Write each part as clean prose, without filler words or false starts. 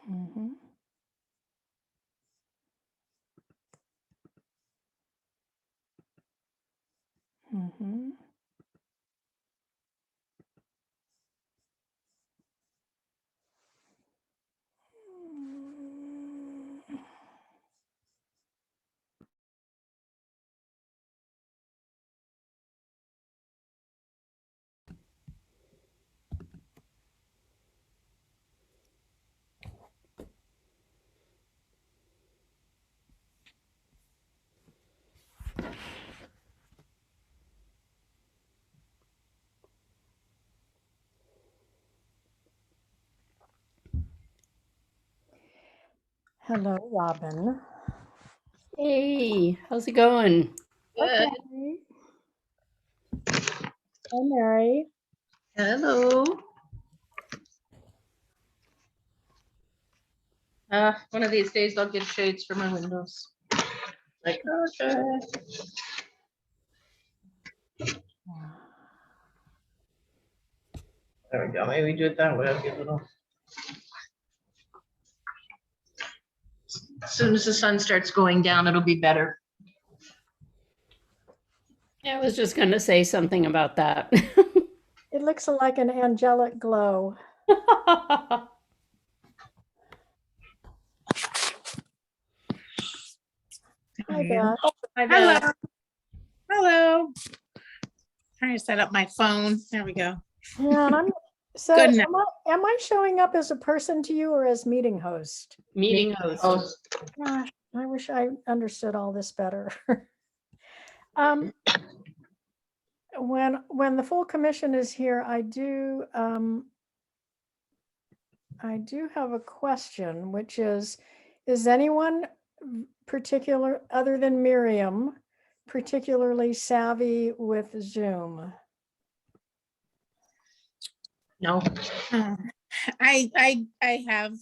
Mhm. Mhm. Hello, Robin. Hey, how's it going? Okay. Hi, Mary. Hello. One of these days I'll get shades for my windows. Like, okay. There we go. Maybe do it that way. I'll get a little. As soon as the sun starts going down, it'll be better. I was just going to say something about that. It looks like an angelic glow. Hi, Beth. Hi, Hello. Beth. Hello. Trying to set up my phone. There we go. Yeah, and so Good now. am I showing up as a person to you or as meeting host? Meeting host. Oh, Gosh, I wish I understood all this better. When the full commission is here, I do have a question, which is anyone particular other than Miriam particularly savvy with Zoom? no. I have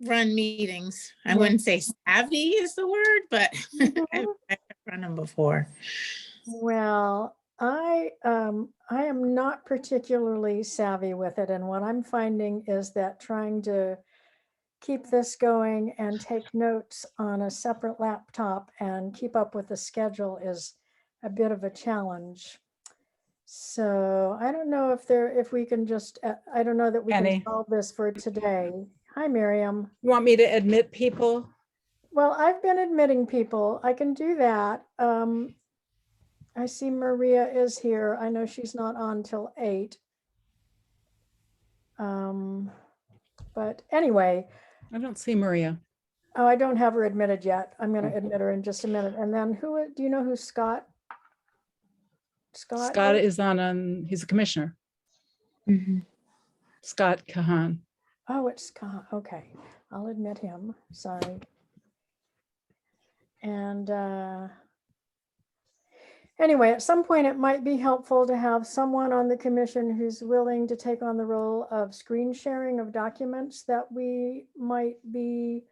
run meetings. I Yeah. wouldn't say savvy is the word, but Mhm. I've run them before. Well, I am not particularly savvy with it, and what I'm finding is that trying to keep this going and take notes on a separate laptop and keep up with the schedule is a bit of a challenge. So I don't know if we can just, I don't know that we can Penny. solve this for today. Hi, Miriam. You want me to admit people? Well, I've been admitting people. I can do that. I see Maria is here. I know she's not on till 8. But anyway, I don't see Maria. oh, I don't have her admitted yet. I'm going to admit her in just a minute. And then do you know who Scott? Scott is on, he's a commissioner. Scott Kahan. Oh, it's Scott. Okay. I'll admit him. Sorry. And anyway, at some point it might be helpful to have someone on the commission who's willing to take on the role of screen sharing of documents that we might be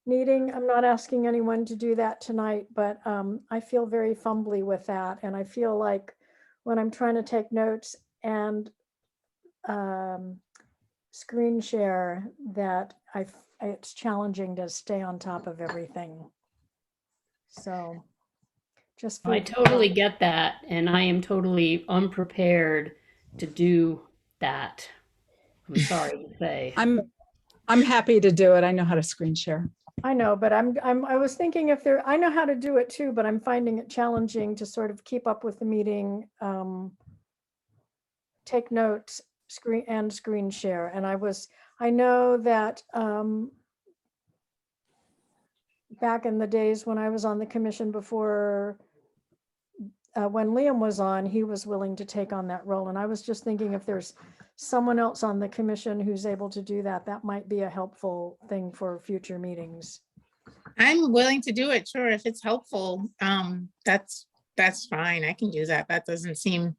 needing. I'm not asking anyone to do that tonight, but I feel very fumbly with that. And I feel like when I'm trying to take notes and screen share that it's challenging to stay on top of everything. So just I totally get that. And I am totally unprepared to do that. I'm sorry to say. I'm happy to do it. I know how to screen share. I know, but I was thinking if there, I know how to do it too, but I'm finding it challenging to sort of keep up with the meeting, take notes, screen share. And I know that back in the days when I was on the commission before, when Liam was on, he was willing to take on that role. And I was just thinking if there's someone else on the commission who's able to do that, that might be a helpful thing for future meetings. I'm willing to do it. Sure. If it's helpful, that's fine. I can do that. That doesn't seem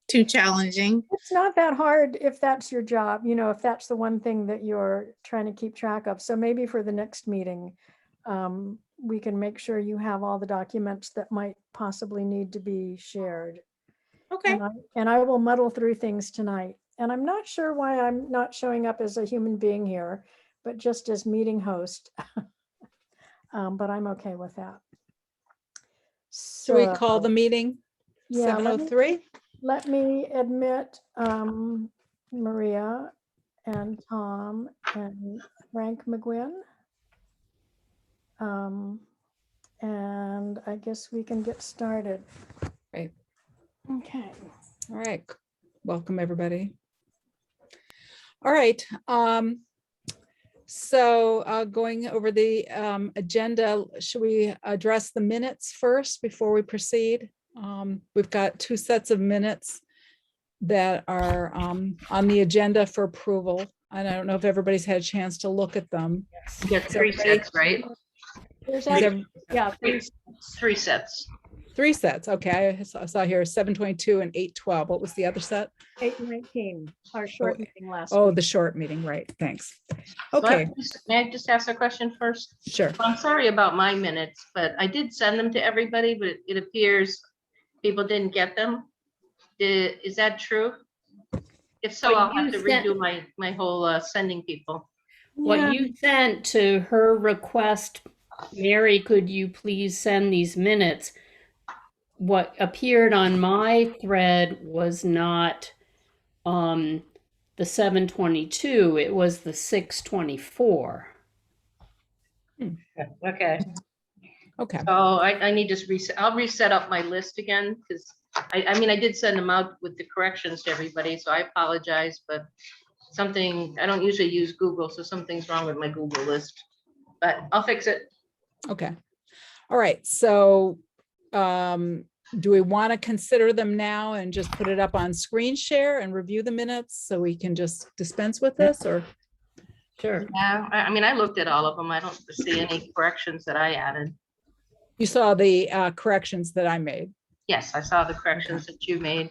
too challenging. It's not that hard if that's your job, if that's the one thing that you're trying to keep track of. So maybe for the next meeting, we can make sure you have all the documents that might possibly need to be shared. Okay. And I will muddle through things tonight. And I'm not sure why I'm not showing up as a human being here, but just as meeting host. But I'm okay with that. So we call the So, meeting yeah, let me- 7:03? Let me admit Maria and Tom and Frank McGuinn. And I guess we can get started. Right. Okay. All right. Welcome, everybody. All right. So going over the agenda, should we address the minutes first before we proceed? We've got 2 sets of minutes that are on the agenda for approval. And I don't know if everybody's had a chance to look at them. You got 3 everybody- sets, right? There's Is actually, there yeah, 3 sets. 3 sets? Okay, I saw here 7:22 and 8:12. What was the other set? 8:19, our short meeting last Oh, week. the short meeting, right? Thanks. So Okay, may I just ask a question first? sure. Well, I'm sorry about my minutes, but I did send them to everybody, but it appears people didn't get them. Is that true? If so, What I'll have you to sent- redo my whole sending people. What Yeah, you sent to her request, Mary, could you please send these minutes? What appeared on my thread was not the 7:22, it was the 6:24. Okay, Okay, so I need to reset, I'll reset up my list again, because I mean, I did send them out with the corrections to everybody, so I apologize, but I don't usually use Google, so something's wrong with my Google list, but I'll fix it. okay. All right, so do we want to consider them now and just put it up on screen share and review the minutes so we can just dispense with this, or? Sure. Yeah, I mean, I looked at all of them. I don't see any corrections that I added. You saw the corrections that I made. Yes, I saw the corrections that you made.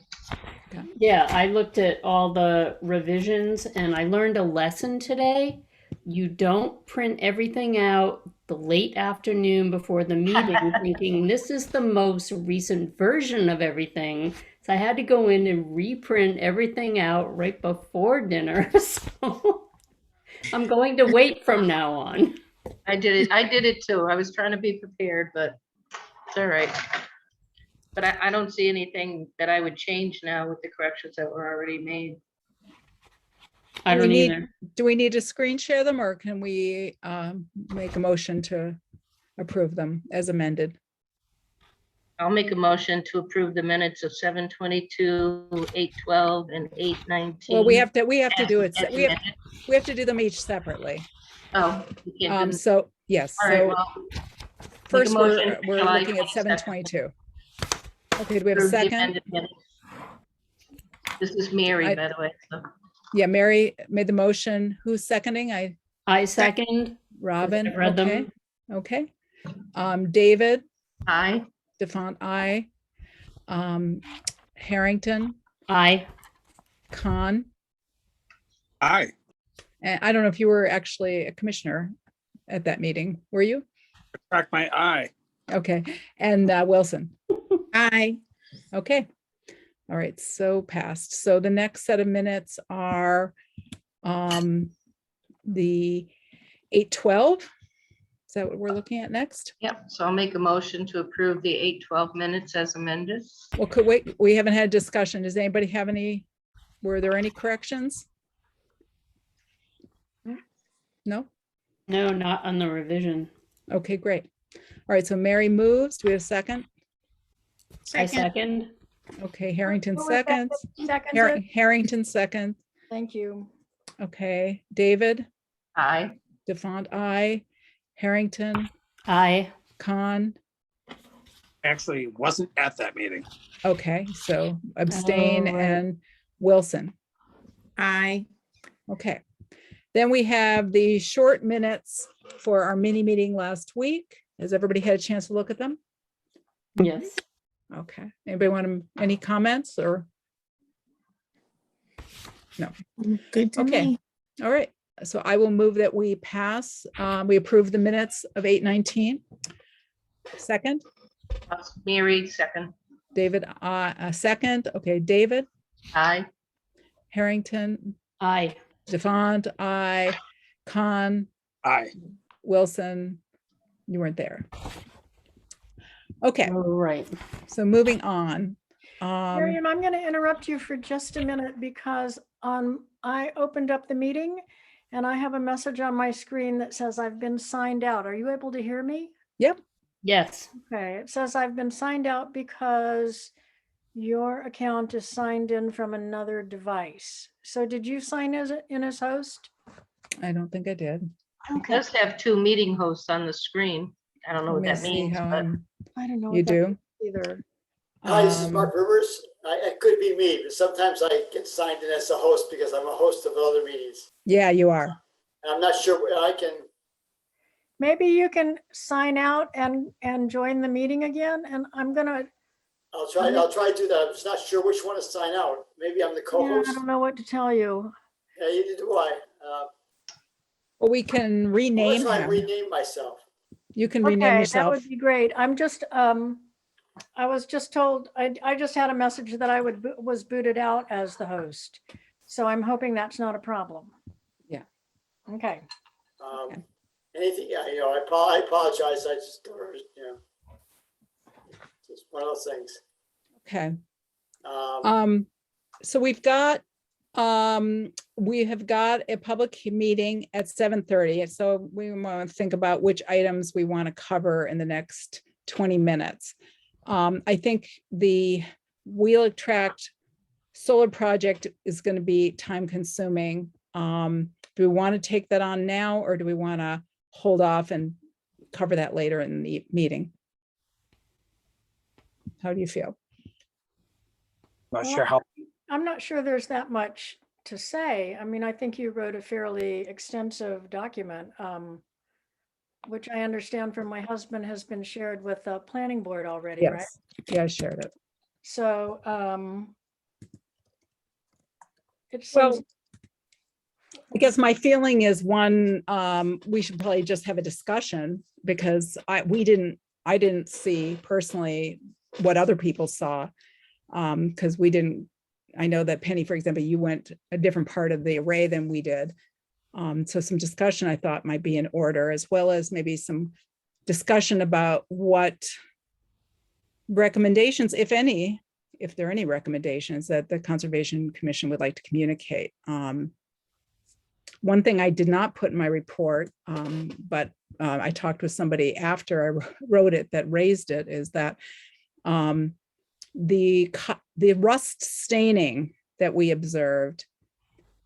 Yeah, I looked at all the revisions and I learned a lesson today. You don't print everything out the late afternoon before the meeting thinking this is the most recent version of everything. So I had to go in and reprint everything out right before dinner. So I'm going to wait from now on. I did it too. I was trying to be prepared, but it's all right. But I don't see anything that I would change now with the corrections that were already made. I Do we don't need- either. Do we need to screen share them, or can we make a motion to approve them as amended? I'll make a motion to approve the minutes of 7:22, 8:12, and 8:19. Well, we have to do it. as We have amended. to do them each separately. Oh, you can't do. So yes, All right, so well, first motion we're July looking at 22nd. 7:22. Okay, do we have a approve the second? amended minutes. This is Mary, I- by the way. So Yeah, Mary made the motion. Who's seconding? I second. Robin, I've read okay, them. okay. David, aye. DeFont, aye. Harrington, I. Khan, Aye, and I don't know if you were actually a commissioner at that meeting, were you? crack my eye. Okay, and Wilson, Aye. okay. All right, so passed. So the next set of minutes are the 8:12. Is that what we're looking at next? Yep, so I'll make a motion to approve the 8:12 minutes as amended. Well, we haven't had discussion. Does anybody have were there any corrections? No? No, not on the revision. Okay, great. All right, so Mary moves. Do we have a second? I Second. second. Okay, Harrington Who was that seconds. that seconded? Harrington second. Thank you. Okay, David, Aye. DeFont, aye. Harrington, I. Khan. Actually, wasn't at that meeting. Okay, so abstain Oh, right. and Wilson. Aye. Okay. Then we have the short minutes for our mini meeting last week. Has everybody had a chance to look at them? Yes. Okay. Anybody want any comments or? Good to Okay. me. All right. So I will move that we pass, we approve the minutes of 8:19. Second, That's Mary, second. David, second. Okay, David, Aye. Harrington, I. DeFont, aye. Khan, Aye. Wilson, you weren't there. Okay, All right. so moving on. Miriam, I'm going to interrupt you for just a minute because I opened up the meeting and I have a message on my screen that says I've been signed out. Are you able to hear me? Yep, Yes. Okay, it says I've been signed out because your account is signed in from another device. So did you sign in as host? I don't think I did. It does have two meeting hosts on the screen. I don't know Let what me that see means, how but I don't know. you what that do. means either. Hi, this is Um, Mark Rivers. It could be me, but sometimes I get signed in as a host because I'm a host of other meetings. Yeah, you are. And I'm not sure where I can, Maybe you can sign out and join the meeting again. And I'm gonna, I'll try to do that. I'm just not sure which one to sign out. Maybe I'm the yeah, I co-host. don't know what to tell you. Yeah, either do I. Well, we can I'll rename try and him. rename myself. You can rename Okay, that yourself. would be great. I was just told, I just had a message that I was booted out as the host. So I'm hoping that's not a problem. Yeah. Okay. Okay. Anything, yeah, I apologize. I just, it's one of those things. Okay. Um, So we have got a public meeting at 7:30. So we want to think about which items we want to cover in the next 20 minutes. I think the Wheelock Tract solar project is going to be time consuming. Do we want to take that on now, or do we want to hold off and cover that later in the meeting? How do you feel? Not Well, sure how, I'm not sure there's that much to say. I mean, I think you wrote a fairly extensive document, which I understand from my husband has been shared with the planning board already, right? Yes. Yeah, I shared it. So it Well, seems, I guess my feeling is one, we should probably just have a discussion because I didn't see personally what other people saw. Because I know that Penny, for example, you went a different part of the array than we did. So some discussion I thought might be in order, as well as maybe some discussion about what recommendations, if any, if there are any recommendations that the Conservation Commission would like to communicate. One thing I did not put in my report, but I talked with somebody after I wrote it that raised it, is that the rust staining that we observed,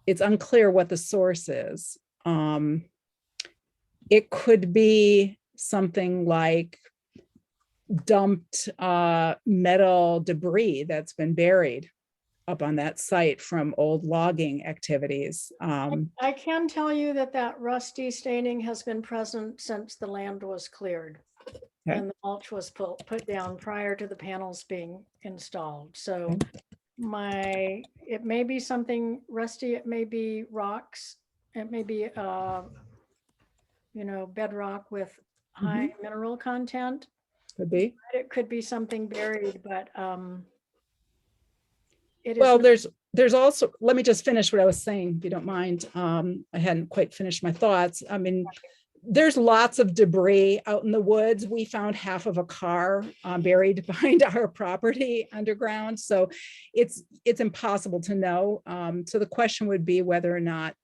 it's unclear what the source is. It could be something like dumped metal debris that's been buried up on that site from old logging activities. I can tell you that rusty staining has been present since the land was cleared. Okay. And the mulch was put down prior to the panels being installed. So it may be something rusty, it may be rocks, it may be bedrock with high mineral content. Could be. It could be something buried, but it is. Well, there's also, let me just finish what I was saying, if you don't mind. I hadn't quite finished my thoughts. I mean, there's lots of debris out in the woods. We found half of a car buried behind our property underground. So it's impossible to know. So the question would be whether or not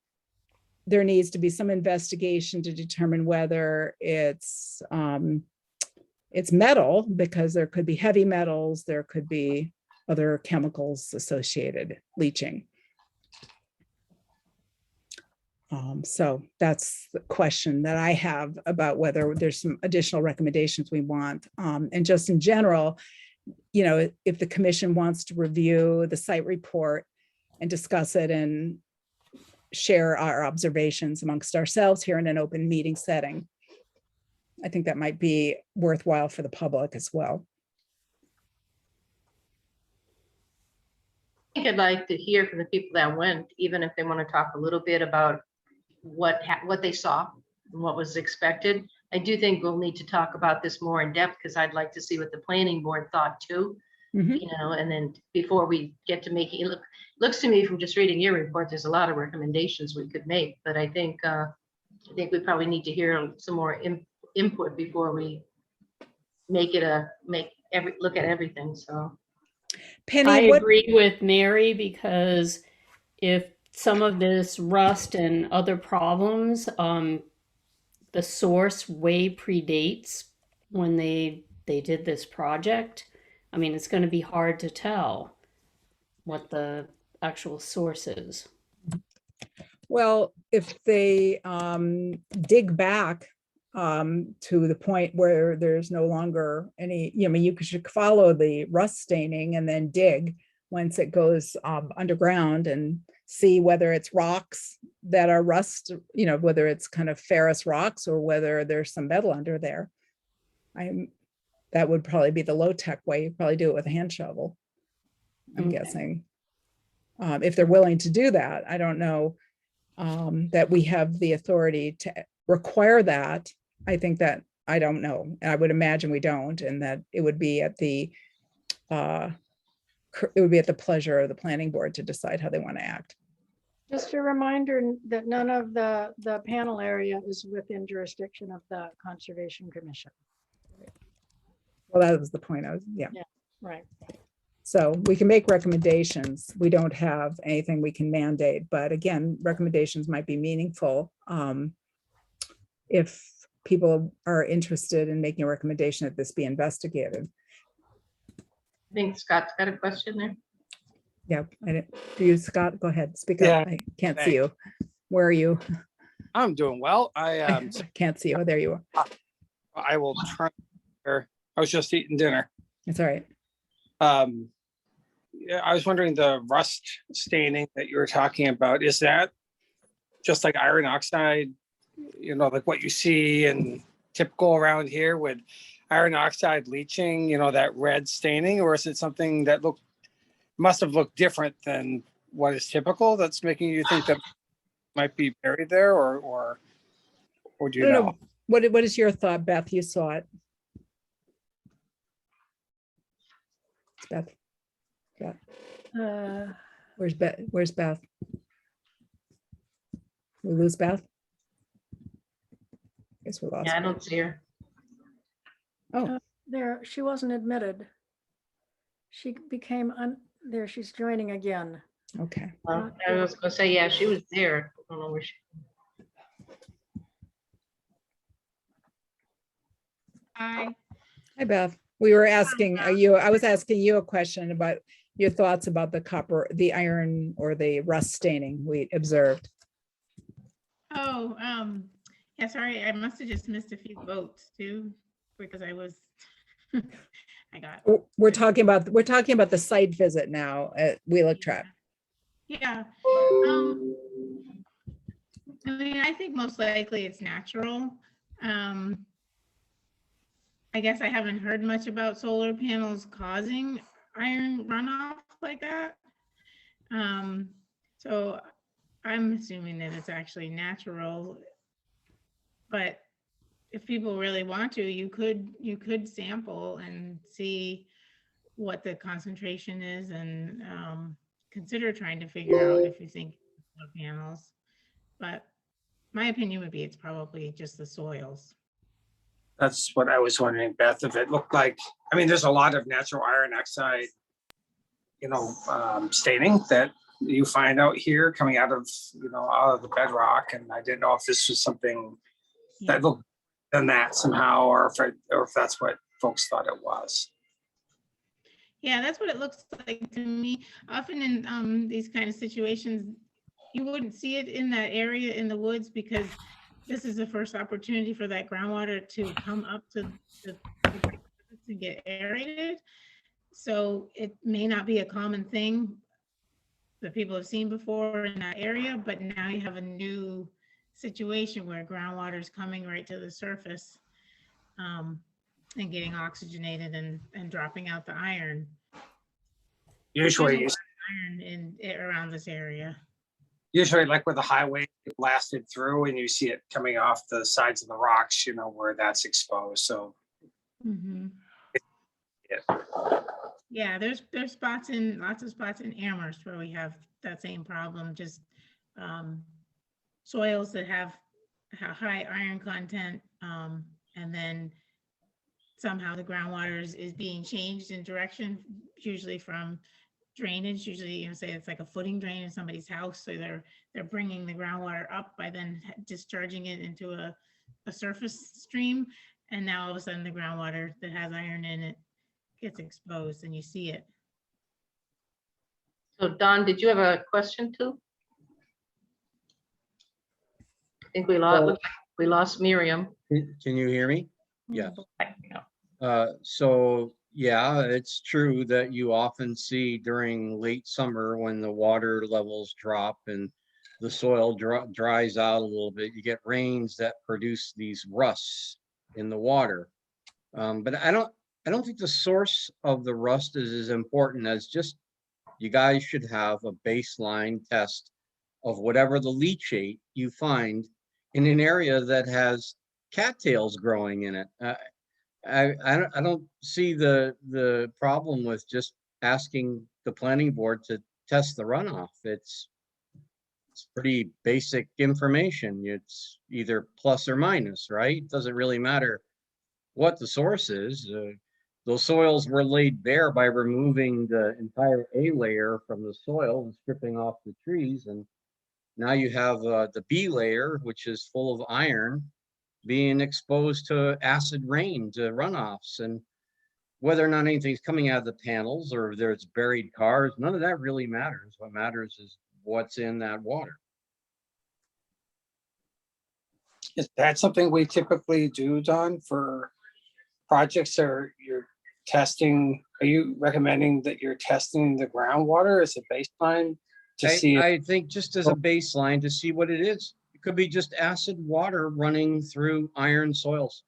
there needs to be some investigation to determine whether it's metal, because there could be heavy metals, there could be other chemicals associated, leaching. So that's the question that I have about whether there's some additional recommendations we want. And just in general, if the commission wants to review the site report and discuss it and share our observations amongst ourselves here in an open meeting setting, I think that might be worthwhile for the public as well. I think I'd like to hear from the people that went, even if they want to talk a little bit about what they saw and what was expected. I do think we'll need to talk about this more in depth because I'd like to see what the planning board thought too. And then before we get to making it looks to me from just reading your report, there's a lot of recommendations we could make, but I think I think we probably need to hear some more input before we look at everything, so. I Penny, what, agree with Mary because if some of this rust and other problems, the source way predates when they did this project. I mean, it's going to be hard to tell what the actual source is. well, if they dig back to the point where there's no longer any, I mean, you should follow the rust staining and then dig once it goes underground and see whether it's rocks that are rust, whether it's kind of ferrous rocks or whether there's some metal under there. That would probably be the low tech way. You probably do it with a hand shovel, I'm Okay. guessing. If they're willing to do that, I don't know that we have the authority to require that. I think that, I don't know. I would imagine we don't, and that it would be at the pleasure of the planning board to decide how they want to act. Just a reminder that none of the panel area is within jurisdiction of the Conservation Commission. Well, that was the point. Yeah. Right. So we can make recommendations. We don't have anything we can mandate, but again, recommendations might be meaningful if people are interested in making a recommendation that this be investigated. I think Scott's got a question there. Yeah, do you, Scott? Go ahead, speak Yeah, up. I can't see you. Where are you? I'm doing well. I can't see you. Oh, there you are. I will try. I was just eating dinner. It's all right. Yeah, I was wondering, the rust staining that you were talking about, is that just like iron oxide, like what you see and typical around here with iron oxide leaching, that red staining, or is it something that must have looked different than what is typical that's making you think that might be buried there, or do you know? What is your thought, Beth? You saw it. Beth. Where's Beth? Where's Beth? We lose Beth? Guess we lost Yeah, I her. don't see her. Oh, There, she wasn't admitted. She became there. She's joining again. okay. Well, I was gonna say, yeah, she was there. I don't know where she. Hi. Hi, Beth. We were asking I was asking you a question about your thoughts about the iron or the rust staining we observed. Oh, yeah, sorry, I must have just missed a few votes too, because I was, I got. We're talking about the site visit now at Wheelock Track. Yeah. I mean, I think most likely it's natural. I guess I haven't heard much about solar panels causing iron runoff like that. So I'm assuming that it's actually natural. But if people really want to, you could sample and see what the concentration is and consider trying to figure out if you think solar panels. But my opinion would be it's probably just the soils. That's what I was wondering, Beth, if it looked like, I mean, there's a lot of natural iron oxide, staining that you find out here coming out of the bedrock. And I didn't know if this was something that looked than that somehow, or if that's what folks thought it was. Yeah, that's what it looks like to me. Often in these kind of situations, you wouldn't see it in that area in the woods because this is the first opportunity for that groundwater to come up to get aerated. So it may not be a common thing that people have seen before in that area, but now you have a new situation where groundwater is coming right to the surface and getting oxygenated and dropping out the iron. Usually, There's a lot of iron around this area. Usually like where the highway blasted through and you see it coming off the sides of the rocks, where that's exposed. So yeah, there's spots lots of spots in Amherst where we have that same problem, just soils that have high iron content. And then somehow the groundwater is being changed in direction, usually from drainage, usually, say it's like a footing drain in somebody's house. So they're bringing the groundwater up by then discharging it into a surface stream. And now all of a sudden the groundwater that has iron in it gets exposed and you see it. So Don, did you have a question too? I think we lost Miriam. Can you hear me? Yes. Yeah. So yeah, it's true that you often see during late summer when the water levels drop and the soil dries out a little bit, you get rains that produce these rusts in the water. But I don't think the source of the rust is as important as just you guys should have a baseline test of whatever the leachate you find in an area that has cattails growing in it. I don't see the problem with just asking the planning board to test the runoff. It's pretty basic information. It's either plus or minus, right? It doesn't really matter what the source is. Those soils were laid bare by removing the entire A layer from the soil and stripping off the trees. And now you have the B layer, which is full of iron, being exposed to acid rain, to runoffs. And whether or not anything's coming out of the panels or there's buried cars, none of that really matters. What matters is what's in that water. Is that something we typically do, Don, for projects or you're testing? Are you recommending that you're testing the groundwater as a baseline to see? I think just as a baseline to see what it is. It could be just acid water running through iron soils.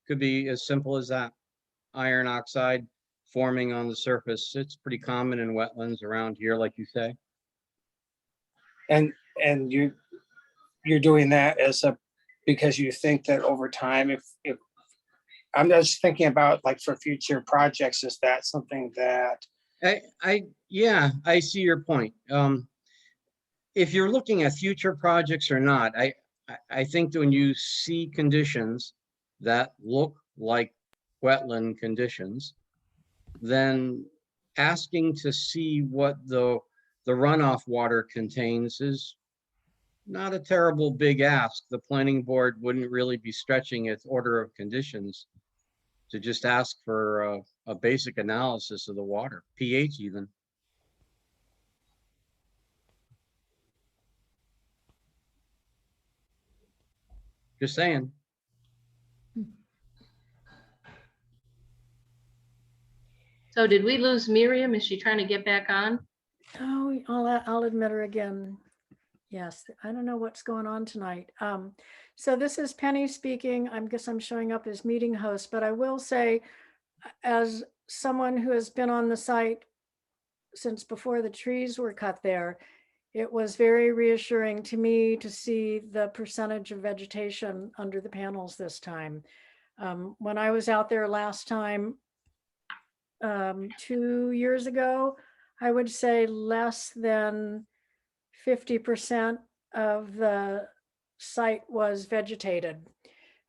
Could be as simple as that. Iron oxide forming on the surface. It's pretty common in wetlands around here, like you say. And you're doing that because you think that over time, if I'm just thinking about like for future projects, is that something that? Yeah, I see your point. If you're looking at future projects or not, I think that when you see conditions that look like wetland conditions, then asking to see what the runoff water contains is not a terrible big ask. The planning board wouldn't really be stretching its order of conditions to just ask for a basic analysis of the water, pH even. Just saying. So did we lose Miriam? Is she trying to get back on? Oh, I'll admit her again. Yes, I don't know what's going on tonight. So this is Penny speaking. I guess I'm showing up as meeting host, but I will say, as someone who has been on the site since before the trees were cut there, it was very reassuring to me to see the percentage of vegetation under the panels this time. When I was out there last time, 2 years ago, I would say less than 50% of the site was vegetated.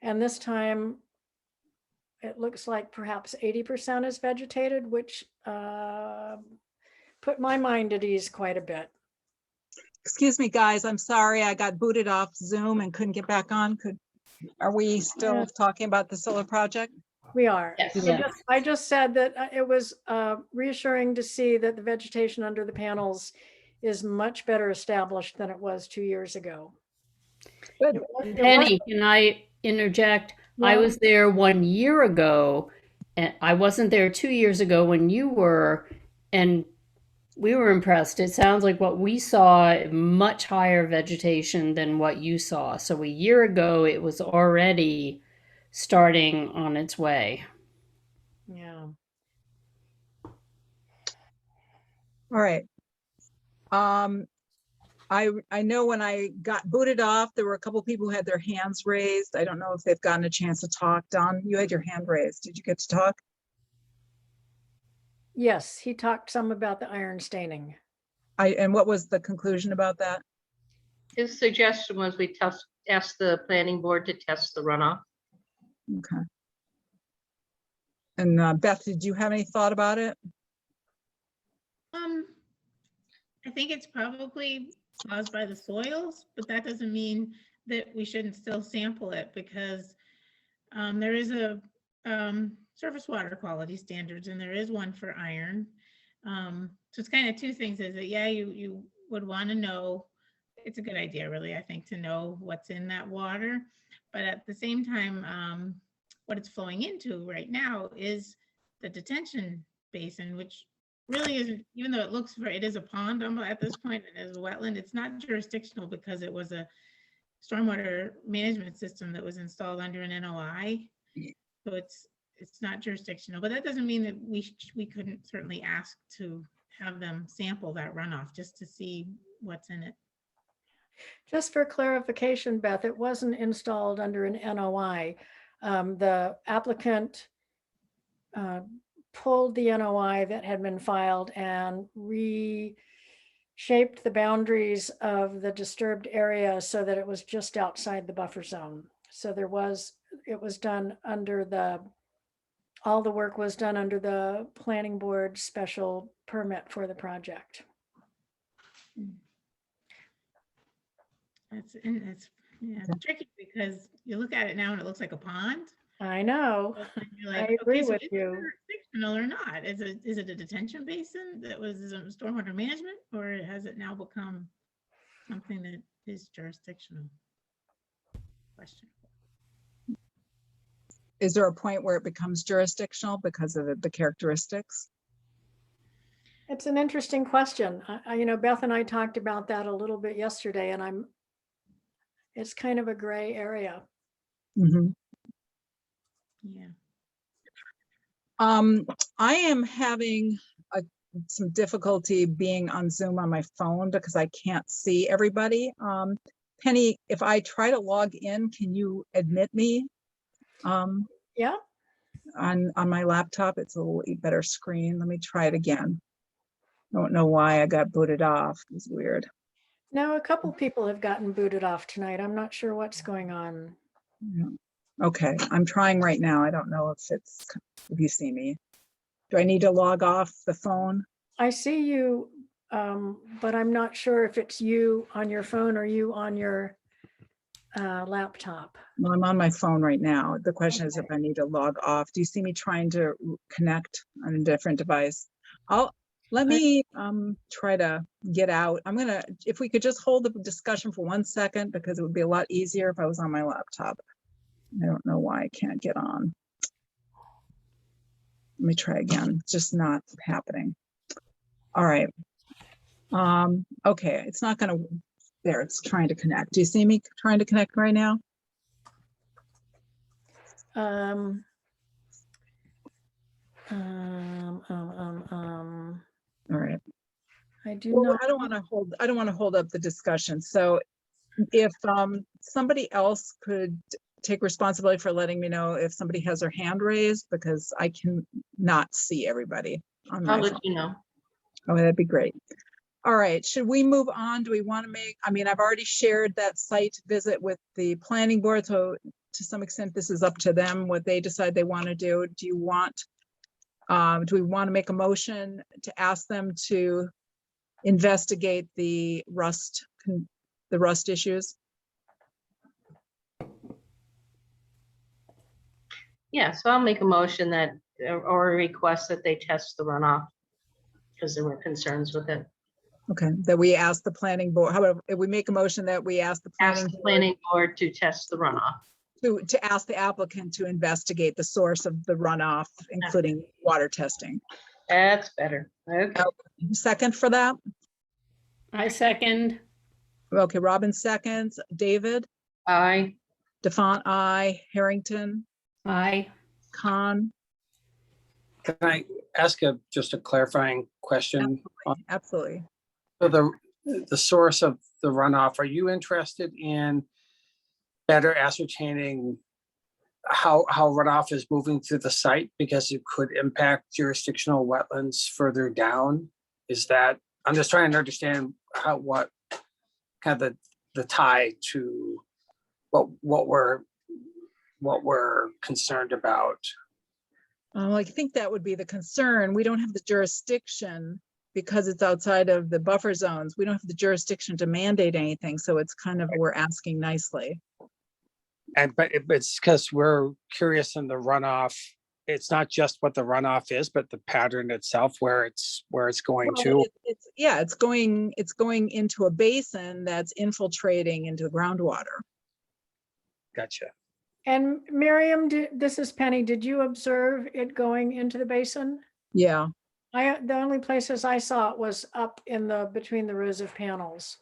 And this time it looks like perhaps 80% is vegetated, which put my mind at ease quite a bit. Excuse me, guys, I'm sorry. I got booted off Zoom and couldn't get back on. Are we still talking about the solar project? We are. Yes. Yes. I just said that it was reassuring to see that the vegetation under the panels is much better established than it was 2 years ago. Good. Penny, can I interject? I Yeah. was there 1 year ago, and I wasn't there 2 years ago when you were, and we were impressed. It sounds like what we saw, much higher vegetation than what you saw. So a year ago, it was already starting on its way. Yeah. All right. I know when I got booted off, there were a couple people who had their hands raised. I don't know if they've gotten a chance to talk. Don, you had your hand raised. Did you get to talk? Yes, he talked some about the iron staining. And what was the conclusion about that? His suggestion was we ask the planning board to test the runoff. Okay. And Beth, did you have any thought about it? I think it's probably caused by the soils, but that doesn't mean that we shouldn't still sample it because there is a surface water quality standards and there is one for iron. So it's kind of two things is that, yeah, you would want to know, it's a good idea really, I think, to know what's in that water. But at the same time, what it's flowing into right now is the detention basin, which really isn't, even though it looks for, it is a pond at this point, and as a wetland, it's not jurisdictional because it was a stormwater management system that was installed under an NOI. So it's not jurisdictional, but that doesn't mean that we couldn't certainly ask to have them sample that runoff just to see what's in it. Just for clarification, Beth, it wasn't installed under an NOI. The applicant pulled the NOI that had been filed and reshaped the boundaries of the disturbed area so that it was just outside the buffer zone. So it was done under all the work was done under the planning board special permit for the project. It's tricky because you look at it now and it looks like a pond. I know. And you're like, I agree okay, so with is it you. jurisdictional or not? Is it a detention basin that was stormwater management, or has it now become something that is jurisdictional? Question. Is there a point where it becomes jurisdictional because of the characteristics? It's an interesting question. Beth and I talked about that a little bit yesterday, and it's kind of a gray area. Mhm. Yeah. I am having some difficulty being on Zoom on my phone because I can't see everybody. Penny, if I try to log in, can you admit me? Yeah. On my laptop, it's a little better screen. Let me try it again. I don't know why I got booted off. It's weird. No, a couple people have gotten booted off tonight. I'm not sure what's going on. Yeah. Okay, I'm trying right now. I don't know if you see me. Do I need to log off the phone? I see you, but I'm not sure if it's you on your phone or you on your laptop. Well, I'm on my phone right now. The question is if I need to log off. Do you see me trying to connect on a different device? Let me try to get out. If we could just hold the discussion for 1 second, because it would be a lot easier if I was on my laptop. I don't know why I can't get on. Let me try again. It's just not happening. All right. Okay, it's not gonna, there, it's trying to connect. Do you see me trying to connect right now? All right. I do Well, know. I don't want to hold up the discussion. So if somebody else could take responsibility for letting me know if somebody has their hand raised, because I can not see everybody on my I'll phone. let you know. Oh, that'd be great. All right, should we move on? Do we want to I've already shared that site visit with the planning board, so to some extent, this is up to them, what they decide they want to do. Do we want to make a motion to ask them to investigate the rust issues? Yeah, so I'll make a motion that, or a request that they test the runoff because there were concerns with it. Okay, that we ask the planning board, however, if we make a motion that we ask the Ask the planning board to test the runoff. to ask the applicant to investigate the source of the runoff, including water testing. That's better. Okay. Second for that? I second. Okay, Robin seconds. David? Aye. Defont, aye. Harrington? Aye. Khan? Can I ask just a clarifying question? Absolutely. So the source of the runoff, are you interested in better ascertaining how what is moving through the site because it could impact jurisdictional wetlands further down? Is that, I'm just trying to understand what kind of the tie to what we're concerned about. I think that would be the concern. We don't have the jurisdiction because it's outside of the buffer zones. We don't have the jurisdiction to mandate anything. So it's kind of, we're asking nicely. But it's because we're curious in the runoff. It's not just what the runoff is, but the pattern itself, where it's going Well, to. it's going into a basin that's infiltrating into the groundwater. Gotcha. And Miriam, this is Penny. Did you observe it going into the basin? Yeah. The only places I saw it was up in between the rows of panels.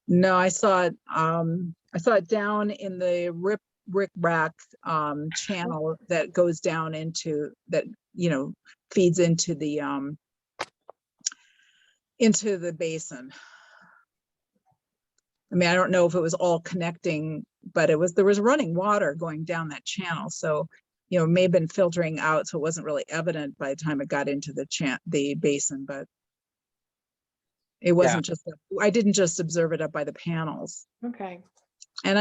No, I saw it. I saw it down in the rick rack channel that goes down into that, feeds into the basin. I mean, I don't know if it was all connecting, but there was running water going down that channel. So, it may have been filtering out, so it wasn't really evident by the time it got into the basin, but it wasn't I didn't just observe it up by the panels. Okay. And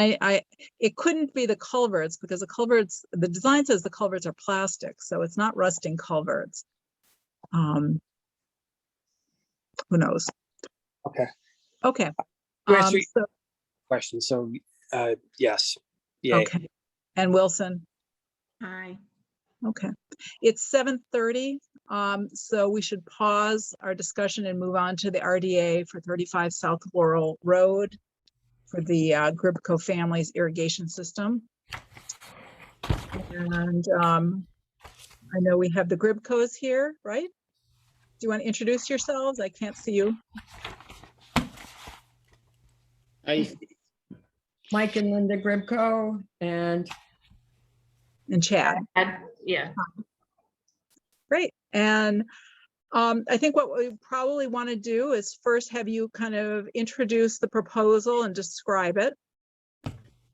it couldn't be the culverts because the design says the culverts are plastic, so it's not rusting culverts. Who knows? Okay. Okay. To answer your question, so yes. Yeah. Okay. And Wilson? Hi. Okay. It's 7:30. So we should pause our discussion and move on to the RDA for 35 South Laurel Road for the Gribco family's irrigation system. And I know we have the Gribcos here, right? Do you want to introduce yourselves? I can't see you. Mike and Linda Gribco and Chad. Yeah. Great. And I think what we probably want to do is first have you kind of introduce the proposal and describe it.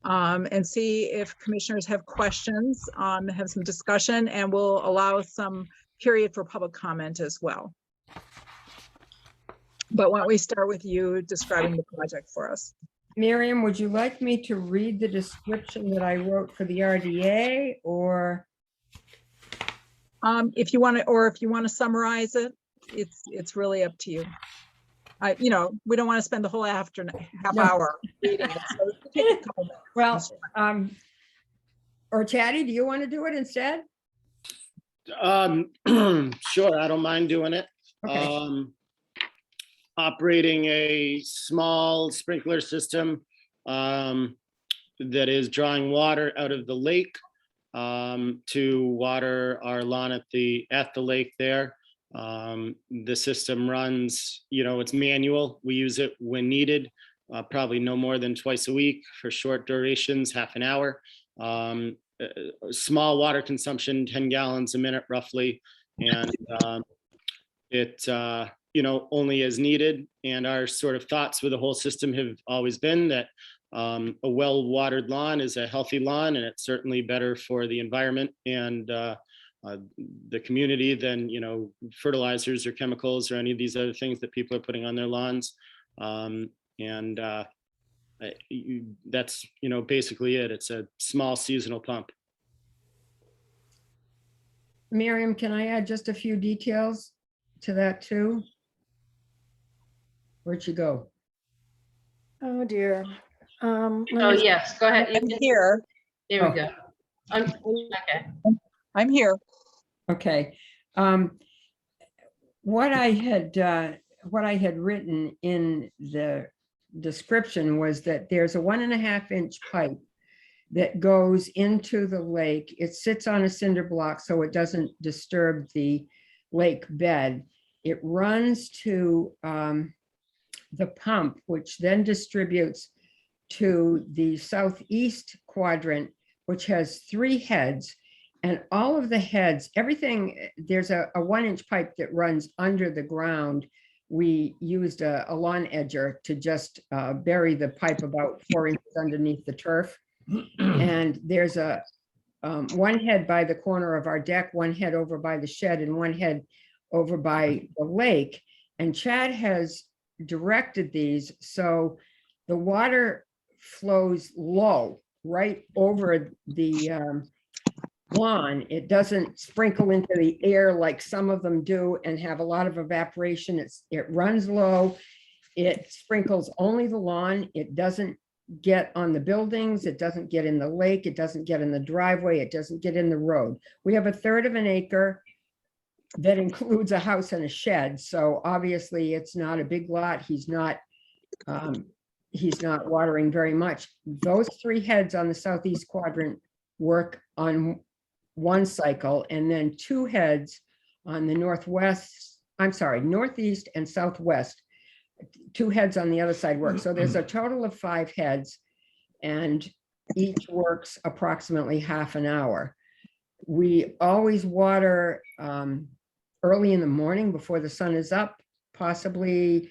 And see if commissioners have questions, have some discussion, and we'll allow some period for public comment as well. But why don't we start with you describing the project for us? Miriam, would you like me to read the description that I wrote for the RDA, or? If you want to, or if you want to summarize it, it's really up to you. We don't want to spend the whole half hour reading it. So take a couple minutes. Well, or Chatty, do you want to do it instead? Sure, I don't mind doing it. Okay. Operating a small sprinkler system that is drawing water out of the lake to water our lawn at the lake there. The system runs, it's manual. We use it when needed, probably no more than twice a week for short durations, half an hour. Small water consumption, 10 gallons a minute roughly. And it, only as needed. And our sort of thoughts with the whole system have always been that a well-watered lawn is a healthy lawn, and it's certainly better for the environment and the community than, fertilizers or chemicals or any of these other things that people are putting on their lawns. That's, basically it. It's a small seasonal pump. Miriam, can I add just a few details to that too? Where'd you go? Oh, dear. Oh, yes, go ahead. I'm here. There we go. Okay. I'm here. Okay. What I had written in the description was that there's a 1.5 inch pipe that goes into the lake. It sits on a cinder block so it doesn't disturb the lake bed. It runs to the pump, which then distributes to the southeast quadrant, which has 3 heads. And all of the heads, everything, there's a 1 inch pipe that runs under the ground. We used a lawn edger to just bury the pipe about 4 inches underneath the turf. And there's a one head by the corner of our deck, one head over by the shed, and one head over by the lake. And Chad has directed these so the water flows low right over the lawn. It doesn't sprinkle into the air like some of them do and have a lot of evaporation. It runs low. It sprinkles only the lawn. It doesn't get on the buildings. It doesn't get in the lake. It doesn't get in the driveway. It doesn't get in the road. We have 1/3 of an acre that includes a house and a shed. So obviously it's not a big lot. He's not watering very much. Those 3 heads on the southeast quadrant work on one cycle, and then 2 heads on the northeast and southwest. 2 heads on the other side work. So there's a total of 5 heads, and each works approximately half an hour. We always water early in the morning before the sun is up, possibly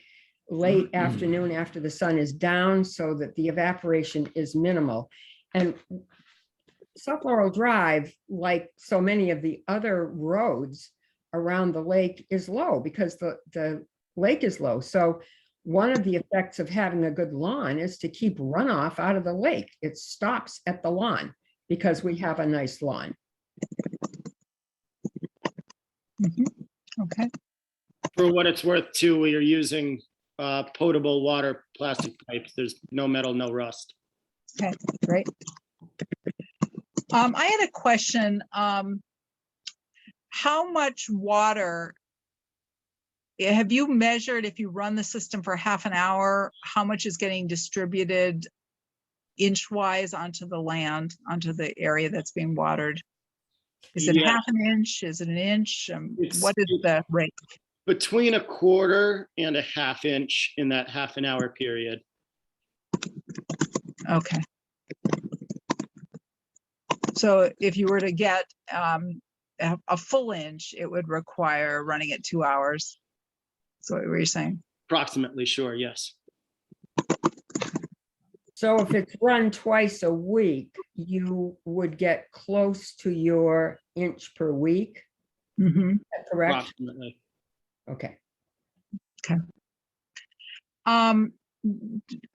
late afternoon after the sun is down, so that the evaporation is minimal. And South Laurel Drive, like so many of the other roads around the lake, is low because the lake is low. So one of the effects of having a good lawn is to keep runoff out of the lake. It stops at the lawn because we have a nice lawn. Okay, For what it's worth too, we are using potable water plastic pipes. There's no metal, no rust. okay, great. I had a question. How much water have you measured, if you run the system for half an hour, how much is getting distributed inch-wise onto the land, onto the area that's being watered? Is it Yeah. half an inch? Is it an inch? What is the rate? Between 1/4 and 1/2 inch in that half an hour period. Okay. So if you were to get a full inch, it would require running it 2 hours. So what were you saying? Approximately, sure, yes. So if it's run twice a week, you would get close to your inch per week. Mm-hmm. Is that correct? Approximately. Okay.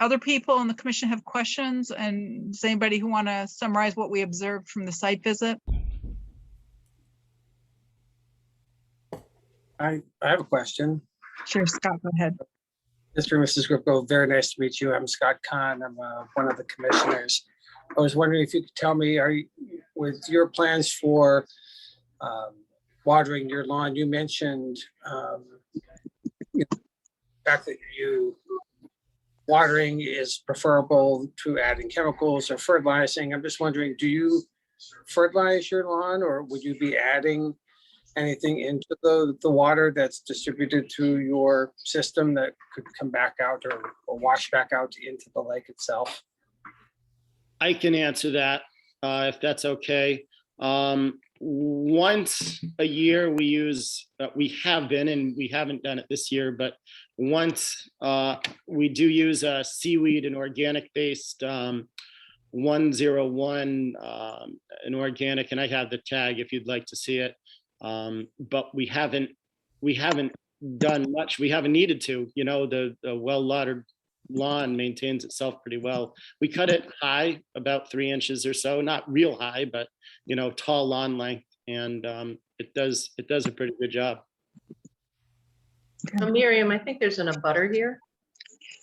Other people in the commission have questions, and does anybody who want to summarize what we observed from the site visit? I have a question. Sure, Scott, go ahead. Mr. and Mrs. Gripko, very nice to meet you. I'm Scott Kahn. I'm one of the commissioners. I was wondering if you could tell me, with your plans for watering your lawn, you mentioned the fact that watering is preferable to adding chemicals or fertilizing. I'm just wondering, do you fertilize your lawn, or would you be adding anything into the water that's distributed through your system that could come back out or wash back out into the lake itself? I can answer that if that's okay. Once a year we use, we have been, and we haven't done it this year, but once we do use a seaweed and organic based 101, an organic, and I have the tag if you'd like to see it. But we haven't done much. We haven't needed to, the well-watered lawn maintains itself pretty well. We cut it high, about 3 inches or so, not real high, but tall lawn length, and it does a pretty good job. So Miriam, I think there's an abutter here.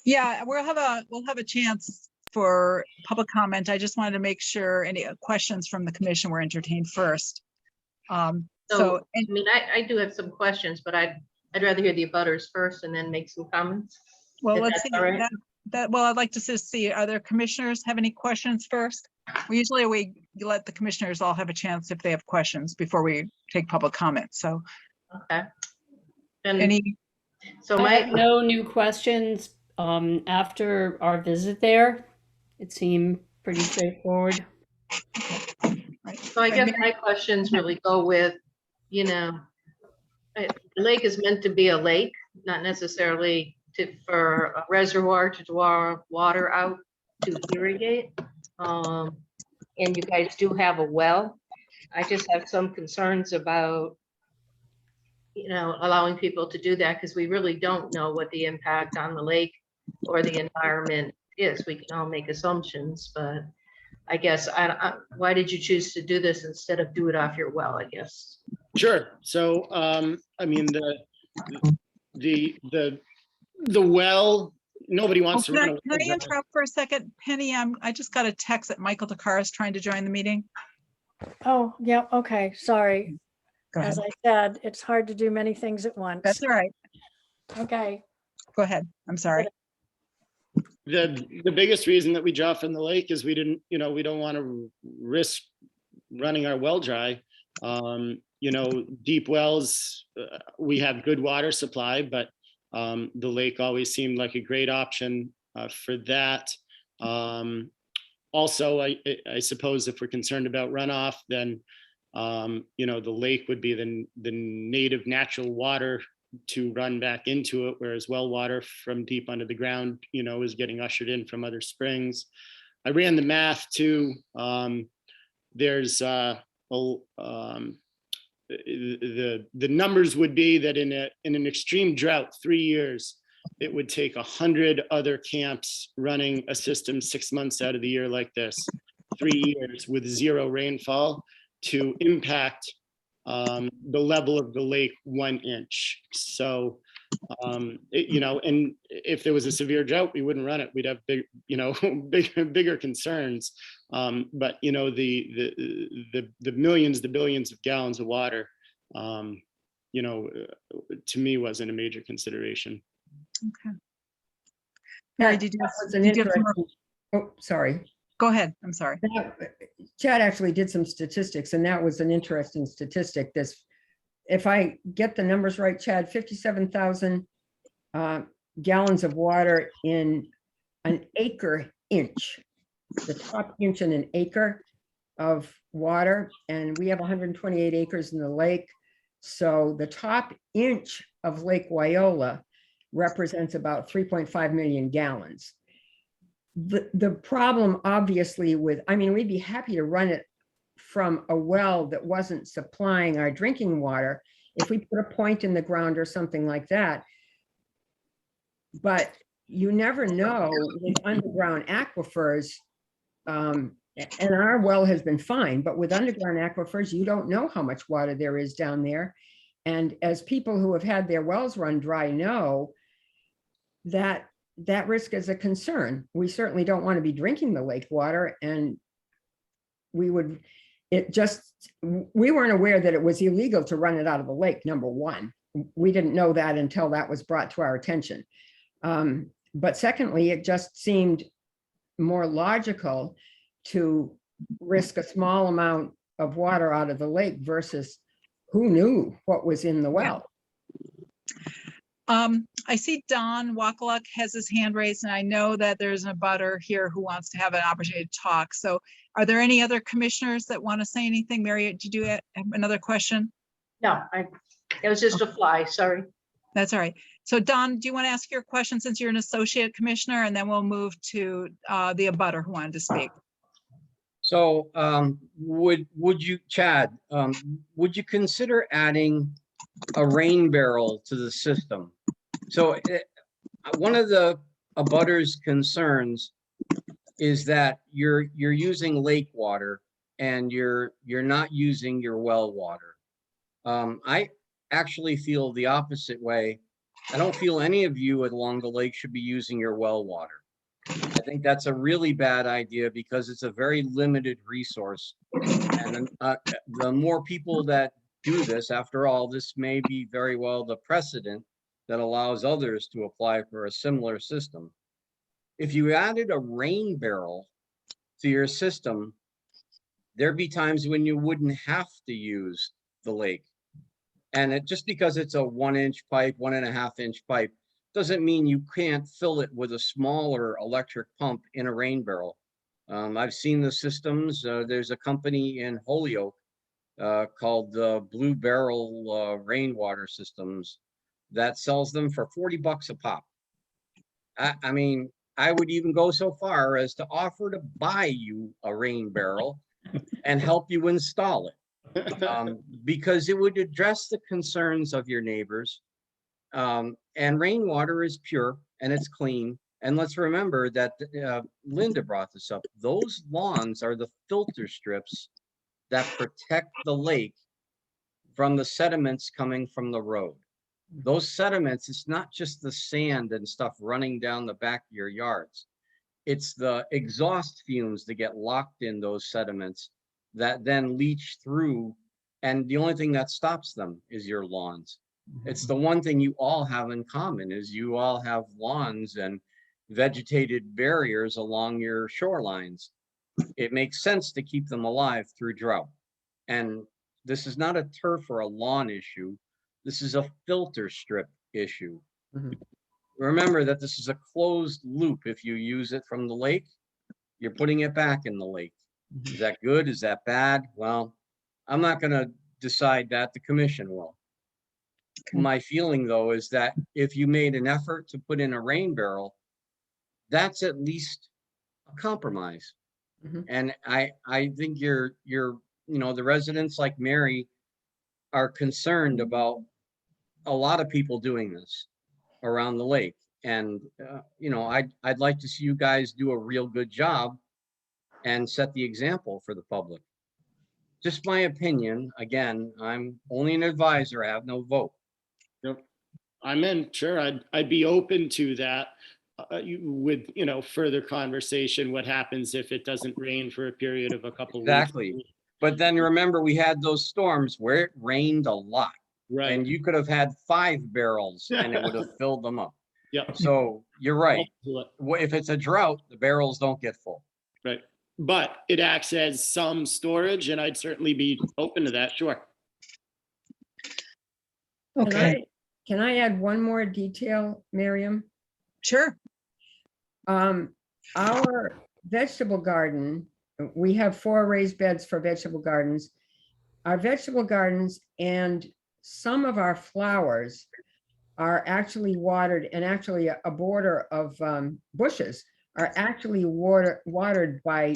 Yeah, we'll have a chance for public comment. I just wanted to make sure any questions from the commission were entertained first. So, I mean, I do have some questions, but I'd rather hear the abutters first and then make some comments. Well, if let's that's see all right. well, I'd like to see, other commissioners have any questions first? Usually we let the commissioners all have a chance if they have questions before we take public comment. So Okay. And any, so I have no new questions after our visit there. It seemed pretty straightforward. So I guess my questions really go with, the lake is meant to be a lake, not necessarily for a reservoir to draw water out to irrigate. And you guys do have a well. I just have some concerns about, allowing people to do that, because we really don't know what the impact on the lake or the environment is. We can all make assumptions, but I guess, why did you choose to do this instead of do it off your well, I guess? Sure. So, I mean, the well, nobody Oh, wants to can run I, a can well I dry. interrupt for a second? Penny, I just got a text that Michael Takar is trying to join the meeting. Oh, yeah, okay, sorry. Go ahead. As I said, it's hard to do many things at once. That's all right. Okay. Go ahead. I'm sorry. The biggest reason that we draw from the lake is we don't want to risk running our well dry. Deep wells, we have good water supply, but the lake always seemed like a great option for that. Also, I suppose if we're concerned about runoff, then the lake would be the native natural water to run back into it, whereas well water from deep under the ground, is getting ushered in from other springs. I ran the math too. There's the numbers would be that in an extreme drought, 3 years, it would take 100 other camps running a system 6 months out of the year like this, 3 years with zero rainfall to impact the level of the lake 1 inch. So, and if there was a severe drought, we wouldn't run it. We'd have bigger concerns. But the millions, the billions of gallons of water, to me wasn't a major consideration. Okay. Mary, did you That was an did you have some interesting, oh, sorry. Go ahead. I'm sorry. Chad actually did some statistics, and that was an interesting statistic. If I get the numbers right, Chad, 57,000 gallons of water in an acre inch, the top inch in an acre of water, and we have 128 acres in the lake. So the top inch of Lake Wyola represents about 3.5 million gallons. The problem obviously we'd be happy to run it from a well that wasn't supplying our drinking water if we put a point in the ground or something like that. But you never know with underground aquifers, and our well has been fine, but with underground aquifers, you don't know how much water there is down there. And as people who have had their wells run dry know, that risk is a concern. We certainly don't want to be drinking the lake water, and we weren't aware that it was illegal to run it out of the lake, number one. We didn't know that until that was brought to our attention. But secondly, it just seemed more logical to risk a small amount of water out of the lake versus who knew what was in the well. I see Don Wakaluk has his hand raised, and I know that there's a butter here who wants to have an opportunity to talk. So are there any other commissioners that want to say anything? Mary, did you have another question? No, it was just a fly, sorry. That's all right. So Don, do you want to ask your question since you're an associate commissioner, and then we'll move to the abutter who wanted to speak. So would you, Chad, would you consider adding a rain barrel to the system? So one of the abutters' concerns is that you're using lake water and you're not using your well water. I actually feel the opposite way. I don't feel any of you along the lake should be using your well water. I think that's a really bad idea because it's a very limited resource. And the more people that do this, after all, this may be very well the precedent that allows others to apply for a similar system. If you added a rain barrel to your system, there'd be times when you wouldn't have to use the lake. And just because it's a 1 inch pipe, 1.5 inch pipe, doesn't mean you can't fill it with a smaller electric pump in a rain barrel. I've seen the systems. There's a company in Holyoke called Blue Barrel Rainwater Systems that sells them for $40 a pop. I mean, I would even go so far as to offer to buy you a rain barrel and help you install it. Because it would address the concerns of your neighbors. And rainwater is pure and it's clean And let's remember that Linda brought this up. Those lawns are the filter strips that protect the lake from the sediments coming from the road. Those sediments, it's not just the sand and stuff running down the back of your yards. It's the exhaust fumes that get locked in those sediments that then leach through. And the only thing that stops them is your lawns. It's the one thing you all have in common is you all have lawns and vegetated barriers along your shorelines. It makes sense to keep them alive through drought. And this is not a turf or a lawn issue. This is a filter strip issue. Remember that this is a closed loop. If you use it from the lake, you're putting it back in the lake. Is that good? Is that bad? Well, I'm not going to decide that. The commission will. My feeling, though, is that if you made an effort to put in a rain barrel, that's at least a compromise. And I think the residents like Mary are concerned about a lot of people doing this around the lake. And, I'd like to see you guys do a real good job and set the example for the public. Just my opinion. Again, I'm only an advisor. I have no vote. Yep. I'm in, sure, I'd be open to that with, further conversation, what happens if it doesn't rain for a period of a couple of Exactly. weeks. But then remember, we had those storms where it rained a lot. Right. And you could have had 5 barrels and it would have filled them up. Yep. So you're right. I'll do it. If it's a drought, the barrels don't get full. Right. But it acts as some storage, and I'd certainly be open to that, sure. Okay, Can I add one more detail, Miriam? sure. Our vegetable garden, we have 4 raised beds for vegetable gardens. Our vegetable gardens and some of our flowers are actually watered, and actually a border of bushes are actually watered by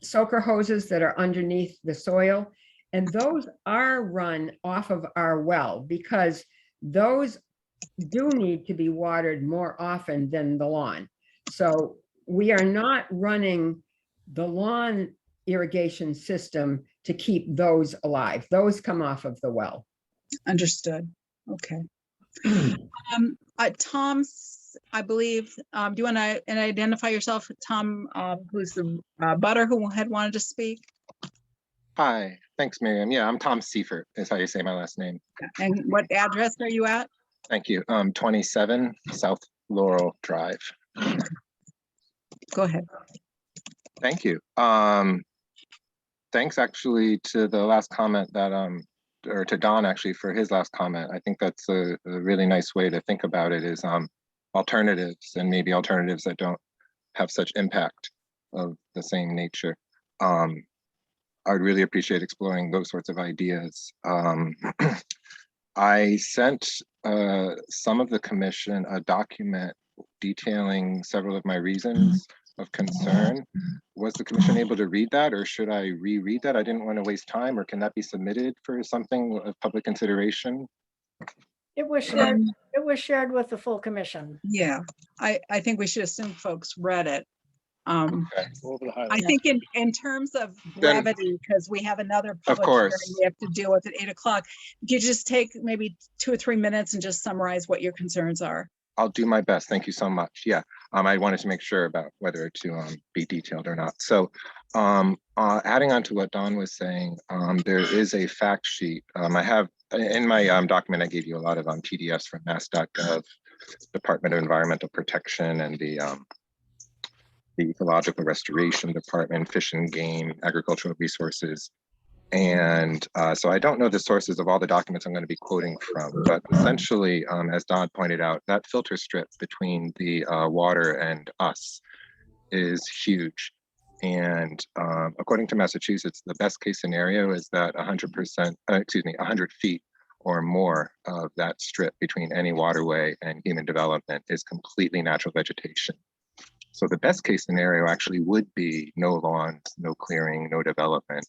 soaker hoses that are underneath the soil. And those are run off of our well because those do need to be watered more often than the lawn. So we are not running the lawn irrigation system to keep those alive. Those come off of the well. Understood. Okay. Tom, I believe, do you want to identify yourself, Tom, who's the butter who had wanted to speak? Hi, thanks, Miriam. Yeah, I'm Tom Seifert, is how you say my last name. And what address are you at? Thank you. 27 South Laurel Drive. Go ahead. Thank you. Thanks actually to the last comment that, or to Don actually for his last comment. I think that's a really nice way to think about it is alternatives, and maybe alternatives that don't have such impact of the same nature. I would really appreciate exploring those sorts of ideas. I sent some of the commission a document detailing several of my reasons of concern. Was the commission able to read that, or should I reread that? I didn't want to waste time, or can that be submitted for something of public consideration? It was shared, it was shared with the full commission. Yeah, I think we should assume folks read it. Okay. I think in terms of Then- brevity, because we have another Of public course. hearing we have to deal with at 8 o'clock, you just take maybe 2 or 3 minutes and just summarize what your concerns are. I'll do my best. Thank you so much. Yeah, I wanted to make sure about whether to be detailed or not. So adding on to what Don was saying, there is a fact sheet. I have in my document, I gave you a lot of PDFs from mass.gov, Department of Environmental Protection, and the Ecological Restoration Department, Fish and Game, Agricultural Resources. And so I don't know the sources of all the documents I'm going to be quoting from, but essentially, as Don pointed out, that filter strip between the water and us is huge. And according to Massachusetts, the best case scenario is that 100 feet or more of that strip between any waterway and human development is completely natural vegetation. So the best case scenario actually would be no lawns, no clearing, no development,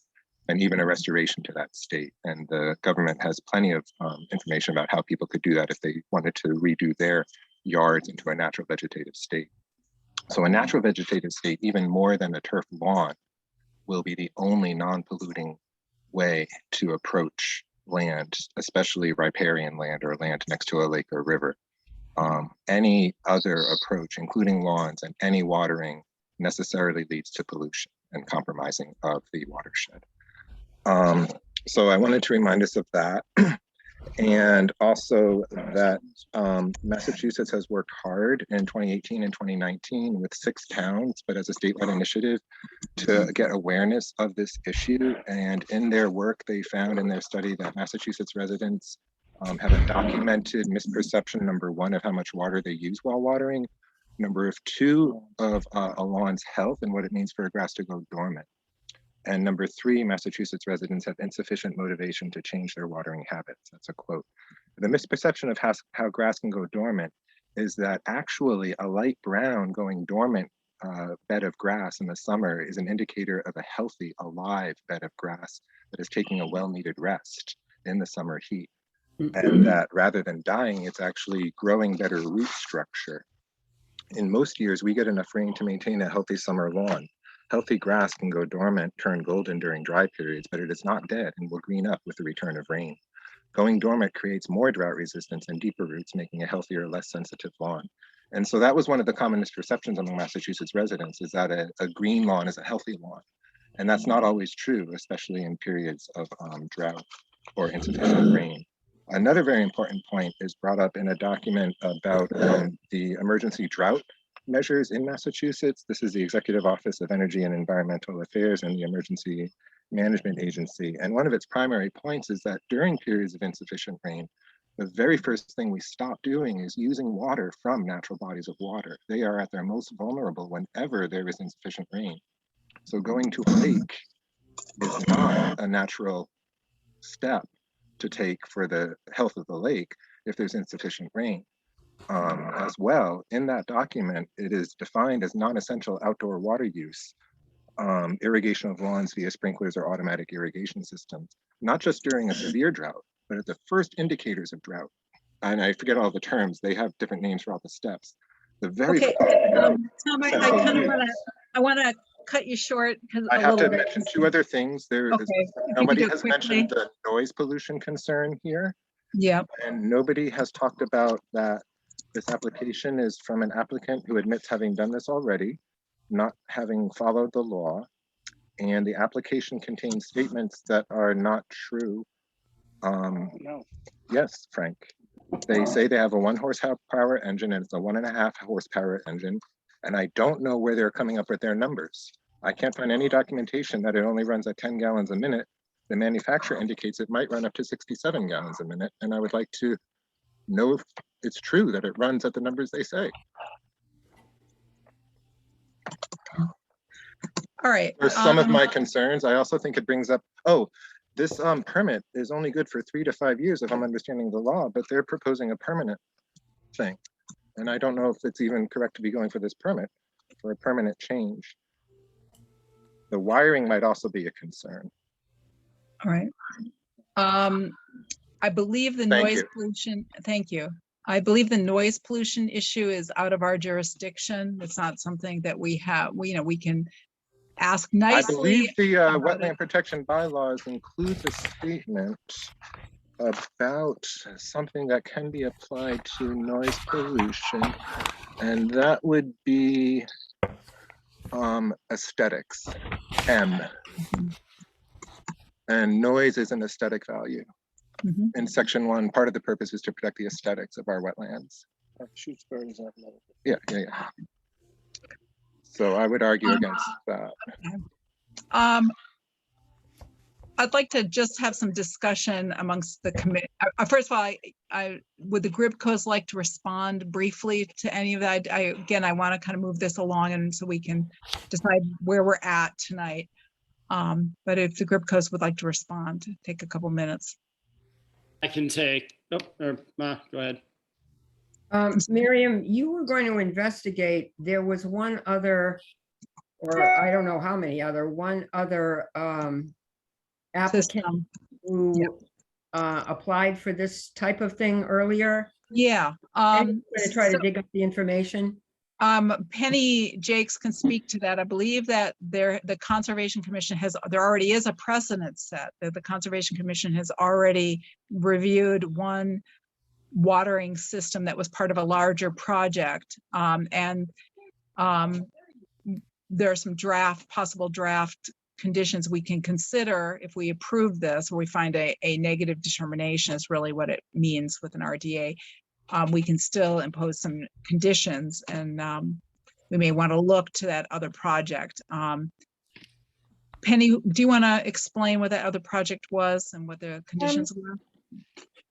and even a restoration to that state. And the government has plenty of information about how people could do that if they wanted to redo their yards into a natural vegetative state. So a natural vegetative state, even more than a turf lawn, will be the only non-polluting way to approach land, especially riparian land or land next to a lake or river. Any other approach, including lawns and any watering, necessarily leads to pollution and compromising of the watershed. So I wanted to remind us of that. And also that Massachusetts has worked hard in 2018 and 2019 with 6 towns, but as a statewide initiative to get awareness of this issue. And in their work, they found in their study that Massachusetts residents have a documented misperception, number 1, of how much water they use while watering, number 2, of a lawn's health and what it means for a grass to go dormant. And number 3, Massachusetts residents have insufficient motivation to change their watering habits. That's a quote. The misperception of how grass can go dormant is that actually a light brown going dormant bed of grass in the summer is an indicator of a healthy, alive bed of grass that is taking a well-needed rest in the summer heat. And that rather than dying, it's actually growing better root structure. In most years, we get enough rain to maintain a healthy summer lawn. Healthy grass can go dormant, turn golden during dry periods, but it is not dead and will green up with the return of rain. Going dormant creates more drought resistance and deeper roots, making a healthier, less sensitive lawn. And so that was one of the common misperceptions among Massachusetts residents, is that a green lawn is a healthy lawn. And that's not always true, especially in periods of drought or insufficient rain. Another very important point is brought up in a document about the emergency drought measures in Massachusetts. This is the Executive Office of Energy and Environmental Affairs and the Emergency Management Agency. And one of its primary points is that during periods of insufficient rain, the very first thing we stop doing is using water from natural bodies of water. They are at their most vulnerable whenever there is insufficient rain. So going to a lake is not a natural step to take for the health of the lake if there's insufficient rain. As well, in that document, it is defined as non-essential outdoor water use, irrigation of lawns via sprinklers or automatic irrigation systems, not just during a severe drought, but at the first indicators of drought. And I forget all the terms, they have different names for all the steps. The very Okay, Tom, I want to cut you short because I have to mention 2 other things. Nobody has mentioned the noise pollution concern here. Yeah. And nobody has talked about that this application is from an applicant who admits having done this already, not having followed the law, and the application contains statements that are not true. No. Yes, Frank. They say they have a 1 horsepower engine and it's a 1.5 horsepower engine, and I don't know where they're coming up with their numbers. I can't find any documentation that it only runs at 10 gallons a minute. The manufacturer indicates it might run up to 67 gallons a minute, and I would like to know if it's true that it runs at the numbers they say. All right. For some of my concerns, I also think it brings up, this permit is only good for 3 to 5 years if I'm understanding the law, but they're proposing a permanent thing. And I don't know if it's even correct to be going for this permit for a permanent change. The wiring might also be a concern. All right. I believe the noise pollution, thank you. I believe the noise pollution issue is out of our jurisdiction. It's not something that we have, we can ask nicely. I believe the wetland protection bylaws includes a statement about something that can be applied to noise pollution, and that would be aesthetics, M. And noise is an aesthetic value. In section 1, part of the purpose is to protect the aesthetics of our wetlands. Shutesbury is not another. Yeah. So I would argue against that. I'd like to just have some discussion amongst the committee. First of all, would the group codes like to respond briefly to any of that? Again, I want to kind of move this along and so we can decide where we're at tonight. But if the group codes would like to respond, take a couple minutes. I can take, go ahead. Miriam, you were going to investigate, there was one other, or I don't know how many other, one other applicant system. who applied for this type of thing earlier? Yeah. I'm going to try to So, dig up the information. Penny Jakes can speak to that. I believe that the Conservation Commission there already is a precedent set that the Conservation Commission has already reviewed one watering system that was part of a larger project. There are some possible draft conditions we can consider if we approve this, or we find a negative determination is really what it means with an RDA. We can still impose some conditions, and we may want to look to that other project. Penny, do you want to explain what that other project was and what the conditions were?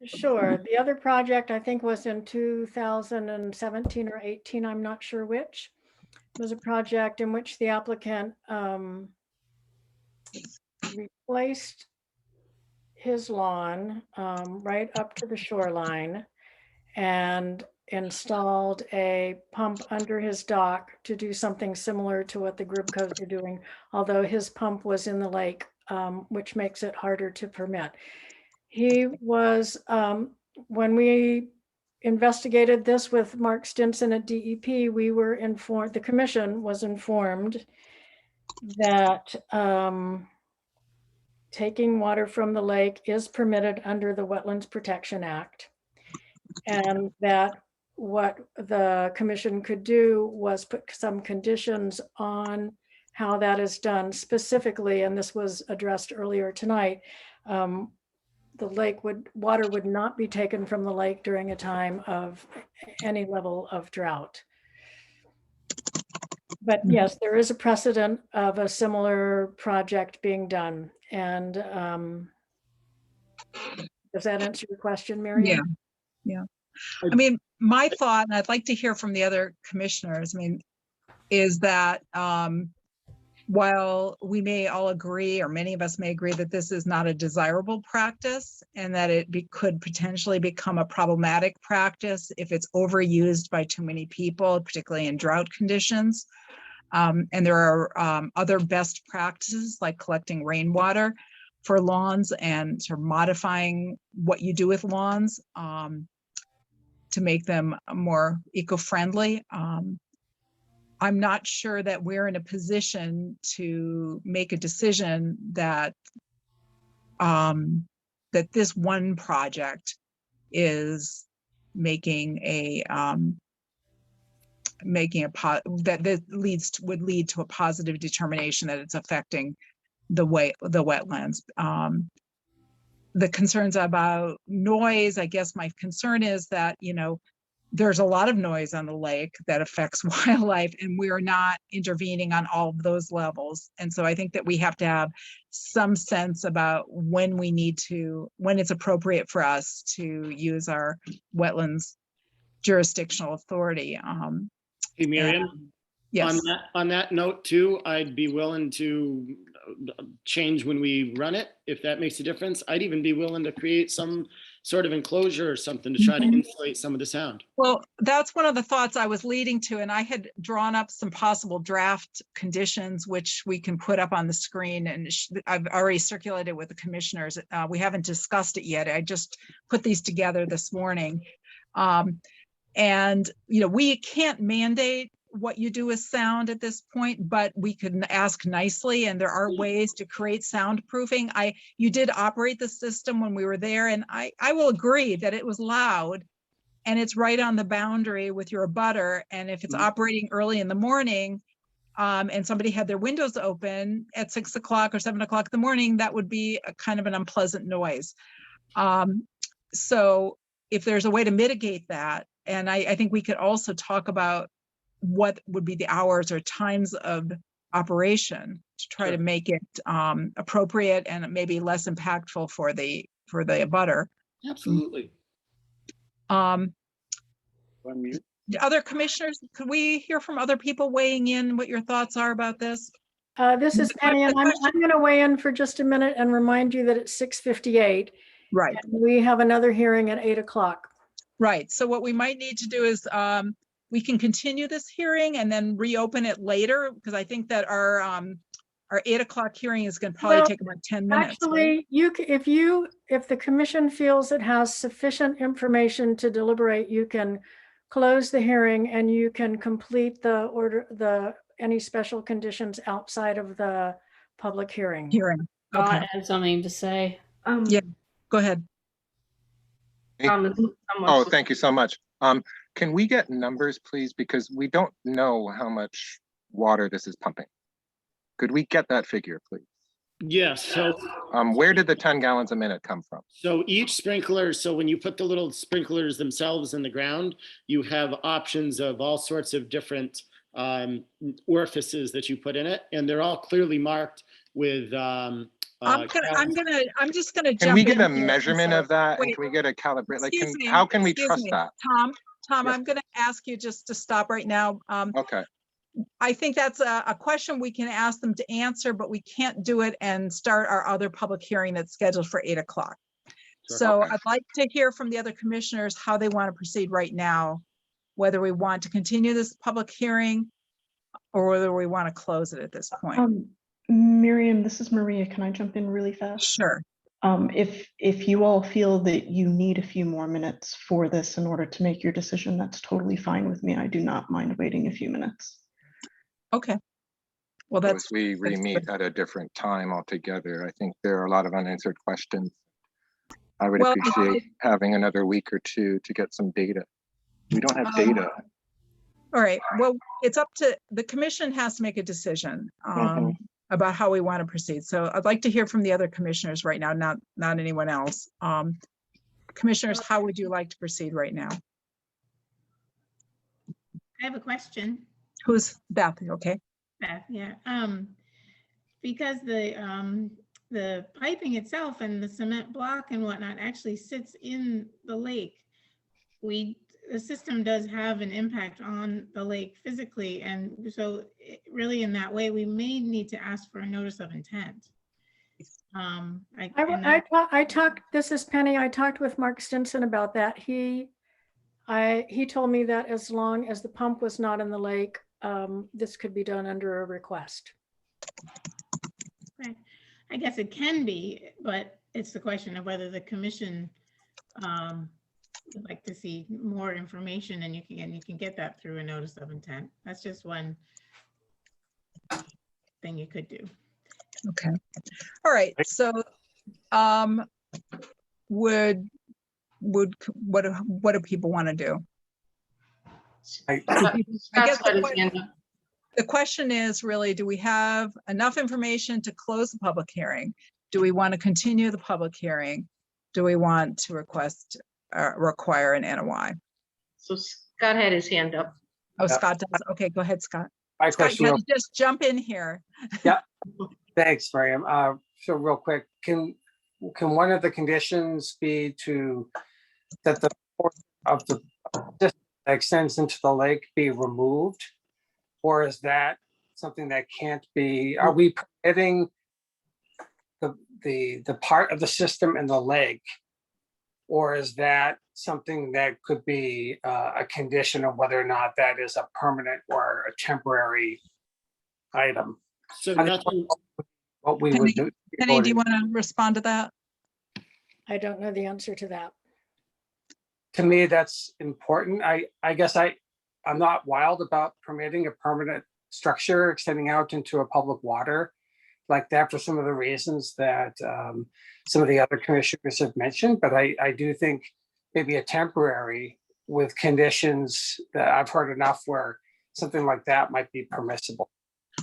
Sure. The other project, I think, was in 2017 or 18. I'm not sure which. It was a project in which the applicant replaced his lawn right up to the shoreline and installed a pump under his dock to do something similar to what the Grubcos are doing, although his pump was in the lake, which makes it harder to permit. He was, when we investigated this with Mark Stinson at DEP, we were informed, the commission was informed that taking water from the lake is permitted under the Wetlands Protection Act. And that what the commission could do was put some conditions on how that is done specifically, and this was addressed earlier tonight. The water would not be taken from the lake during a time of any level of drought. But yes, there is a precedent of a similar project being done. And does that answer your question, Miriam? Yeah. I mean, my thought, and I'd like to hear from the other commissioners, I mean, is that while we may all agree, or many of us may agree, that this is not a desirable practice and that it could potentially become a problematic practice if it's overused by too many people, particularly in drought conditions. And there are other best practices like collecting rainwater for lawns and sort of modifying what you do with lawns to make them more eco-friendly. I'm not sure that we're in a position to make a decision that that this one project is making that would lead to a positive determination that it's affecting the wetlands. The concerns about noise, I guess my concern is that, you know, there's a lot of noise on the lake that affects wildlife, and we are not intervening on all of those levels. And so I think that we have to have some sense about when it's appropriate for us to use our wetlands jurisdictional authority. Hey, Miriam, Yes. on that note too, I'd be willing to change when we run it, if that makes a difference. I'd even be willing to create some sort of enclosure or something to try to insulate some of the sound. Well, that's one of the thoughts I was leading to, and I had drawn up some possible draft conditions, which we can put up on the screen, and I've already circulated with the commissioners. We haven't discussed it yet. I just put these together this morning. And, you know, we can't mandate what you do with sound at this point, but we could ask nicely, and there are ways to create soundproofing. You did operate the system when we were there, and I will agree that it was loud, and it's right on the boundary with your abutter. And if it's operating early in the morning, and somebody had their windows open at 6 o'clock or 7 o'clock in the morning, that would be a kind of an unpleasant noise. So if there's a way to mitigate that, and I think we could also talk about what would be the hours or times of operation to try to make it appropriate and maybe less impactful for the abutter. Absolutely. Other commissioners, could we hear from other people weighing in what your thoughts are about this? This is Penny, and I'm going to weigh in for just a minute and remind you that it's 6:58. Right. We have another hearing at 8 o'clock. Right. So what we might need to do is we can continue this hearing and then reopen it later, because I think that our our 8 o'clock hearing is going to probably Well, take about 10 minutes. Right? Actually, if the commission feels it has sufficient information to deliberate, you can close the hearing and you can complete any special conditions outside of the public hearing. Hearing. Okay. Scott had something to say. Yeah. Go ahead. Oh, thank you so much. Can we get numbers, please? Because we don't know how much water this is pumping. Could we get that figure, please? Yes, so Where did the 10 gallons a minute come from? so each sprinkler, so when you put the little sprinklers themselves in the ground, you have options of all sorts of different orifices that you put in it, and they're all clearly marked with I'm just gonna Can jump we get in a here and measurement say- of that? And wait, can we get a calibrate? Like, excuse me, how can we excuse trust me. that? Tom, Yes. I'm gonna ask you just to stop right now. Okay. I think that's a question we can ask them to answer, but we can't do it and start our other public hearing that's scheduled for 8 o'clock. So Okay. I'd like to hear from the other commissioners how they want to proceed right now, whether we want to continue this public hearing or whether we want to close it at this point. Miriam, this is Maria. Can I jump in really fast? Sure. If you all feel that you need a few more minutes for this in order to make your decision, that's totally fine with me. I do not mind waiting a few minutes. Okay. Well, So that's. as we re-meet at a different time altogether, I think there are a lot of unanswered questions. I would Well, appreciate having another week or two to get some data. We don't have data. All right, well, it's up to, the commission has to make a decision about how we want to proceed. So I'd like to hear from the other commissioners right now, not anyone else. Commissioners, how would you like to proceed right now? I have a question. Who's Beth? Okay. Beth, yeah. Because the piping itself and the cement block and whatnot actually sits in the lake. The system does have an impact on the lake physically, and so really in that way, we may need to ask for a notice of intent. I talked, this is Penny, I talked with Mark Stinson about that. He told me that as long as the pump was not in the lake, this could be done under a request. Okay. I guess it can be, but it's the question of whether the commission would like to see more information, and you can get that through a notice of intent. That's just one thing you could do. Okay. All right. So, what do people want to do? I I guess got his hand up. the question is really, do we have enough information to close the public hearing? Do we want to continue the public hearing? Do we want to require an NOI? So Scott had his hand up. Oh, Scott does. Okay, go ahead, Scott. My Scott, question, can you just jump in here? thanks, Miriam. So real quick, can one of the conditions be that the portion of the system that extends into the lake be removed? Or is that something that can't be, are we permitting the part of the system in the lake? Or is that something that could be a condition of whether or not that is a permanent or a temporary item? So I think nothing, what we would do. Penny, do you want to respond to that? I don't know the answer to that. To me, that's important. I guess I'm not wild about permitting a permanent structure extending out into a public water like that for some of the reasons that some of the other commissioners have mentioned. But I do think maybe a temporary with conditions that I've heard enough where something like that might be permissible.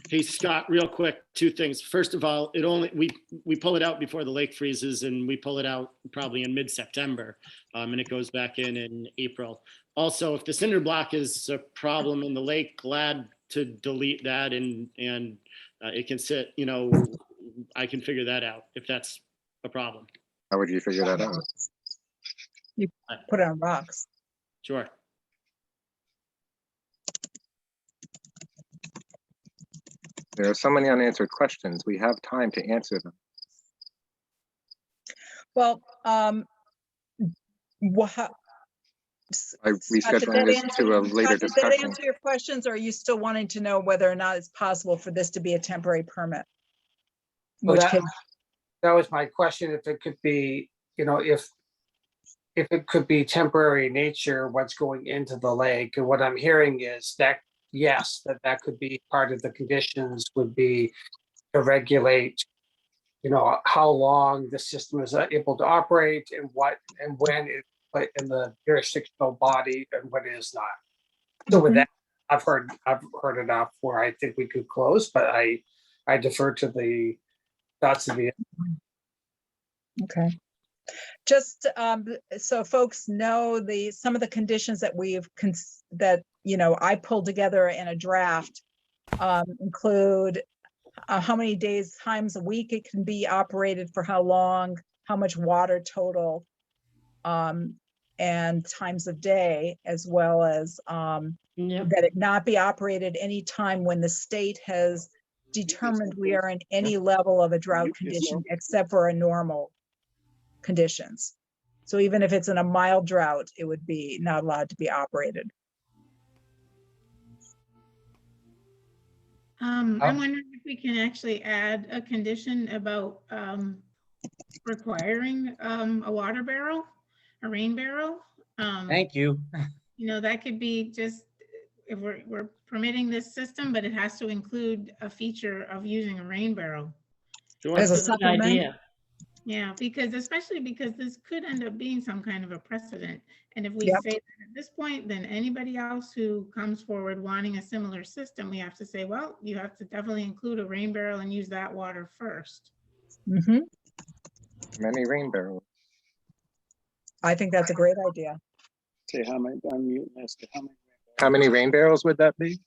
hey, Scott, real quick, two things. First of all, we pull it out before the lake freezes, and we pull it out probably in mid-September, and it goes back in April. Also, if the cinder block is a problem in the lake, glad to delete that and it can sit, I can figure that out if that's a problem. How would you figure that out? You put it on rocks. Sure. There are so many unanswered questions. We have time to answer them. Well, By rescheduling this to a later Did that discussion. answer your questions, or are you still wanting to know whether or not it's possible for this to be a temporary permit? Well, which that, case, that was my question, if it could be, if it could be temporary in nature, what's going into the lake. And what I'm hearing is that, yes, that could be part of the conditions, would be to regulate, how long the system is able to operate, and what, and when it put in the jurisdictional body and when it is not. So with Mhm. that, I've heard enough where I think we could close, but I defer to the thoughts of the. Okay. Just so folks know, some of the conditions that I pulled together in a draft include how many days, times a week it can be operated, for how long, how much water total, and times of day, as well as Yep. that it not be operated any time when the state has determined we are in any level of a drought condition except for a normal conditions. So even if it's in a mild drought, it would be not allowed to be operated. I'm wondering if we can actually add a condition about requiring a water barrel, a rain barrel. Thank you. That could be just, if we're permitting this system, but it has to include a feature of using a rain barrel. Sure. As a Good supplement. idea. Yeah, especially because this could end up being some kind of a precedent. And if we Yep. say that at this point, then anybody else who comes forward wanting a similar system, we have to say, well, you have to definitely include a rain barrel and use that water first. Mhm. Many rain barrels. I think that's a great idea. Say how many, unmute and ask how many. How many rain barrels would that be?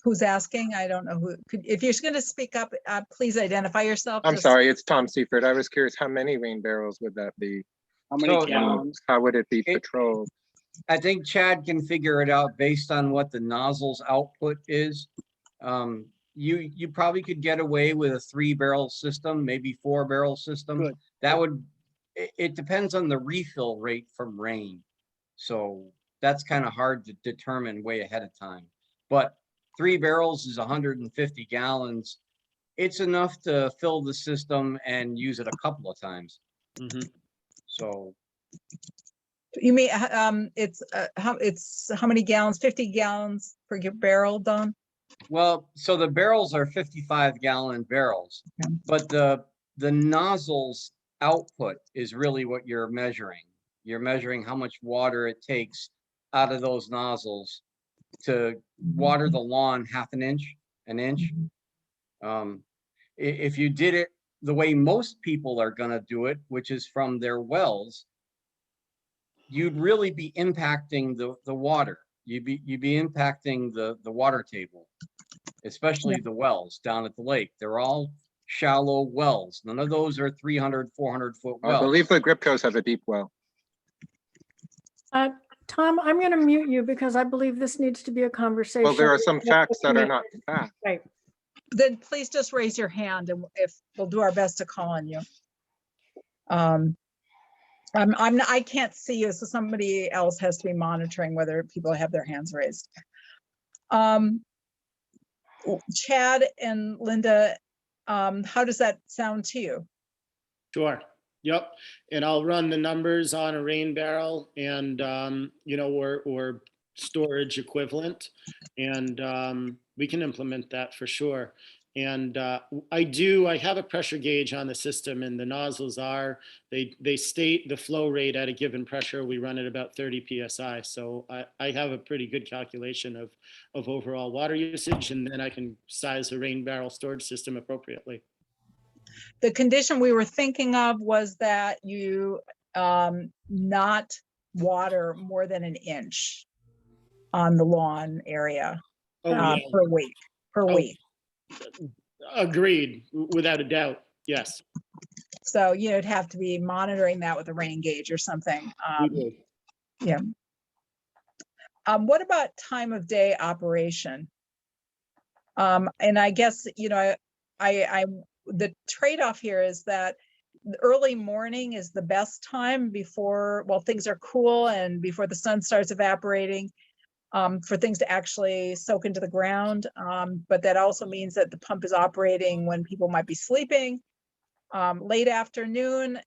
Who's asking? I don't know who. If you're going to speak up, please identify yourself. I'm sorry, it's Tom Seifert. I was curious, how many rain barrels would that be? How many So, gallons? How would it be It- patrolled? I think Chad can figure it out based on what the nozzle's output is. You probably could get away with a 3-barrel system, maybe 4-barrel system. Good. That would, it depends on the refill rate from rain. So that's kind of hard to determine way ahead of time. But 3 barrels is 150 gallons. It's enough to fill the system and use it a couple of times. Mhm. So You mean it's how many gallons? 50 gallons per barrel, Don? well, so the barrels are 55-gallon barrels, but the nozzle's output is really what you're measuring. You're measuring how much water it takes out of those nozzles to water the lawn half an inch. If you did it the way most people are going to do it, which is from their wells, you'd really be impacting the water. You'd be impacting the water table, especially the wells down at the lake. They're all shallow wells. None of those are 300, 400-foot I wells. believe the Gripcos have a deep well. Tom, I'm going to mute you because I believe this needs to be a conversation. Well, there are some facts that are not facts. Right. Then please just raise your hand, and if we'll do our best to call on you. I can't see you, so somebody else has to be monitoring whether people have their hands raised. Chad and Linda, how does that sound to you? Sure. Yep. And I'll run the numbers on a rain barrel and, or storage equivalent. And we can implement that for sure. And I have a pressure gauge on the system, and the nozzles they state the flow rate at a given pressure. We run at about 30 PSI. So I have a pretty good calculation of overall water usage, and then I can size the rain barrel storage system appropriately. The condition we were thinking of was that you not water more than an inch on the lawn area per week. Agreed, without a doubt. Yes. So it'd have to be monitoring that with a rain gauge or something. Yeah. What about time of day operation? And I guess the trade-off here is that the early morning is the best time before, things are cool and before the sun starts evaporating. for things to actually soak into the ground. But that also means that the pump is operating when people might be sleeping. Late afternoon,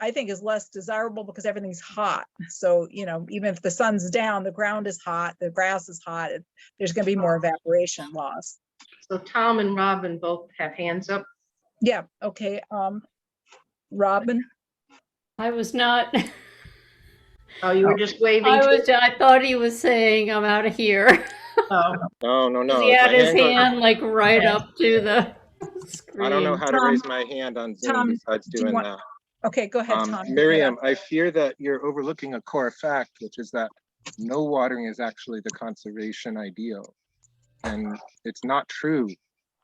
I think, is less desirable because everything's hot. So, you know, even if the sun's down, the ground is hot, the grass is hot, there's going to be more evaporation loss. So Tom and Robin both have hands up. Yeah, okay. Robin? I was not. Oh, you were just waving too? I thought he was saying I'm out of here. Oh, No. He If had my his goes- hand like right Okay. up to the I don't know screen. how to Tom- raise my hand on Zoom Tom, besides do you doing want- that. Okay, go ahead, Tom. Miriam, I fear that you're overlooking a core fact, which is that no watering is actually the conservation ideal. And it's not true,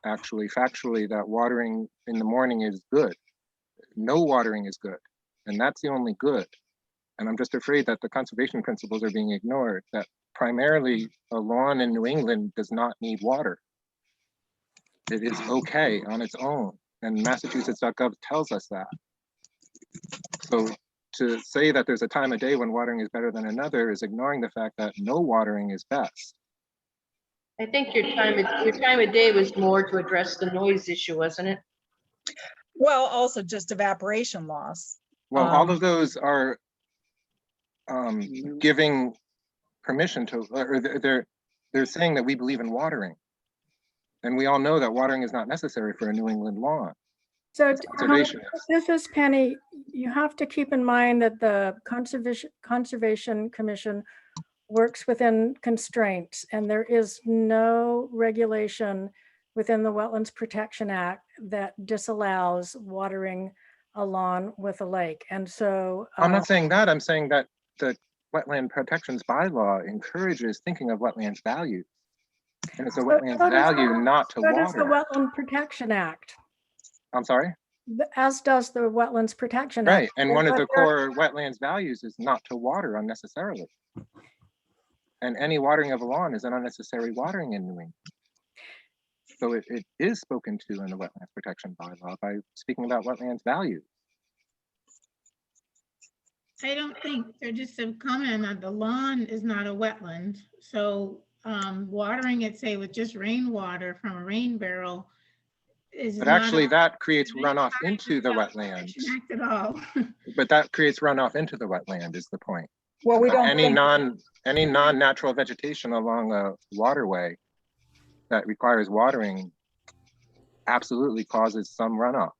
actually, factually, that watering in the morning is good. No watering is good, and that's the only good. And I'm just afraid that the conservation principles are being ignored, that primarily a lawn in New England does not need water. It is okay on its own, and Massachusetts.gov tells us that. So to say that there's a time of day when watering is better than another is ignoring the fact that no watering is best. I think your time of day was more to address the noise issue, wasn't it? Well, also just evaporation loss. Well, all of those are giving permission to, or they're saying that we believe in watering. And we all know that watering is not necessary for a New England lawn. So It's Tom, conservationist. this is Penny. You have to keep in mind that the Conservation Commission works within constraints, and there is no regulation within the Wetlands Protection Act that disallows watering a lawn with a lake. And so I'm not saying that. I'm saying that the Wetland Protections Bylaw encourages thinking of wetlands value. And it's a wetlands value not to so does the water. Wetland Protection Act, I'm sorry? as does the Wetlands Protection Act. Right, and one of the But there- core wetlands values is not to water unnecessarily. And any watering of a lawn is an unnecessary watering in New England. So it is spoken to in the Wetlands Protection Bylaw by speaking about wetlands values. I don't think, they're just a comment on the lawn is not a wetland. So watering it, say with just rainwater from a rain barrel is But not actually a- that creates it's runoff not into the Wetlands wetlands. Protection Act at all. But that creates runoff into the wetland is the point. Well, we don't Any think, non-natural vegetation along a waterway that requires watering absolutely causes some runoff.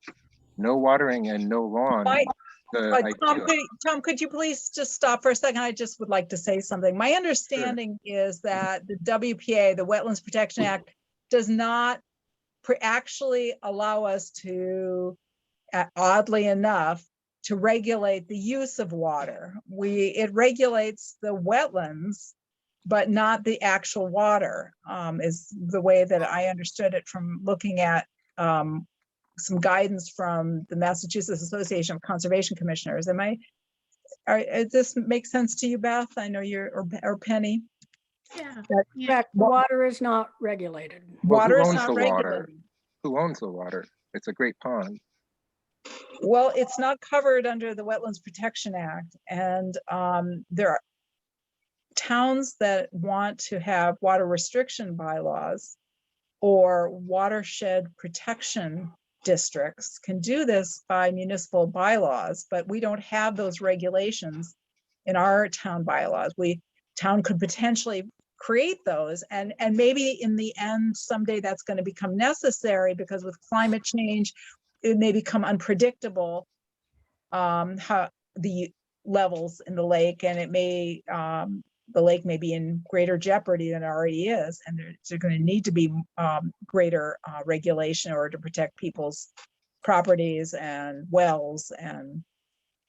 No watering and no lawn. My- the Tom, ideal. Tom, could you please just stop for a second? I just would like to say something. My understanding is that the WPA, the Wetlands Protection Act, does not actually allow us to, oddly enough, to regulate the use of water. It regulates the wetlands, but not the actual water, is the way that I understood it from looking at some guidance from the Massachusetts Association of Conservation Commissioners. Does this make sense to you, Beth? I know or Penny. Yeah. Correct, water is not regulated. Well, Water who is owns not the water? regulated. Who owns the water? It's a great pond. Well, it's not covered under the Wetlands Protection Act, and there are towns that want to have water restriction bylaws or watershed protection districts can do this by municipal bylaws, but we don't have those regulations in our town bylaws. Town could potentially create those, and maybe in the end someday that's going to become necessary, because with climate change it may become unpredictable how the levels in the lake, and it may the lake may be in greater jeopardy than it already is, and there's going to need to be greater regulation in order to protect people's properties and wells and,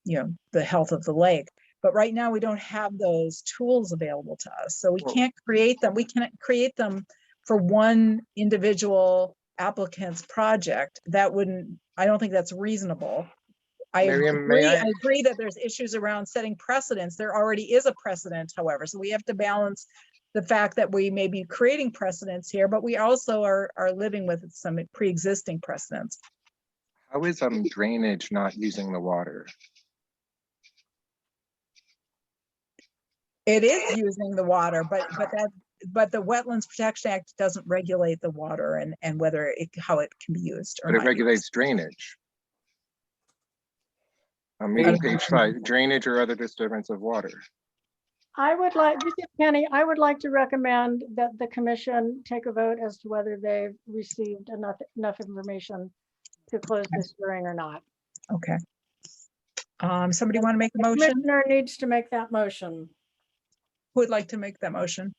you know, the health of the lake. But right now we don't have those tools available to us, so we can't create them. We can't create them for one individual applicant's project. That wouldn't, I don't think that's reasonable. Miriam, may I? I agree that there's issues around setting precedents. There already is a precedent, however, so we have to balance the fact that we may be creating precedents here, but we also are living with some pre-existing precedents. How is drainage not using the water? It is using the water, but the Wetlands Protection Act doesn't regulate the water and whether how it can be used or But it not. regulates drainage. I'm reading page 5, drainage or other disturbance of water. I would like, this is Penny, I would like to recommend that the commission take a vote as to whether they've received enough information to close this hearing or not. Okay. Somebody want to make a The motion? commissioner needs to make that motion. Who would like to make that motion?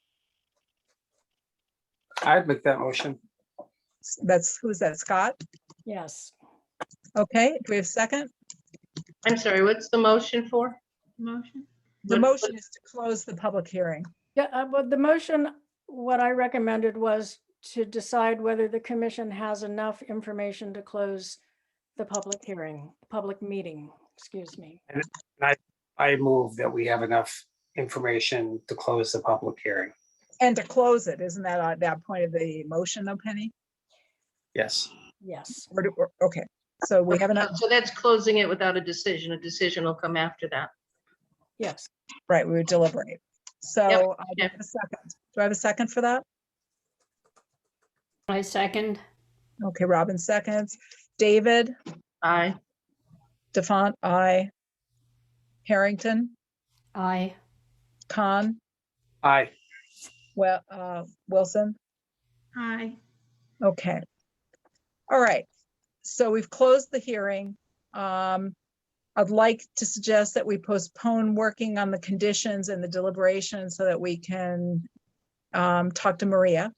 I'd make that motion. Who's that, Scott? Yes. Okay, do we have a second? I'm sorry, what's the motion for? Motion? The motion is to close the public hearing. Yeah, but the motion, what I recommended was to decide whether the commission has enough information to close the public hearing, public meeting, excuse me. And I move that we have enough information to close the public hearing. And to close it, isn't that that point of the motion though, Penny? Yes. Yes. Okay, so we have enough, So that's closing it without a decision. A decision will come after that. Yes. right, we would deliberate. So Yep, I do I have a second. Do I have a second for that? I second. Okay, Robin seconds. David, Aye. DeFont, aye. Harrington, Aye. Khan, Aye. Wilson. Aye. Okay. All right. So we've closed the hearing. I'd like to suggest that we postpone working on the conditions and the deliberation so that we can talk to Maria.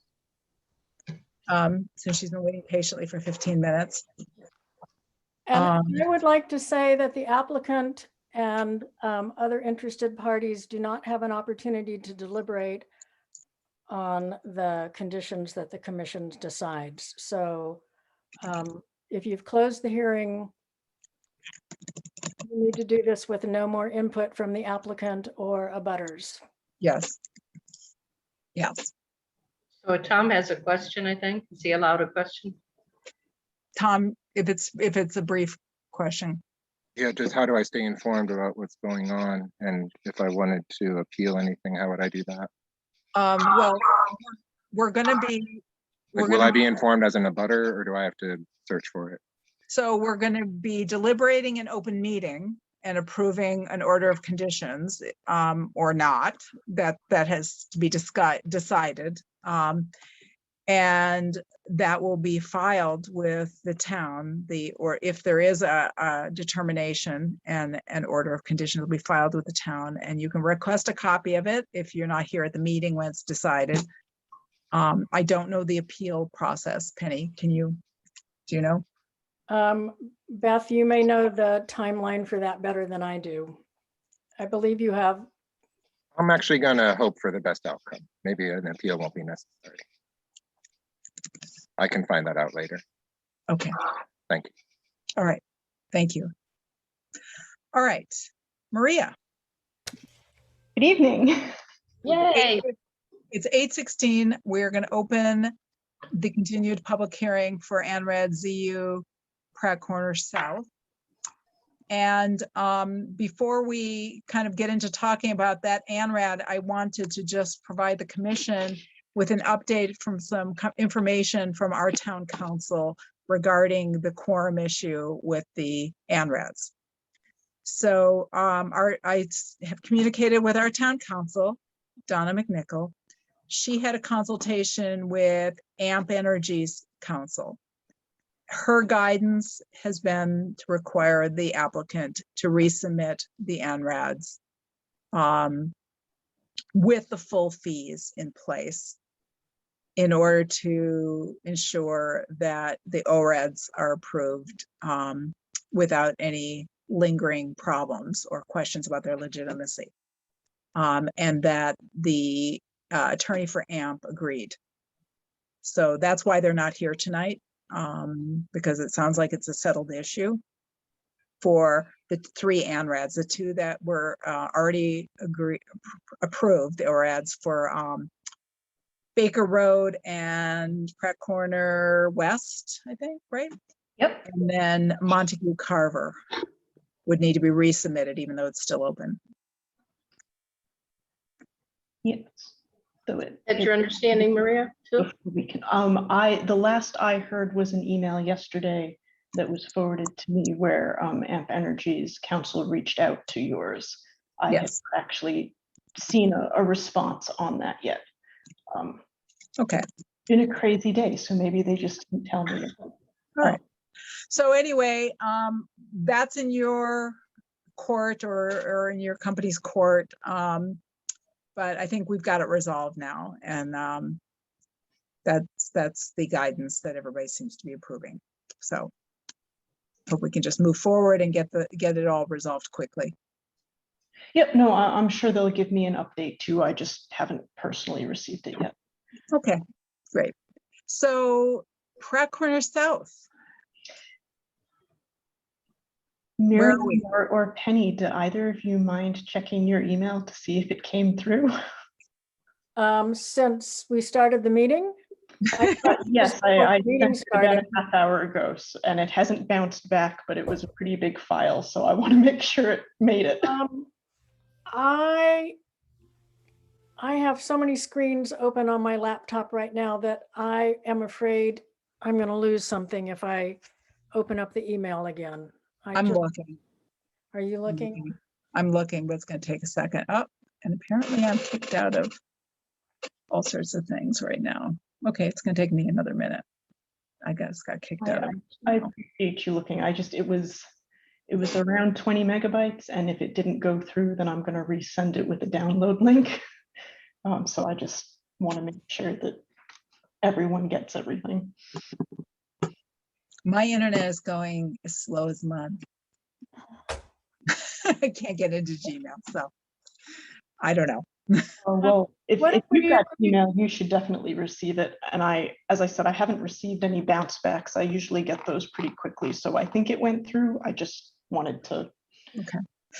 Since she's been waiting patiently for 15 minutes. And I would like to say that the applicant and other interested parties do not have an opportunity to deliberate on the conditions that the commission decides. So if you've closed the hearing, you need to do this with no more input from the applicant or abutters. Yes. Yes. So Tom has a question, I think. Is he allowed a question? Tom, if it's a brief question. Yeah, just how do I stay informed about what's going on? And if I wanted to appeal anything, how would I do that? Well, we're gonna be. Like, will I be informed as an abutter or do I have to search for it? So we're gonna be deliberating an open meeting and approving an order of conditions, or not, that has to be decided. And that will be filed with the town, or if there is a determination and an order of conditions will be filed with the town, and you can request a copy of it if you're not here at the meeting when it's decided. I don't know the appeal process. Penny, do you know? Beth, you may know the timeline for that better than I do. I believe you have. I'm actually gonna hope for the best outcome. Maybe an appeal won't be necessary. I can find that out later. Okay. Thank you. All right. Thank you. All right. Maria. Good evening. Yay. It's 8:16. We're going to open the continued public hearing for ANRAD ZU Pratt Corner South. And before we kind of get into talking about that ANRAD, I wanted to just provide the commission with an update from some information from our town council regarding the quorum issue with the ANRADs. So I have communicated with our town council, Donna McNichol. She had a consultation with AMP Energy's council. Her guidance has been to require the applicant to resubmit the ANRADs with the full fees in place in order to ensure that the ORADs are approved without any lingering problems or questions about their legitimacy. And that the attorney for AMP agreed. So that's why they're not here tonight, because it sounds like it's a settled issue for the 3 ANRADs, the 2 that were already approved, the ORADs for Baker Road and Pratt Corner West, I think, right? Yep. And then Montague Carver would need to be resubmitted, even though it's still open. Yes. So That's your understanding, Maria, too? before we can, the last I heard was an email yesterday that was forwarded to me where AMP Energy's council reached out to yours. I have Yes. actually seen a response on that yet. Okay. Been a crazy day, so maybe they just didn't tell me. All right. So anyway, that's in your court or in your company's court. But I think we've got it resolved now, and that's the guidance that everybody seems to be approving. So hope we can just move forward and get it all resolved quickly. Yep, no, I'm sure they'll give me an update too. I just haven't personally received it yet. Okay, great. So Pratt Corner South. Where are Miriam we? or Penny, do either of you mind checking your email to see if it came through? Since we started the meeting? Yes, before I the meeting sent it about a started. half hour ago, and it hasn't bounced back, but it was a pretty big file, so I want to make sure it made it. I have so many screens open on my laptop right now that I am afraid I'm going to lose something if I open up the email again. I'm looking. Are you looking? I'm looking, but it's going to take a second. Oh, and apparently I'm kicked out of all sorts of things right now. Okay, it's going to take me another minute. I guess got kicked out of. I appreciate you looking. It was around 20 megabytes, and if it didn't go through, then I'm going to resend it with a download link. So I just want to make sure that everyone gets everything. My internet is going as slow as mud. I can't get into Gmail, so I don't know. Oh, well, if you've got email, you should definitely receive it. And as I said, I haven't received any bounce backs. I usually get those pretty quickly. So I think it went through. I just wanted to. Okay.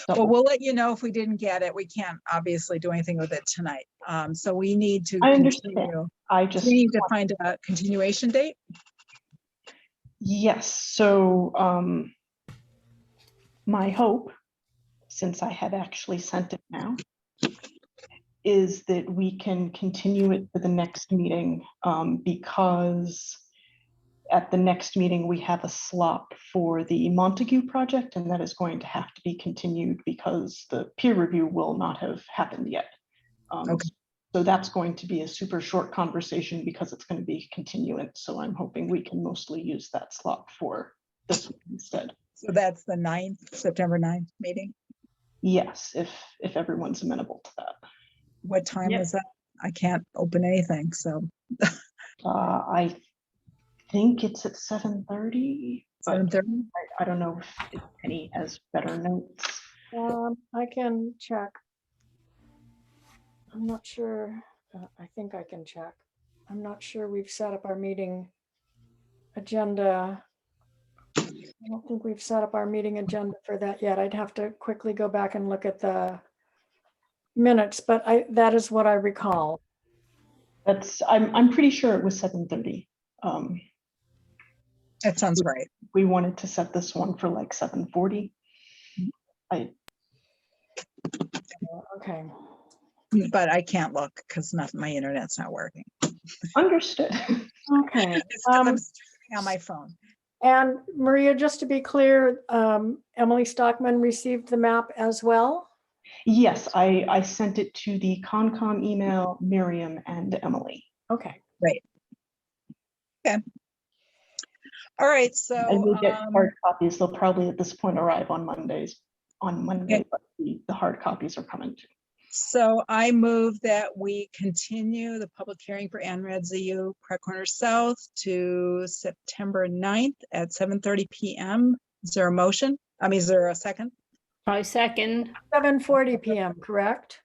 Well, we'll let you know if we didn't get it. We can't obviously do anything with it tonight. So we need to continue. We need to find a continuation date. Yes. So my hope, since I have actually sent it now, is that we can continue it for the next meeting, because at the next meeting we have a slot for the Montague project, and that is going to have to be continued because the peer review will not have happened yet. Okay. So that's going to be a super short conversation because it's going to be continuant. So I'm hoping we can mostly use that slot for this one instead. So that's the 9th, September 9th meeting? Yes, if everyone's amenable to that. What time is that? I can't open anything, so. I think it's at 7:30. 7:30? I don't know if Penny has better notes. I can check. I'm not sure. I think I can check. I'm not sure we've set up our meeting agenda. I don't think we've set up our meeting agenda for that yet. I'd have to quickly go back and look at the minutes, but that is what I recall. I'm pretty sure it was 7:30. That sounds right. We wanted to set this one for like 7:40. Okay. But I can't look because my internet's not working. Understood. Okay. It's 'cause I'm streaming on my phone. And Maria, just to be clear, Emily Stockman received the map as well? Yes, I sent it to the Concom email, Miriam and Emily. Okay. Great. Okay. All right, so. I will get hard copies. They'll probably at this point arrive on Monday, Okay. but the hard copies are coming too. So I move that we continue the public hearing for ANRAD ZU Pratt Corner South to September 9th at 7:30 PM. Is there a motion? Is there a second? I second. 7:40 PM, correct?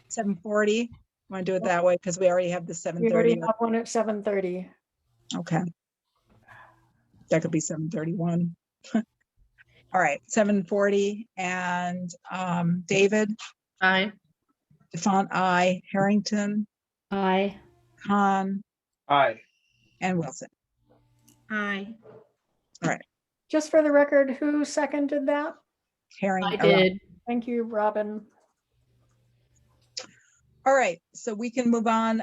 7:40. Want to do it that way because we already have the We already 7:30. have one at 7:30. Okay. That could be 7:31. All right, 7:40 and David. Aye. Defont, aye. Harrington, Aye. Khan, Aye. and Wilson. Aye. All right. Just for the record, who seconded that? I did. Thank you, Robin. All right, so we can move on.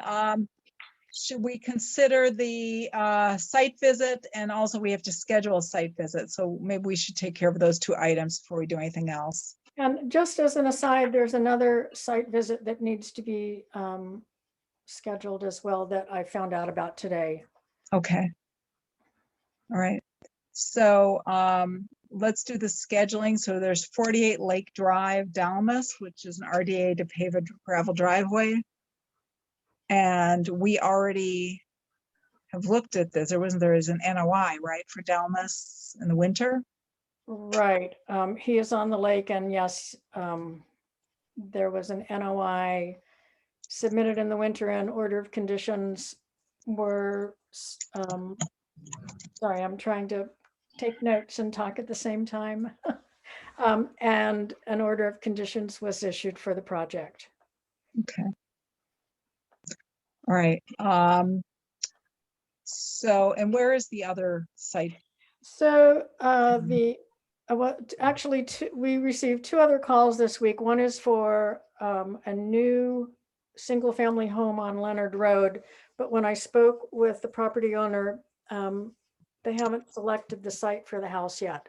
Should we consider the site visit? And also we have to schedule a site visit. So maybe we should take care of those two items before we do anything else. And just as an aside, there's another site visit that needs to be scheduled as well that I found out about today. Okay. All right. So let's do the scheduling. So there's 48 Lake Drive, Dalmas, which is an RDA to pave a gravel driveway. And we already have looked at this. There is an NOI, right, for Dalmas in the winter? Right. He is on the lake, and yes, there was an NOI submitted in the winter, and order of conditions were, sorry, I'm trying to take notes and talk at the same time. And an order of conditions was issued for the project. Okay. All right. So, and where is the other site? So actually, we received two other calls this week. One is for a new single-family home on Leonard Road. But when I spoke with the property owner, they haven't selected the site for the house yet.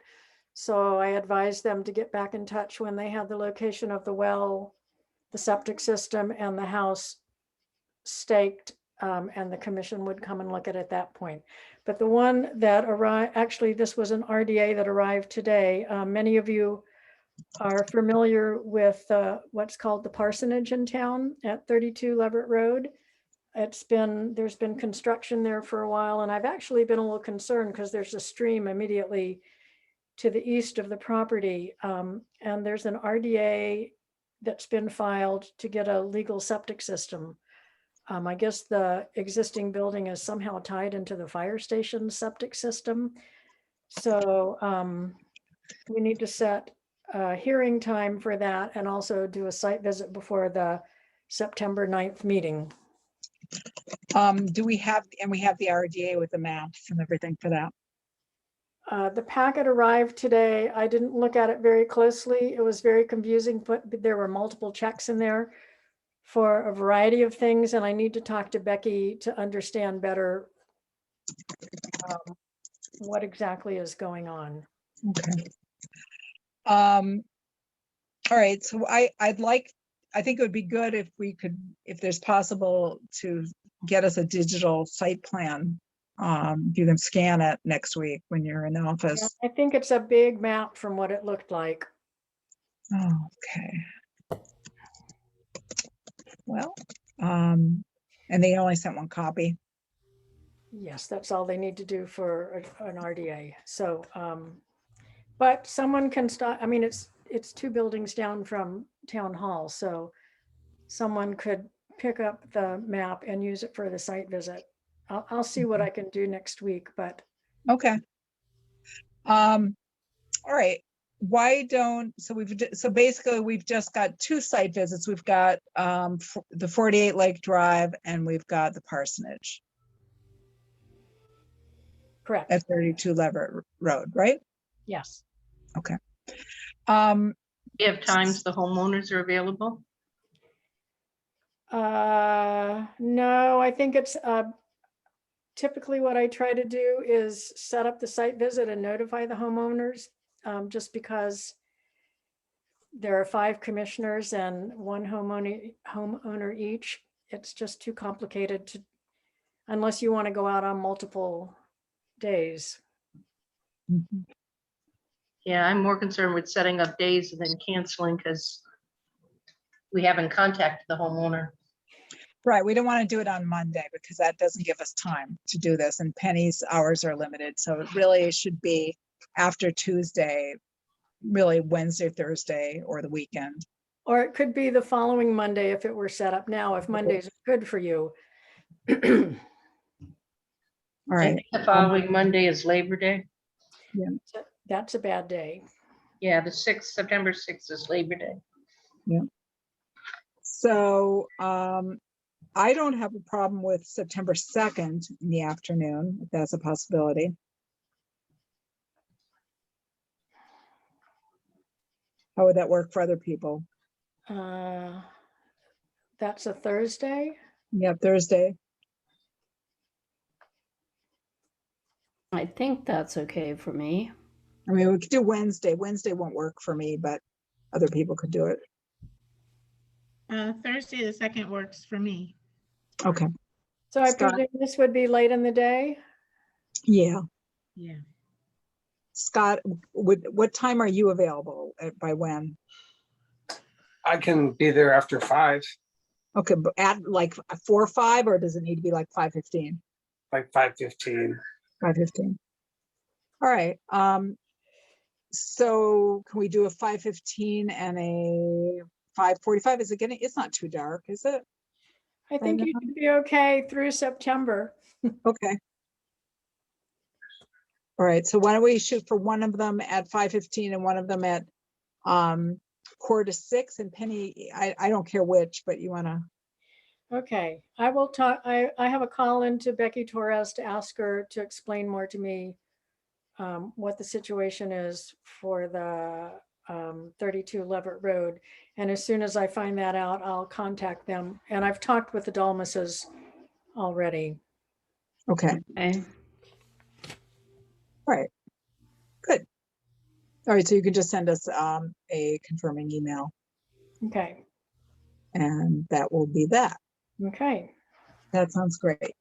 So I advised them to get back in touch when they had the location of the well, the septic system, and the house staked, and the commission would come and look at it at that point. But the one that arrived, actually, this was an RDA that arrived today. Many of you are familiar with what's called the parsonage in town at 32 Leverett Road. There's been construction there for a while, and I've actually been a little concerned because there's a stream immediately to the east of the property. And there's an RDA that's been filed to get a legal septic system. I guess the existing building is somehow tied into the fire station septic system. So we need to set a hearing time for that and also do a site visit before the September 9th meeting. Do we have the RDA with the maps and everything for that? The packet arrived today. I didn't look at it very closely. It was very confusing, but there were multiple checks in there for a variety of things, and I need to talk to Becky to understand better what exactly is going on. Okay. All right, so I think it would be good if we could, if there's possible to get us a digital site plan. You can scan it next week when you're in the office. I think it's a big map from what it looked like. Oh, okay. Well, and they only sent one copy. Yes, that's all they need to do for an RDA. So, but someone can start, I mean, it's two buildings down from town hall. So someone could pick up the map and use it for the site visit. I'll see what I can do next week, but. Okay. All right. Why don't, so basically we've just got two site visits. We've got the 48 Lake Drive and we've got the parsonage. Correct. At 32 Leverett Road, right? Yes. Okay. You have times the homeowners are available? No, I think it's typically what I try to do is set up the site visit and notify the homeowners, just because there are 5 commissioners and one homeowner each. It's just too complicated to, unless you want to go out on multiple days. Mhm. Yeah, I'm more concerned with setting up days and then canceling because we haven't contacted the homeowner. Right, we don't want to do it on Monday because that doesn't give us time to do this, and Penny's hours are limited, so it really should be after Tuesday, really Wednesday, Thursday, or the weekend. Or it could be the following Monday if it were set up now, if Monday's good for you. All I right. think the following Monday is Labor Day. That's a bad day. Yeah, the 6th, September 6th is Labor Day. Yeah. So I don't have a problem with September 2nd in the afternoon, if that's a possibility. How would that work for other people? That's a Thursday? Yeah, Thursday. I think that's okay for me. I mean, we could do Wednesday. Wednesday won't work for me, but other people could do it. Thursday, the 2nd works for me. Okay. So I Scott? presume this would be late in the day? Yeah. Yeah. Scott, what time are you available by when? I can be there after 5, Okay, but at like 4 or 5, or does it need to be like 5:15? like 5:15. 5:15. All right. So can we do a 5:15 and a 5:45? Is it getting, it's not too dark, is it? I think Right you now? should be okay through September. Okay. All right, so why don't we shoot for one of them at 5:15 and one of them at 4 to 6, and Penny, I don't care which, but you wanna, Okay, I will talk, I have a call into Becky Torres to ask her to explain more to me what the situation is for the 32 Leverett Road. And as soon as I find that out, I'll contact them. And I've talked with the Dalmases already. okay, Okay. all right, good. All right, so you can just send us a confirming email, Okay, and that will be that. okay. That sounds great.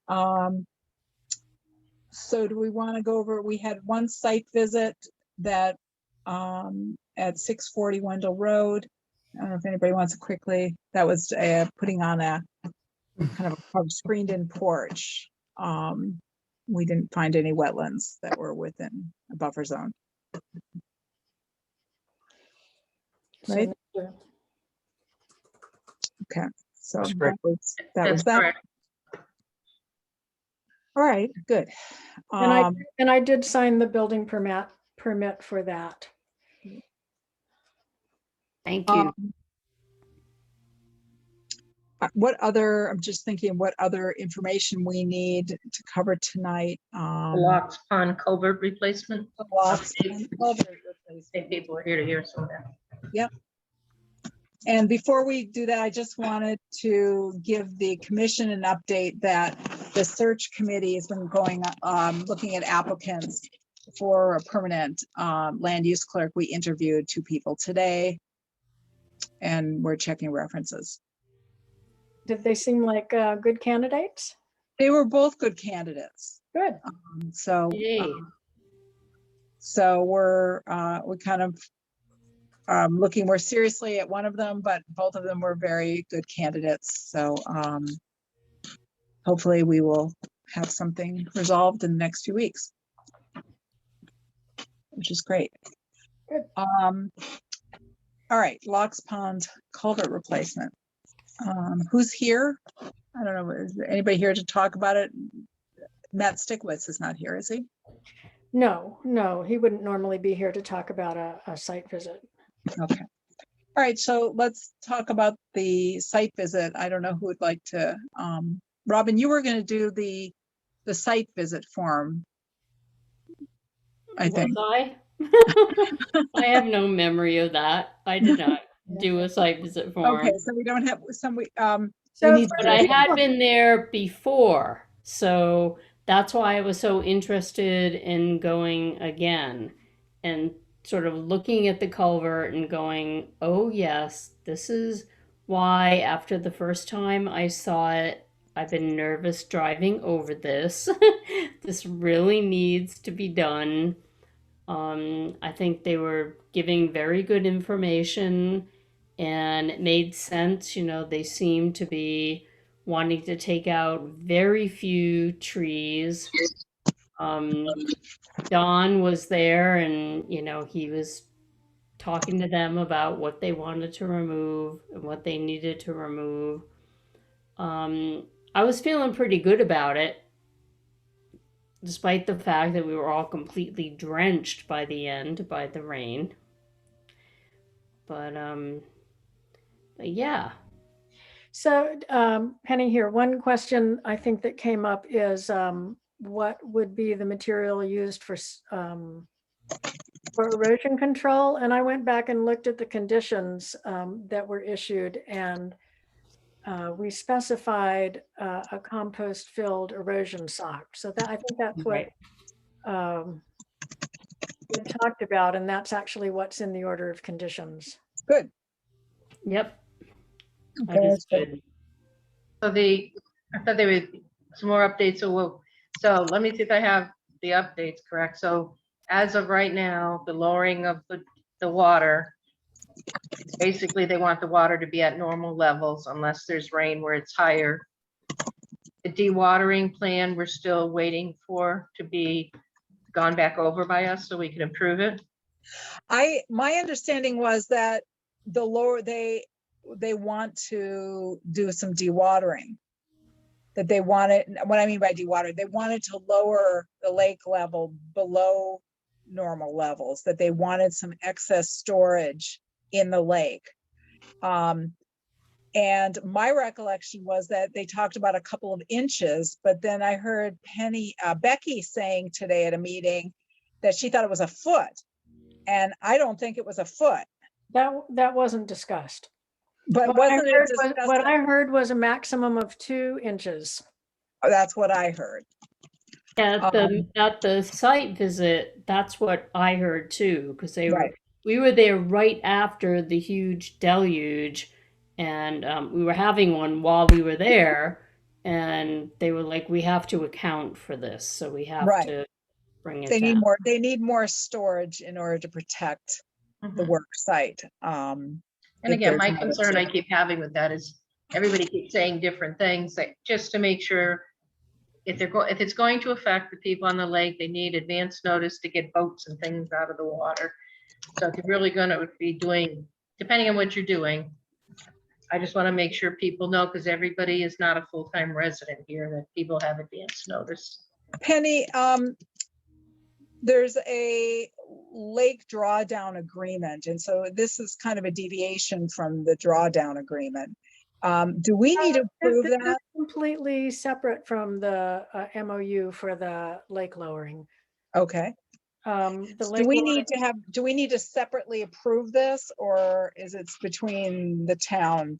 So do we want to go over, we had one site visit that at 640 Wendell Road. I don't know if anybody wants to quickly, that was putting on a kind of a screened in porch. We didn't find any wetlands that were within a buffer zone. So Right. Mr. Okay, so That's that great. was That's that. correct. All right, good. And I did sign the building permit for that. Thank you. What other, I'm just thinking what other information we need to cover tonight. The Locks Pond culvert replacement. Lots I think people are here to hear some of that. Yep. And before we do that, I just wanted to give the commission an update that the search committee has been going, looking at applicants for a permanent land use clerk. We interviewed 2 people today, and we're checking references. Did they seem like good candidates? They were both good candidates. Good. So, Yay. so we're we kind of looking more seriously at one of them, but both of them were very good candidates. So hopefully we will have something resolved in the next few weeks, which is great. Good. All right, Locks Pond culvert replacement. Who's here? I don't know, is there anybody here to talk about it? Matt Stickwitz is not here, is he? No, he wouldn't normally be here to talk about a site visit. Okay. All right, so let's talk about the site visit. I don't know who would like to, Robin, you were going to do the site visit form, I think. Was I? I have no memory of that. I did not do a site visit form. Okay, so we don't have some, we So need to But do I it. had been there before, so that's why I was so interested in going again and sort of looking at the culvert and going, oh yes, this is why after the first time I saw it, I've been nervous driving over this. This really needs to be done. I think they were giving very good information and it made sense. You know, they seemed to be wanting to take out very few trees. Don was there and, you know, he was talking to them about what they wanted to remove and what they needed to remove. I was feeling pretty good about it, despite the fact that we were all completely drenched by the end by the rain. But yeah. So Penny here, one question I think that came up is what would be the material used for erosion control? And I went back and looked at the conditions that were issued, and we specified a compost-filled erosion sock. So that, I think that's what Right. we talked about, and that's actually what's in the order of conditions. Good. Yep. Okay, That is that's good. good. So I thought there were some more updates, so let me see if I have the updates correct. So as of right now, the lowering of the water, basically they want the water to be at normal levels unless there's rain where it's higher. The dewatering plan, we're still waiting for to be gone back over by us so we can improve it. My understanding was that the lower, they want to do some dewatering. That they wanted, what I mean by dewatering, they wanted to lower the lake level below normal levels, that they wanted some excess storage in the lake. And my recollection was that they talked about a couple of inches, but then I heard Becky saying today at a meeting that she thought it was a foot. And I don't think it was a foot. That wasn't discussed. But What I wasn't it heard discussed? what I heard was a maximum of 2 inches. Oh, that's what I heard. At the site visit, that's what I heard too, because Right. we were there right after the huge deluge, and we were having one while we were there, and they were like, we have to account for this, so we have Right. to bring it They need down. more, they need more storage in order to protect the Mhm. work site. And if again, there's my concern I another- keep having with that is everybody keeps saying different things, like just to make sure if it's going to affect the people on the lake, they need advance notice to get boats and things out of the water. So if you're really gonna be doing, depending on what you're doing, I just want to make sure people know, because everybody is not a full-time resident here, that people have advance notice. Penny, there's a lake drawdown agreement, and so this is kind of a deviation from the drawdown agreement. Do we need to approve This is that? completely separate from the MOU for the lake lowering. Okay. The Do lake we lowering- need to do we need to separately approve this, or is it between the town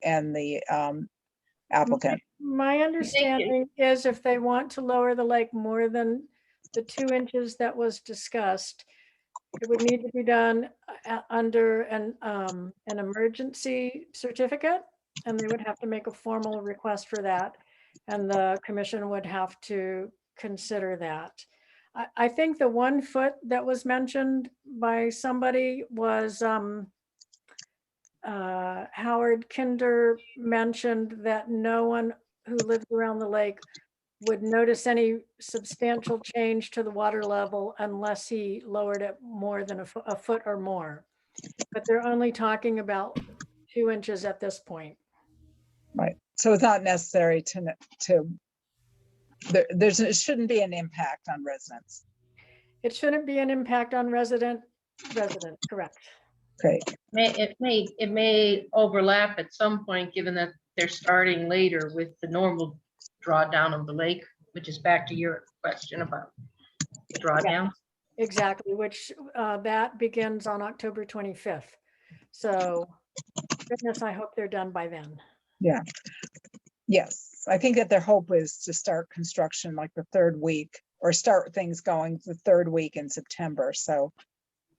and the applicant? My understanding is if they want to lower the lake more than the 2 inches that was discussed, it would need to be done under an emergency certificate, and they would have to make a formal request for that, and the commission would have to consider that. I think the 1 foot that was mentioned by somebody was Howard Kinder mentioned that no one who lives around the lake would notice any substantial change to the water level unless he lowered it more than a foot or more. But they're only talking about 2 inches at this point. Right. So it's not necessary it shouldn't be an impact on residents. It shouldn't be an impact on resident, correct. Great. It may overlap at some point, given that they're starting later with the normal drawdown of the lake, which is back to your question about the drawdown. Exactly, which that begins on October 25th. So goodness, I hope they're done by then. Yeah. Yes, I think that their hope is to start construction like the 3rd week, or start things going the 3rd week in September. So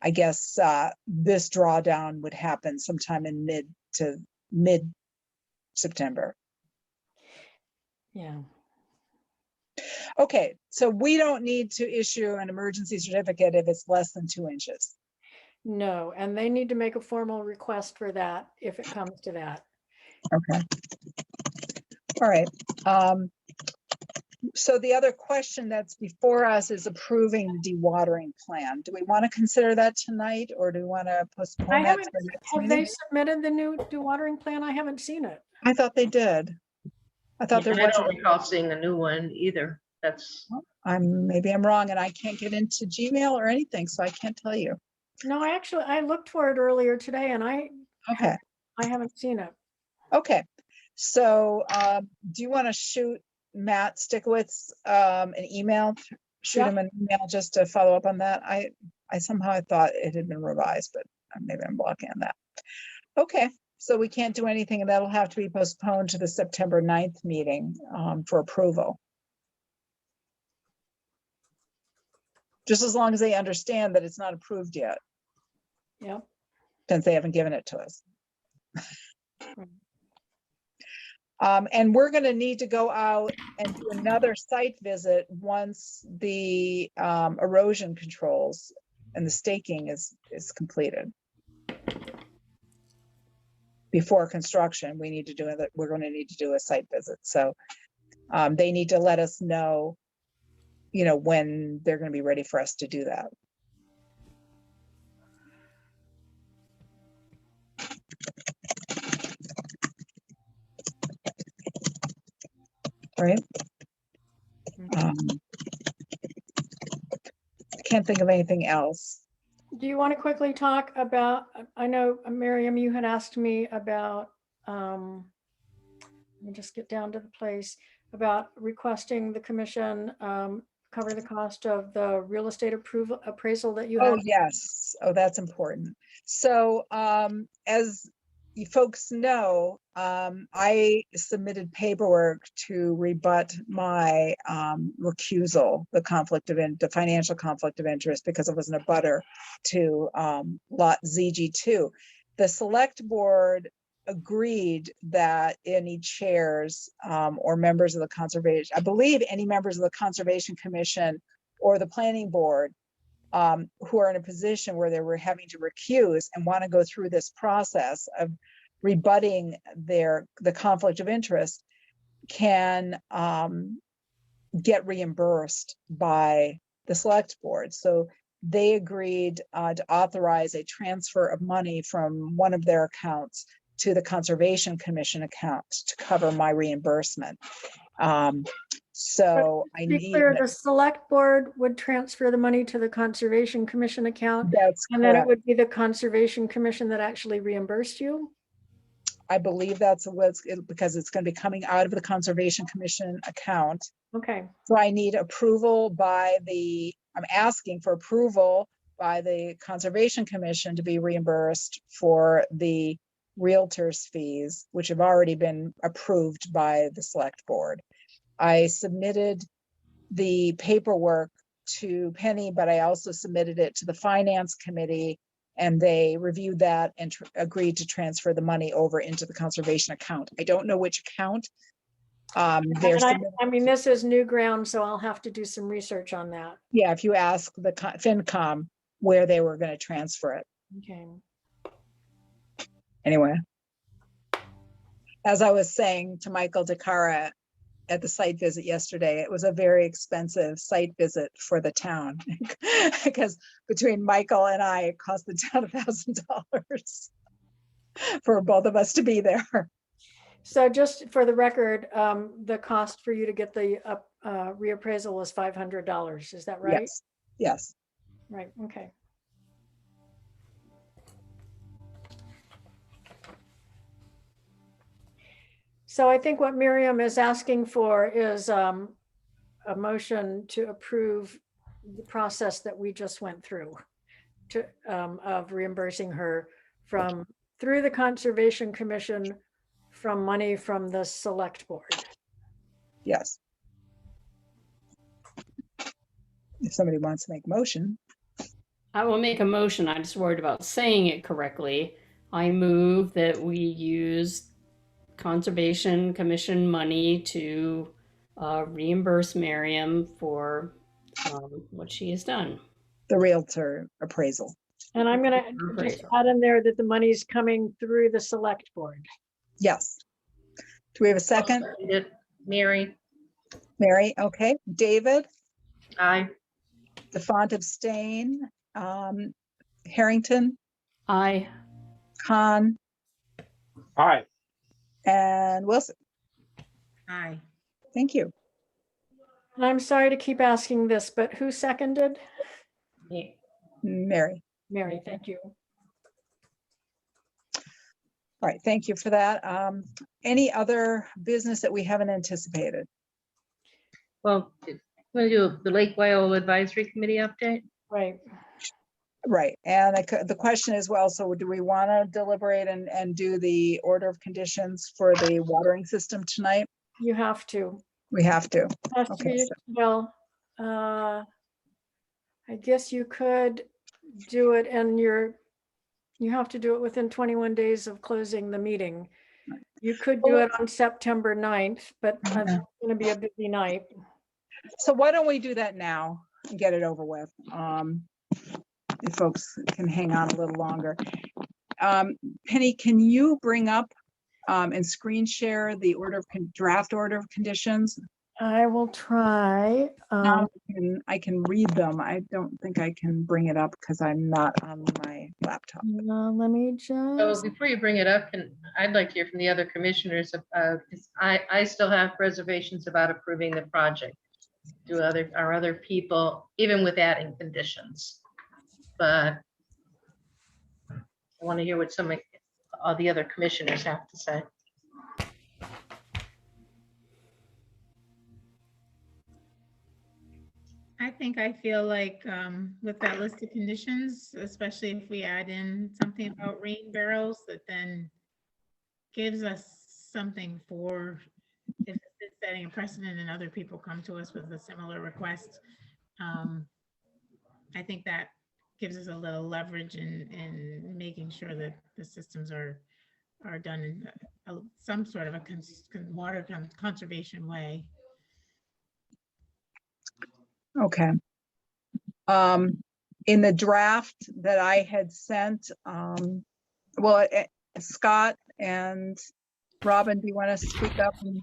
I guess this drawdown would happen sometime in mid September. Yeah. Okay, so we don't need to issue an emergency certificate if it's less than 2 inches. No, and they need to make a formal request for that if it comes to that. Okay. All right. So the other question that's before us is approving the dewatering plan. Do we want to consider that tonight, or do we want to postpone that to the next Have they meeting? submitted the new dewatering plan? I haven't seen it. I thought they did. I thought there And I was. don't recall seeing a new one either. That's, Maybe I'm wrong, and I can't get into Gmail or anything, so I can't tell you. No, I looked for it earlier today and I haven't seen it. Okay, so do you want to shoot Matt Stickowitz an email? Shoot him an email just to follow up on that. I somehow thought it had been revised, but maybe I'm blocking on that. Okay, So we can't do anything, and that'll have to be postponed to the September 9th meeting for approval. Just as long as they understand that it's not approved yet, Yeah. since they haven't given it to us. And we're gonna need to go out and do another site visit once the erosion controls and the staking is completed. Before construction, we need to do it. We're gonna need to do a site visit. So they need to let us know, when they're gonna be ready for us to do that. Right? I can't think of anything else. Do you want to quickly talk about, I know, Miriam, you had asked me about, let me just get down to the place, about requesting the commission cover the cost of the real estate appraisal that you Oh, had. yes. Oh, that's important. So as you folks know, I submitted paperwork to rebut my recusal, the financial conflict of interest, because I wasn't a butter to lot ZG2. The select board agreed that any chairs or members of the conservation, I believe any members of the Conservation Commission or the planning board who are in a position where they were having to recuse and want to go through this process of rebutting the conflict of interest can get reimbursed by the select board. So they agreed to authorize a transfer of money from one of their accounts to the Conservation Commission account to cover my reimbursement. So I To be need. clear, the select board would transfer the money to the Conservation Commission account. That's and then it correct. would be the Conservation Commission that actually reimbursed you? I believe that's what's because it's going to be coming out of the Conservation Commission account. Okay. So I need approval I'm asking for approval by the Conservation Commission to be reimbursed for the realtor's fees, which have already been approved by the select board. I submitted the paperwork to Penny, but I also submitted it to the finance committee, and they reviewed that and agreed to transfer the money over into the conservation account. I don't know which account. I mean, this is new ground, so I'll have to do some research on that. Yeah, if you ask the FinCom where they were going to transfer it. Okay. Anyway, as I was saying to Michael DeCara at the site visit yesterday, it was a very expensive site visit for the town because between Michael and I, it cost the town $1,000 for both of us to be there. So just for the record, the cost for you to get the reappraisal was $500. Is that right? Yes. Yes. Right. Okay. So I think what Miriam is asking for is a motion to approve the process that we just went through of reimbursing her through the Conservation Commission from money from the select board. Yes. If somebody wants to make a motion. I will make a motion. I'm just worried about saying it correctly. I move that we use Conservation Commission money to reimburse Miriam for what she has done. The realtor appraisal. And I'm going to just add in there that the money's coming through the select board. Yes. Do we have a second? Mary. Mary, okay. David? Aye. DeFont abstain. Harrington? Aye. Khan? Aye. And Wilson? Aye. Thank you. And I'm sorry to keep asking this, but who seconded? Mary. Mary, thank you. All right, thank you for that. Any other business that we haven't anticipated? Well, want to do the Lake Wyola Advisory Committee update? Right. Right, and the question is, well, so do we want to deliberate and do the order of conditions for the watering system tonight? You have to. We have to. Has to Okay, be, so- well, I guess you could do it and you have to do it within 21 days of closing the meeting. You could do it on September 9th, but it's going to be a busy night. So why don't we do that now and get it over with? If folks can hang on a little longer. Penny, can you bring up and screen share the draft order of conditions? I will try. I can read them. I don't think I can bring it up because I'm not on my laptop. Let me So just, before you bring it up, I'd like to hear from the other commissioners. 'Cause I still have reservations about approving the project. Do our other people, even with adding conditions? But I want to hear what all the other commissioners have to say. I think I feel like with that list of conditions, especially if we add in something about rain barrels, that then gives us something for if it's setting a precedent and other people come to us with a similar request. I think that gives us a little leverage in making sure that the systems are done in some sort of a water conservation way. Okay. In the draft that I had sent, Scott and Robin, do you want to speak up and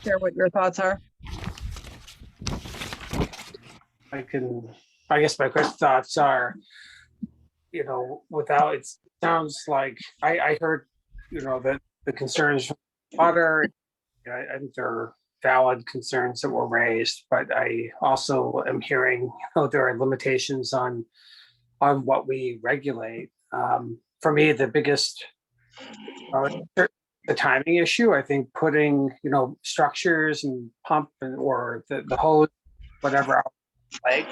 share what your thoughts are? I guess my quick thoughts are, without, it sounds like, I heard, that the concerns from water, I think they're valid concerns that were raised, but I also am hearing, there are limitations on what we regulate. For me, the biggest, the timing issue, I think putting, structures and pump or the hose, whatever, out like,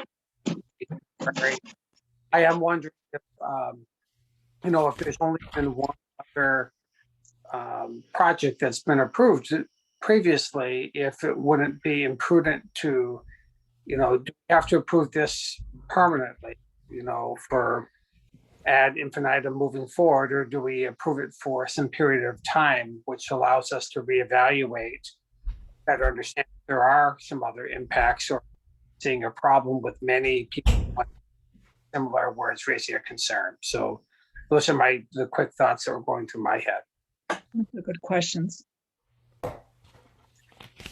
I am wondering if, if there's only been one other project that's been approved previously, if it wouldn't be imprudent to, do we have to approve this permanently, for ad infinitum moving forward, or do we approve it for some period of time, which allows us to reevaluate, better understand if there are some other impacts or seeing a problem with many people similar where it's raising a concern. So those are the quick thoughts that were going through my head. Good questions.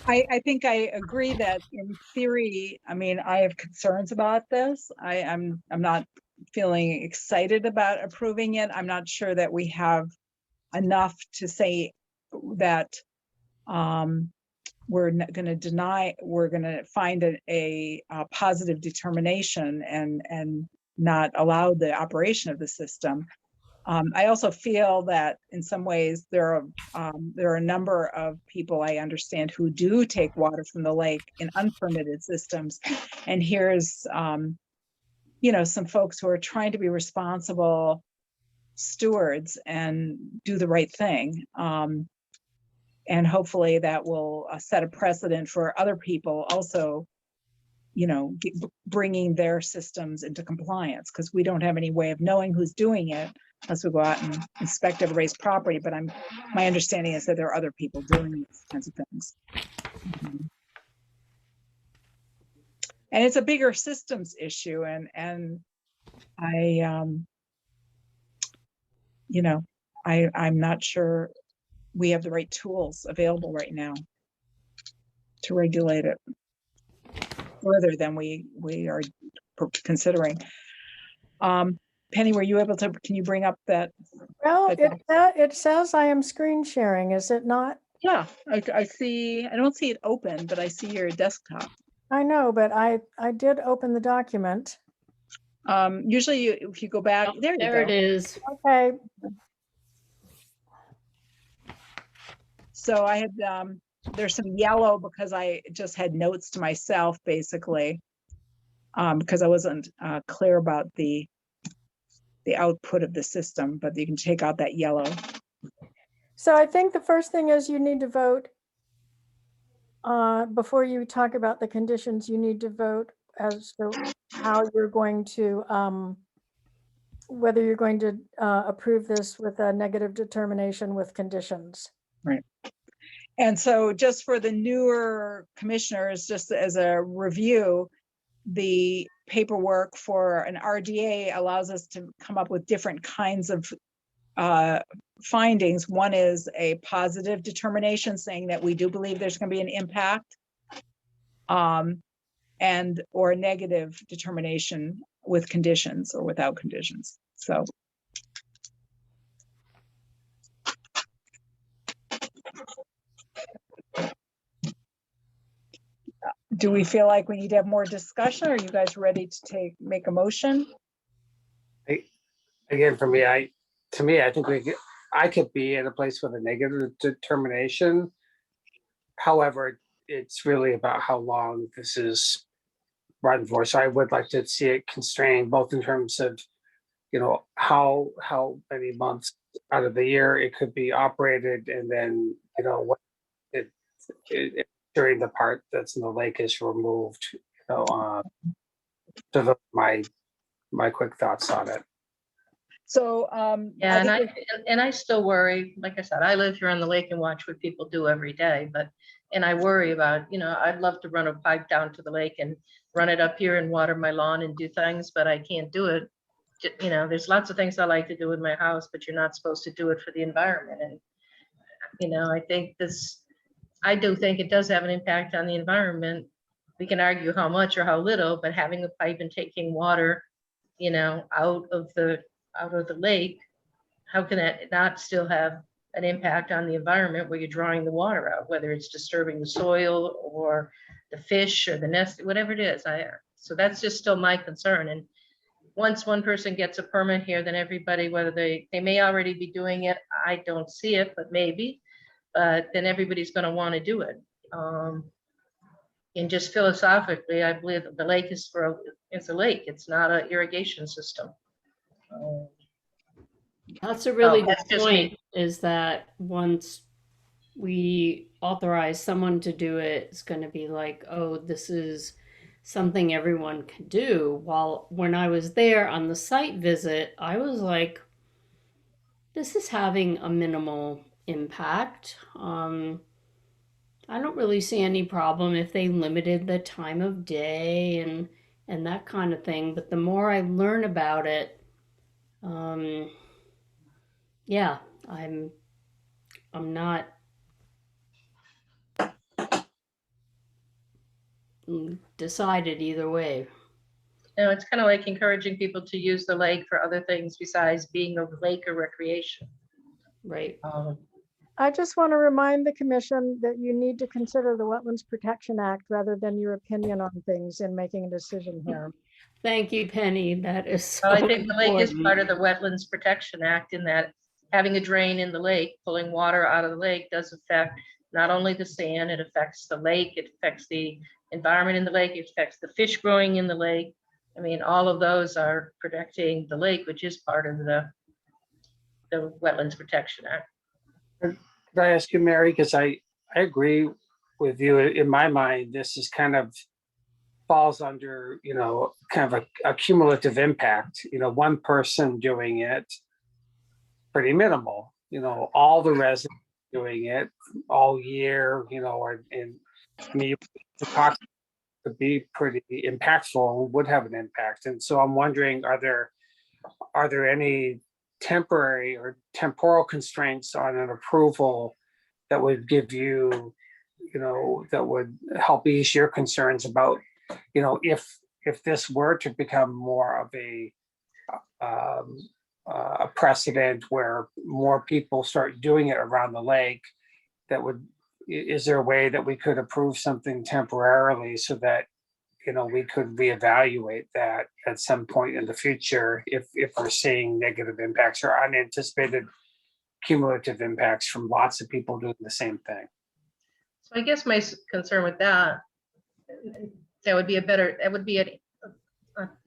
I think I agree that in theory, I mean, I have concerns about this. I'm not feeling excited about approving it. I'm not sure that we have enough to say that we're going to deny, we're going to find a positive determination and not allow the operation of the system. I also feel that in some ways there are a number of people I understand who do take water from the lake in unpermitted systems. And here's, some folks who are trying to be responsible stewards and do the right thing. And hopefully that will set a precedent for other people also, bringing their systems into compliance, because we don't have any way of knowing who's doing it unless we go out and inspect everybody's property. But my understanding is that there are other people doing these kinds of things. And it's a bigger systems issue. And I'm not sure we have the right tools available right now to regulate it further than we are considering. Penny, were you able to, can you bring up that? Well, it says I am screen sharing, is it not? Yeah, I see, I don't see it open, but I see your desktop. I know, but I did open the document. Usually if you go back, there you go. There it is. Okay. So I had, there's some yellow because I just had notes to myself, basically, because I wasn't clear about the the output of the system, but you can take out that yellow. So I think the first thing is you need to vote. Before you talk about the conditions, you need to vote as to how you're going to, whether you're going to approve this with a negative determination with conditions. Right. And so just for the newer commissioners, just as a review, the paperwork for an RDA allows us to come up with different kinds of findings. One is a positive determination saying that we do believe there's going to be an impact, and or a negative determination with conditions or without conditions. So do we feel like we need to have more discussion? Are you guys ready to make a motion? Again, for me, I think I could be in a place with a negative determination. However, it's really about how long this is run for. So I would like to see it constrained, both in terms of, how many months out of the year it could be operated, and then, what during the part that's in the lake is removed. So those are my quick thoughts on it. So Yeah, and I still worry, like I said, I live here on the lake and watch what people do every day, and I worry about, I'd love to run a pipe down to the lake and run it up here and water my lawn and do things, but I can't do it. There's lots of things I like to do in my house, but you're not supposed to do it for the environment. And, I do think it does have an impact on the environment. We can argue how much or how little, but having a pipe and taking water, out of the lake, how can that not still have an impact on the environment where you're drawing the water out, whether it's disturbing the soil or the fish or the nest, whatever it is. So that's just still my concern. And once one person gets a permit here, then everybody, whether they may already be doing it, I don't see it, but maybe, but then everybody's going to want to do it. And just philosophically, I believe that the lake is it's a lake. It's not an irrigation system. That's a really good that's just me. point, is that once we authorize someone to do it, it's going to be like, oh, this is something everyone can do. While when I was there on the site visit, I was like, this is having a minimal impact. I don't really see any problem if they limited the time of day and that kind of thing. But the more I learn about it, yeah, I'm not decided either way. It's kind of like encouraging people to use the lake for other things besides being a lake or recreation. Right. I just want to remind the commission that you need to consider the Wetlands Protection Act rather than your opinion on things in making a decision here. Thank you, Penny. That is so I think the lake is important. part of the Wetlands Protection Act, in that having a drain in the lake, pulling water out of the lake, does affect not only the sand, it affects the lake, it affects the environment in the lake, it affects the fish growing in the lake. I mean, all of those are protecting the lake, which is part of the Wetlands Protection Act. Could I ask you, Mary, because I agree with you. In my mind, this is kind of falls under, kind of a cumulative impact. One person doing it, pretty minimal. All the residents doing it all year, and the talk could be pretty impactful and would have an impact. And so I'm wondering, are there any temporary or temporal constraints on an approval that would give you, that would help ease your concerns about, if this were to become more of a precedent where more people start doing it around the lake, is there a way that we could approve something temporarily so that, we could reevaluate that at some point in the future if we're seeing negative impacts or unanticipated cumulative impacts from lots of people doing the same thing? So I guess my concern with that would be a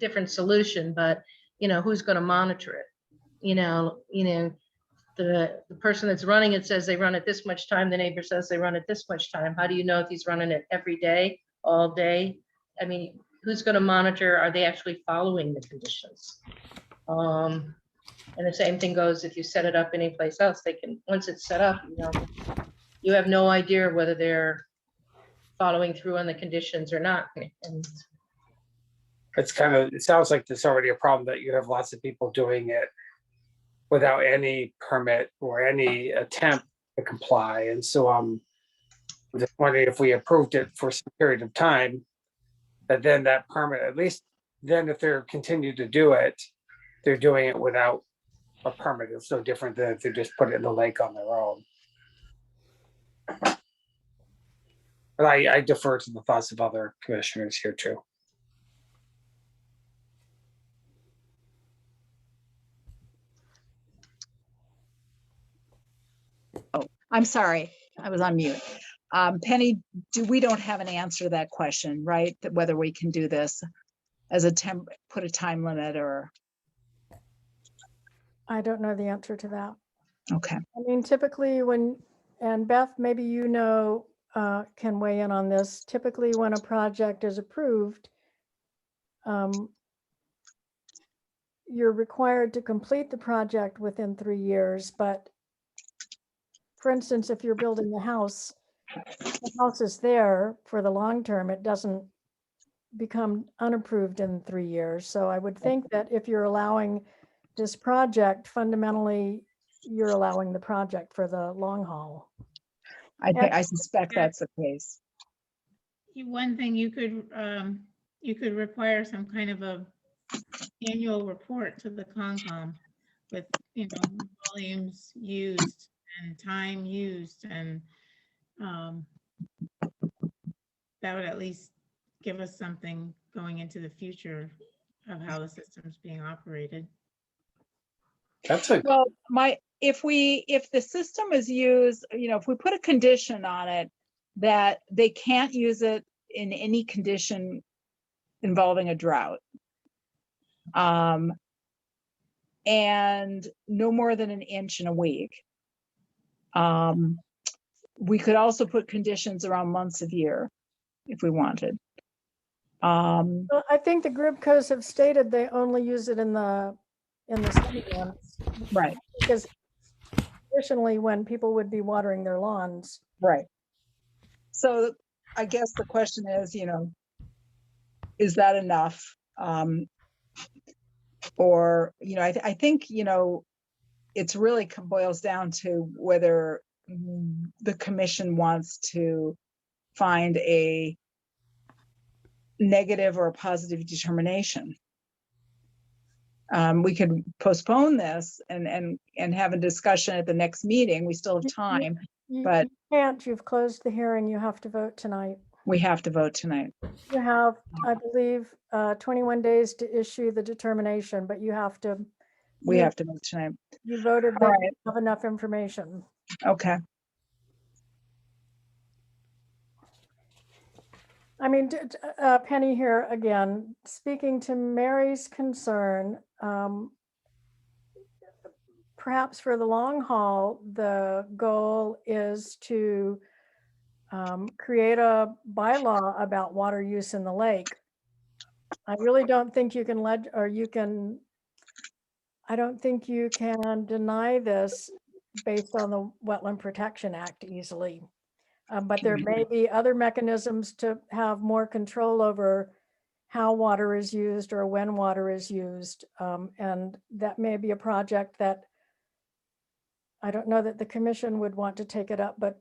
different solution, but who's going to monitor it? The person that's running it says they run it this much time. The neighbor says they run it this much time. How do you know if he's running it every day, all day? I mean, who's going to monitor? Are they actually following the conditions? And the same thing goes if you set it up anyplace else. They can, once it's set up, you have no idea whether they're following through on the conditions or not. And it sounds like there's already a problem that you have lots of people doing it without any permit or any attempt to comply. And so I'm just wondering if we approved it for some period of time, that then that permit, at least then if they're continued to do it, they're doing it without a permit. It's no different than if they just put it in the lake on their own. But I defer to the thoughts of other commissioners here too. I'm sorry, I was on mute. Penny, we don't have an answer to that question, right? That whether we can do this as put a time limit or, I don't know the answer to that. okay. I mean, typically and Beth, maybe can weigh in on this. Typically when a project is approved, you're required to complete the project within 3 years, but for instance, if you're building a house, the house is there for the long term, it doesn't become unapproved in 3 years. So I would think that if you're allowing this project, fundamentally, you're allowing the project for the long haul. I suspect that's the case. One thing you could require some kind of a annual report to the Concom with, volumes used and time used, and that would at least give us something going into the future of how the system's being operated. Well, if the system is used, if we put a condition on it that they can't use it in any condition involving a drought, and no more than an inch in a week. We could also put conditions around months of year if we wanted. Well, I think the group codes have stated they only use it in the sunny months. Right. Because traditionally when people would be watering their lawns. Right. So I guess the question is, is that enough? Or, I think, it's really boils down to whether the commission wants to find a negative or a positive determination. We could postpone this and have a discussion at the next meeting. We still have time, but you can't. You've closed the hearing. You have to vote tonight. We have to vote tonight. You have, I believe, 21 days to issue the determination, but you have to. We have to vote tonight. You voted that you have enough information. Okay. I mean, Penny here again, speaking to Mary's concern, perhaps for the long haul, the goal is to create a bylaw about water use in the lake. I really don't think you can I don't think you can deny this based on the Wetland Protection Act easily. But there may be other mechanisms to have more control over how water is used or when water is used. And that may be a project that I don't know that the commission would want to take it up, but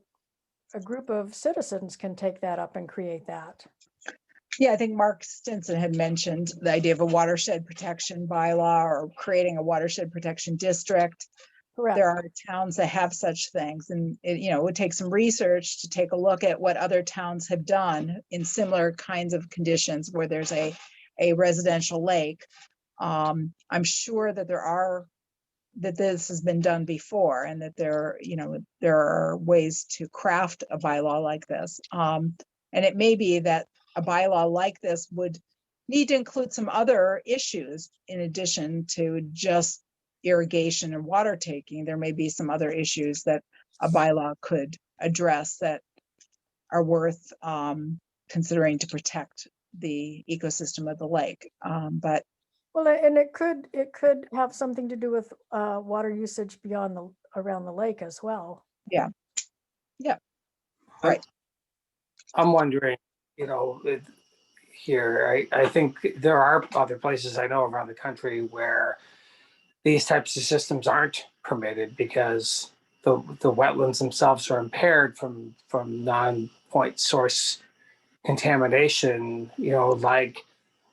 a group of citizens can take that up and create that. Yeah, I think Mark Stinson had mentioned the idea of a watershed protection bylaw or creating a watershed protection district. Correct. There are towns that have such things, and it would take some research to take a look at what other towns have done in similar kinds of conditions where there's a residential lake. I'm sure that that this has been done before, and that there are ways to craft a bylaw like this. And it may be that a bylaw like this would need to include some other issues in addition to just irrigation and water taking. There may be some other issues that a bylaw could address that are worth considering to protect the ecosystem of the lake. But Well, and it could have something to do with water usage beyond around the lake as well. yeah, I'm wondering, here, I think there are other places I know around the country where these types of systems aren't permitted because the wetlands themselves are impaired from non-point source contamination, like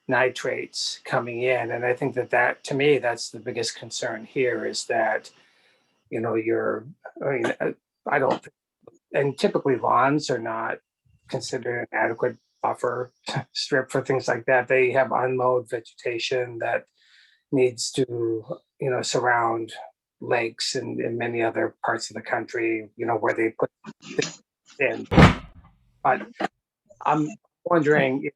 nitrates coming in. And I think that to me, that's the biggest concern here is that, I don't, and typically lawns are not considered an adequate buffer strip for things like that. They have unmowed vegetation that needs to, surround lakes and many other parts of the country, where they put things in. But I'm wondering,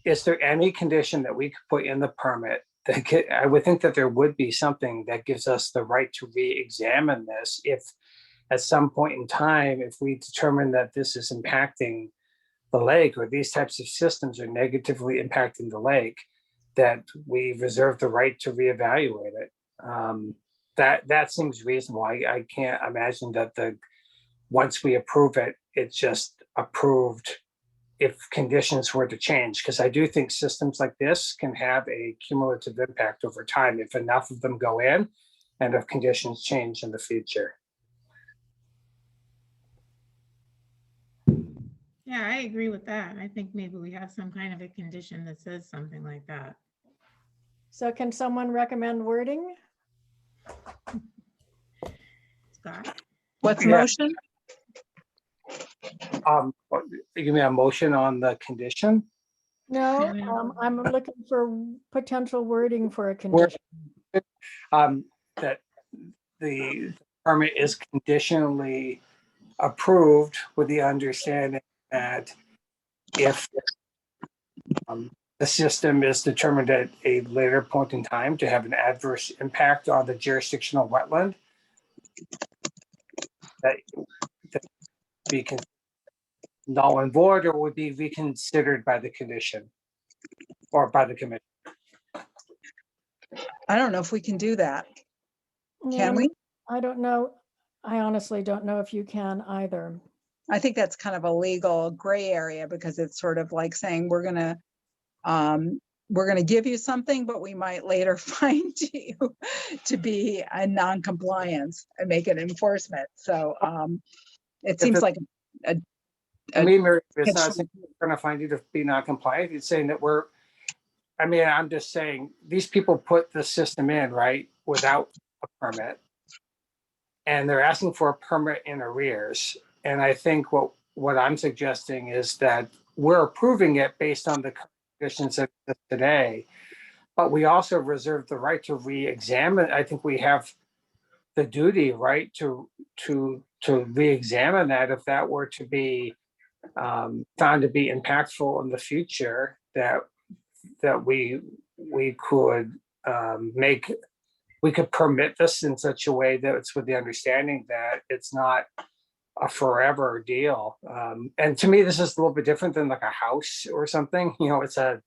is there any condition that we could put in the permit that I would think that there would be something that gives us the right to re-examine this if at some point in time, if we determine that this is impacting the lake or these types of systems are negatively impacting the lake, that we reserve the right to reevaluate it. That seems reasonable. I can't imagine that once we approve it, it's just approved if conditions were to change, because I do think systems like this can have a cumulative impact over time if enough of them go in and if conditions change in the future. Yeah, I agree with that. I think maybe we have some kind of a condition that says something like that. So can someone recommend wording? Scott? what's Yeah. motion? You mean a motion on the condition? No, I'm looking for potential wording for a condition. That the permit is conditionally approved with the understanding that if the system is determined at a later point in time to have an adverse impact on the jurisdictional wetland, that be null and void or would be reconsidered by the commission or by the commission. I don't know if we can do that. Yeah, Can we? I don't know. I honestly don't know if you can either. I think that's kind of a legal gray area because it's sort of like saying we're gonna give you something, but we might later find you to be a non-compliance and make an enforcement. So it seems like I mean, Mary, it's not saying we're going to find you to be non-compliant. It's saying that I'm just saying these people put the system in, right, without a permit. And they're asking for a permit in arrears. And I think what I'm suggesting is that we're approving it based on the conditions of today, but we also reserve the right to re-examine. I think we have the duty, right, to re-examine that if that were to be found to be impactful in the future, that we could we could permit this in such a way that it's with the understanding that it's not a forever deal. And to me, this is a little bit different than like a house or something. It's a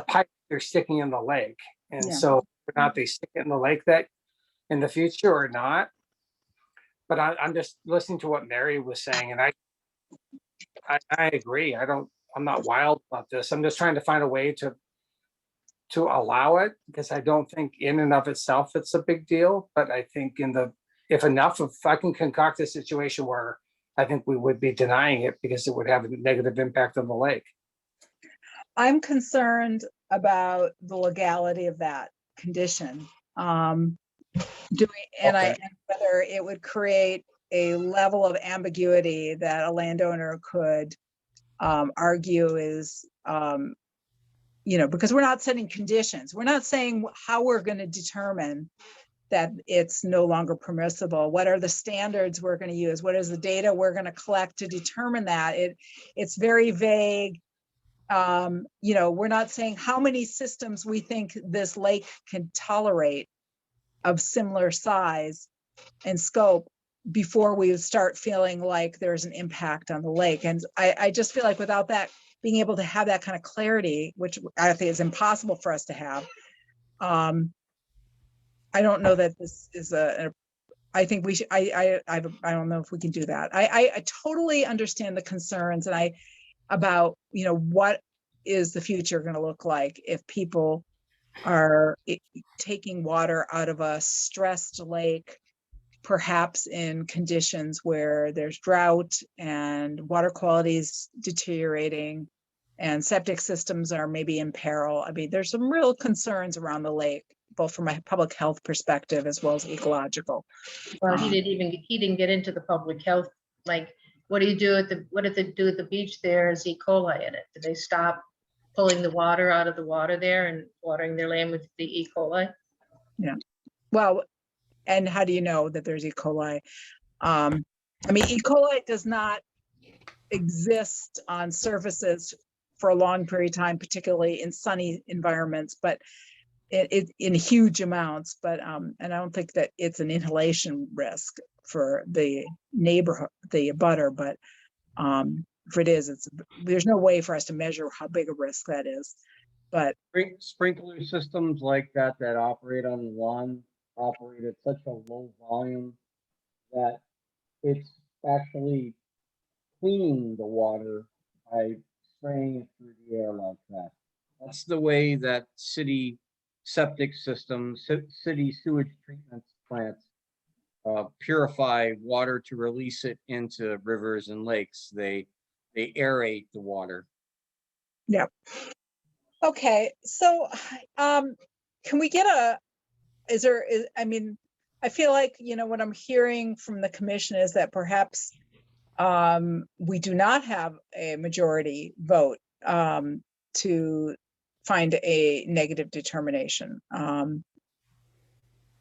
pipe they're sticking in the lake, and so whether or not they stick it in the lake that in the future or not. But I'm just listening to what Mary was saying, and I agree. I'm not wild about this. I'm just trying to find a way to allow it because I don't think in and of itself it's a big deal. But I think if I can concoct a situation where I think we would be denying it because it would have a negative impact on the lake. I'm concerned about the legality of that condition. And whether it would create a level of ambiguity that a landowner could argue is, because we're not setting conditions. We're not saying how we're going to determine that it's no longer permissible. What are the standards we're going to use? What is the data we're going to collect to determine that? It's very vague. we're not saying how many systems we think this lake can tolerate of similar size and scope before we start feeling like there's an impact on the lake. And I just feel like without that, being able to have that kind of clarity, which I think is impossible for us to have, I don't know that this is I think we should, I don't know if we can do that. I totally understand the concerns and about, what is the future going to look like if people are taking water out of a stressed lake, perhaps in conditions where there's drought and water quality is deteriorating and septic systems are maybe in peril. I mean, there's some real concerns around the lake, both from a public health perspective as well as ecological. Well, he didn't get into the public health, like, what do you do what did they do at the beach there? Is E. coli in it? Did they stop pulling the water out of the water there and watering their land with the E. coli? Yeah. Well, and how do you know that there's E. coli? I mean, E. coli does not exist on surfaces for a long period of time, particularly in sunny environments, but it in huge amounts. But and I don't think that it's an inhalation risk for the neighborhood, the abutter. But if it is, there's no way for us to measure how big a risk that is. But Sprinkler systems like that operate on the lawn operate at such a low volume that it's actually cleaning the water by spraying it through the air like that. That's the way that city septic systems, city sewage treatment plants purify water to release it into rivers and lakes. They aerate the water. yeah. Okay, so can we get I mean, I feel like, what I'm hearing from the commission is that perhaps we do not have a majority vote to find a negative determination.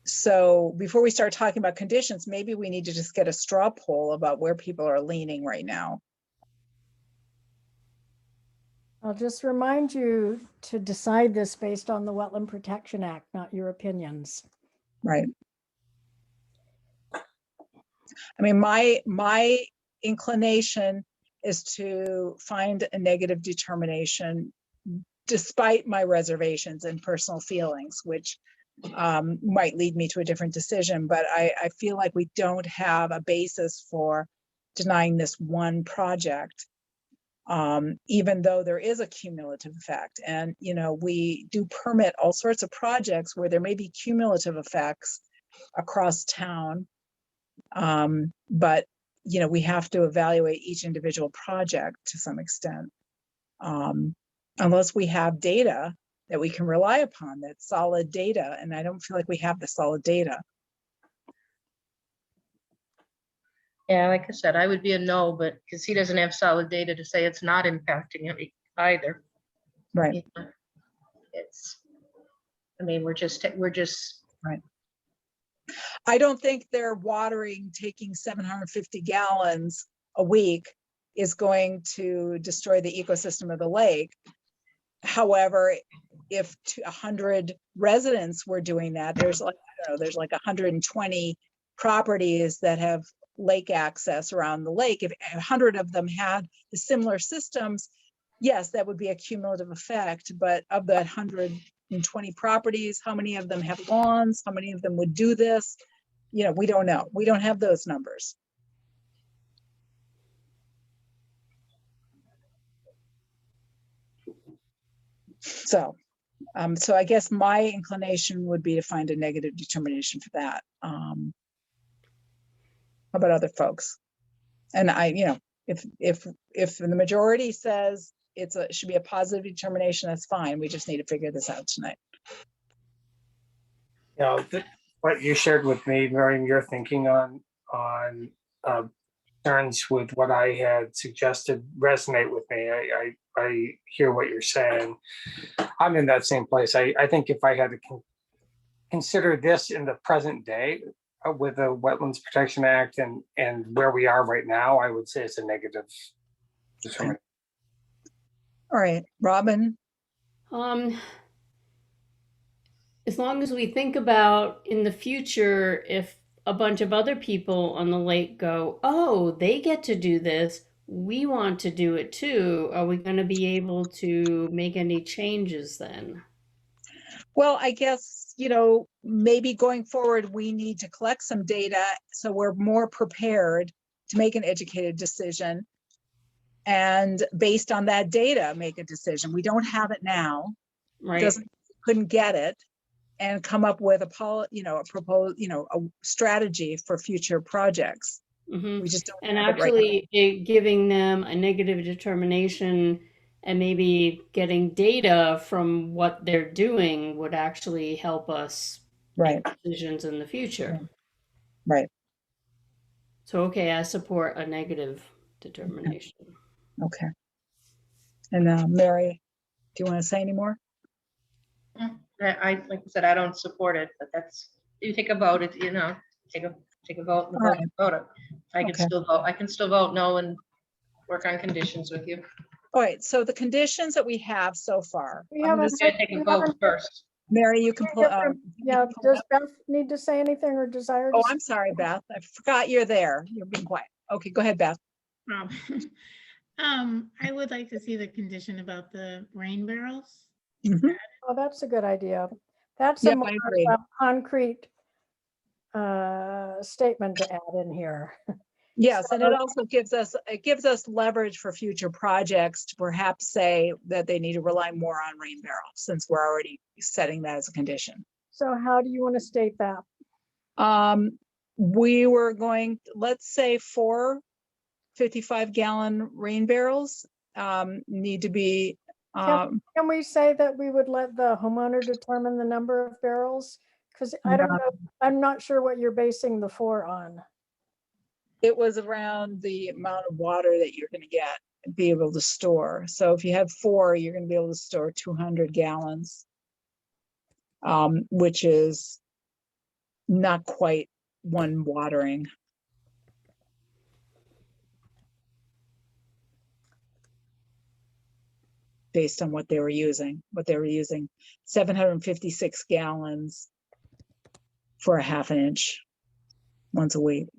So before we start talking about conditions, maybe we need to just get a straw poll about where people are leaning right now. I'll just remind you to decide this based on the Wetland Protection Act, not your opinions. Right. I mean, my inclination is to find a negative determination despite my reservations and personal feelings, which might lead me to a different decision. But I feel like we don't have a basis for denying this one project, even though there is a cumulative effect. And, we do permit all sorts of projects where there may be cumulative effects across town. But, we have to evaluate each individual project to some extent, unless we have data that we can rely upon, that's solid data. And I don't feel like we have the solid data. Yeah, like I said, I would be a no, but because he doesn't have solid data to say it's not impacting him either. Right. I mean, we're just right. I don't think they're taking 750 gallons a week is going to destroy the ecosystem of the lake. However, if 100 residents were doing that, there's like 120 properties that have lake access around the lake. If 100 of them had the similar systems, yes, that would be a cumulative effect. But of that 120 properties, how many of them have lawns? How many of them would do this? We don't know. We don't have those numbers. So I guess my inclination would be to find a negative determination for that. How about other folks? And if the majority says it should be a positive determination, that's fine. We just need to figure this out tonight. What you shared with me, Miriam, your thinking on concerns with what I had suggested resonate with me. I hear what you're saying. I'm in that same place. I think if I had to consider this in the present day with the Wetlands Protection Act and where we are right now, I would say it's a negative determination. All right, Robin. Um, as long as we think about in the future, if a bunch of other people on the lake go, oh, they get to do this, we want to do it too, are we going to be able to make any changes then? Well, I guess, maybe going forward, we need to collect some data so we're more prepared to make an educated decision. And based on that data, make a decision. We don't have it now. Right. Couldn't get it, and come up with a proposed, a strategy for future projects. Mm-hmm. We just don't And have it right now. actually giving them a negative determination and maybe getting data from what they're doing would actually help us Right. make decisions in the future. Right. So, okay, I support a negative determination. Okay. And Mary, do you want to say any more? Like I said, I don't support it, but that's, you take a vote, take a vote and All vote it. I can Okay. still vote, I can still vote no and work on conditions with you. All right, so the conditions that we have so far. We I'm gonna haven't say- Take a vote first. Mary, you can pull. Yeah, does Beth need to say anything or desire to? Oh, I'm sorry, Beth. I forgot you're there. You're being quiet. Okay, go ahead, Beth. I would like to see the condition about the rain barrels. Mhm. Oh, that's a good idea. That's Yep, a more I agree. concrete statement to add in here. Yes, and it also gives us leverage for future projects to perhaps say that they need to rely more on rain barrels, since we're already setting that as a condition. So how do you want to state that? We were going, let's say 4 55-gallon rain barrels need to be. Can we say that we would let the homeowner determine the number of barrels? Because I don't know, I'm not sure what you're basing the 4 on. It was around the amount of water that you're going to get and be able to store. So if you have 4, you're going to be able to store 200 gallons, which is not quite one watering. Based on what they were using, 756 gallons for a half an inch once a week.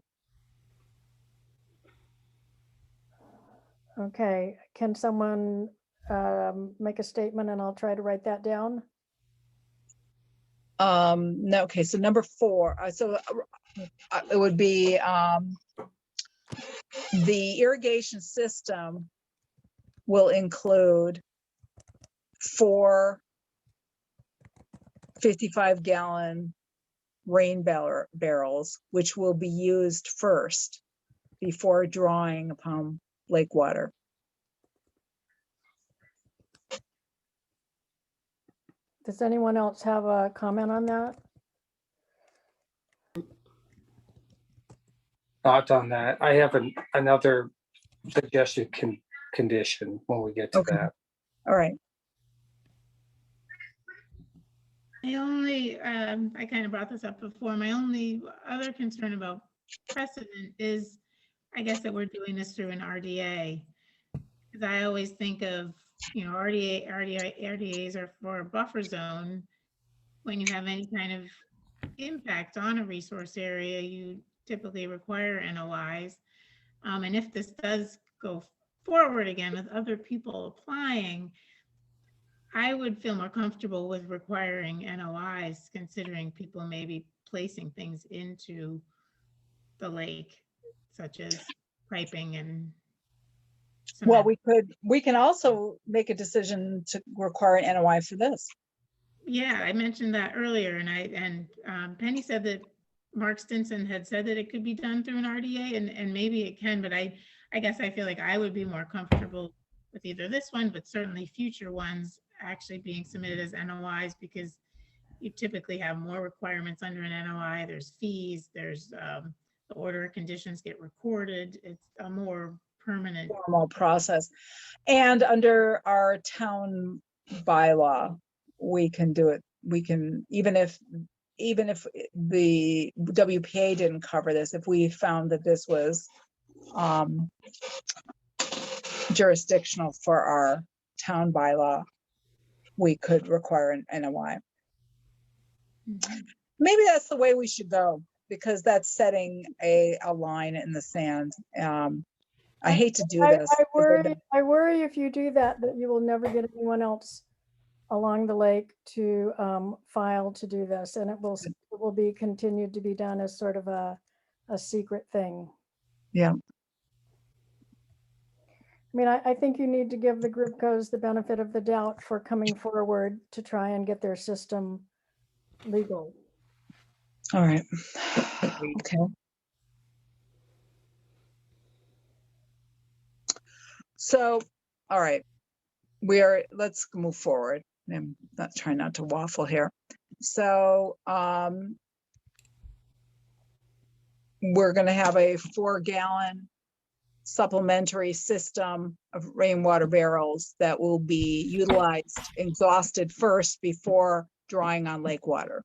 Okay, can someone make a statement and I'll try to write that down? No, okay, so number 4, it would be the irrigation system will include 4 55-gallon rain barrels, which will be used first before drawing upon lake water. Does anyone else have a comment on that? Thoughts on that? I have another suggested condition when we get to that. All right. My only, I kind of brought this up before, my only other concern about precedent is, I guess, that we're doing this through an RDA. Because I always think of, RDAs are for a buffer zone. When you have any kind of impact on a resource area, you typically require NOIs. And if this does go forward again with other people applying, I would feel more comfortable with requiring NOIs, considering people may be placing things into the lake, such as piping and. Well, we can also make a decision to require an NOI for this. Yeah, I mentioned that earlier, and Penny said that Mark Stinson had said that it could be done through an RDA, and maybe it can, but I guess I feel like I would be more comfortable with either this one, but certainly future ones actually being submitted as NOIs, because you typically have more requirements under an NOI. There's fees, there's the order of conditions get recorded. It's a more permanent formal process. And under our town bylaw, we can do it. We can, even if the WPA didn't cover this, if we found that this was jurisdictional for our town bylaw, we could require an NOI. Maybe that's the way we should go, because that's setting a line in the sand. I hate to do this. I worry if you do that, that you will never get anyone else along the lake to file to do this, and it will be continued to be done as sort of a secret thing. Yeah. I mean, I think you need to give the Gripcos the benefit of the doubt for coming forward to try and get their system legal. All right. Okay. So, all right, let's move forward. I'm not trying not to waffle here. So, we're going to have a 4-gallon supplementary system of rainwater barrels that will be utilized, exhausted first before drawing on lake water.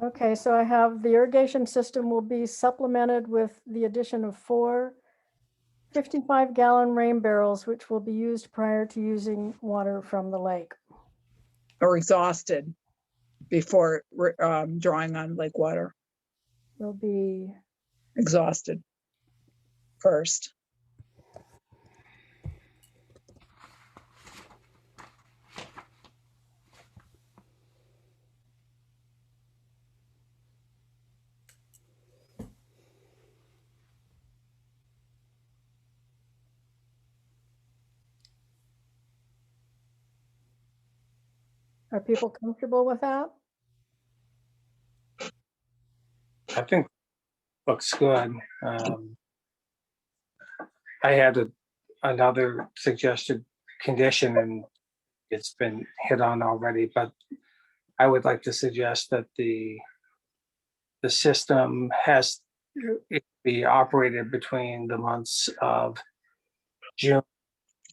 Okay, so I have the irrigation system will be supplemented with the addition of 4 55-gallon rain barrels, which will be used prior to using water from the lake. Or exhausted before drawing on lake water. Will be exhausted first. Are people comfortable with that? I think looks good. I had another suggested condition and it's been hit on already, but I would like to suggest that the system has it be operated between the months of June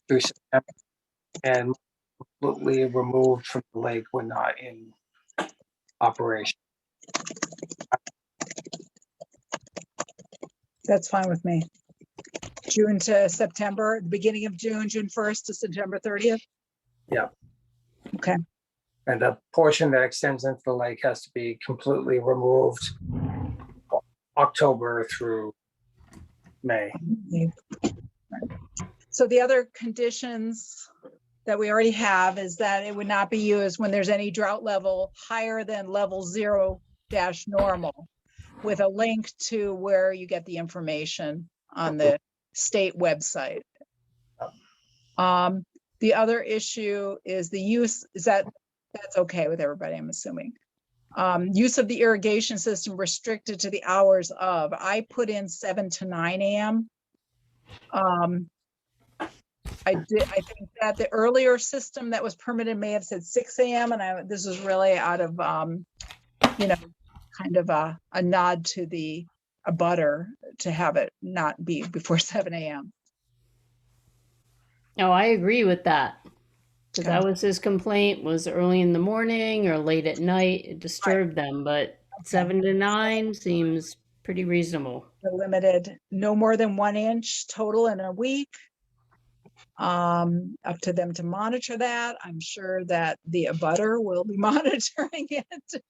through September and completely removed from the lake when not in operation. That's fine with me. June to September, the beginning of June, June 1st to September 30th. Yeah. Okay. And the portion that extends into the lake has to be completely removed October through May. So the other conditions that we already have is that it would not be used when there's any drought level higher than level 0 - normal, with a link to where you get the information on the state website. The other issue is the use, that's okay with everybody, I'm assuming. Use of the irrigation system restricted to the hours of, I put in 7 to 9 a.m. I think that the earlier system that was permitted may have said 6 a.m. and this is really out of, kind of a nod to the abutter to have it not be before 7 a.m. Oh, I agree with that. Because Okay. that was his complaint, was early in the morning or late at night, it disturbed them, but 7 to 9 seems pretty reasonable. The limited, no more than 1 inch total in a week. Up to them to monitor that. I'm sure that the abutter will be monitoring it.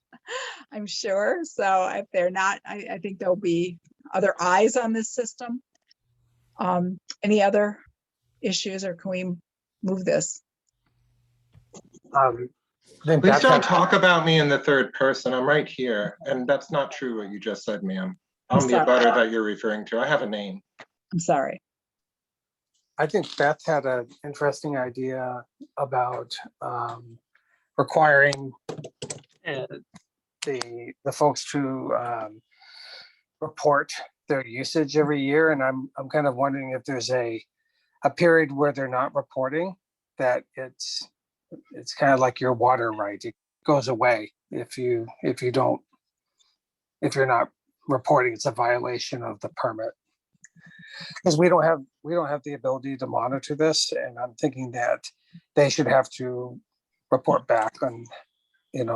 I'm sure. So if they're not, I think there'll be other eyes on this system. Any other issues, or can we move this? Please don't talk about me in the third person. I'm right here. And that's not true what you just said, ma'am. I'm the abutter that you're referring to. I have a name. I'm sorry. I think Beth had an interesting idea about requiring the folks to report their usage every year, and I'm kind of wondering if there's a period where they're not reporting, that it's kind of like your water right. It goes away if you're not reporting. It's a violation of the permit. Because we don't have the ability to monitor this, and I'm thinking that they should have to report back on, if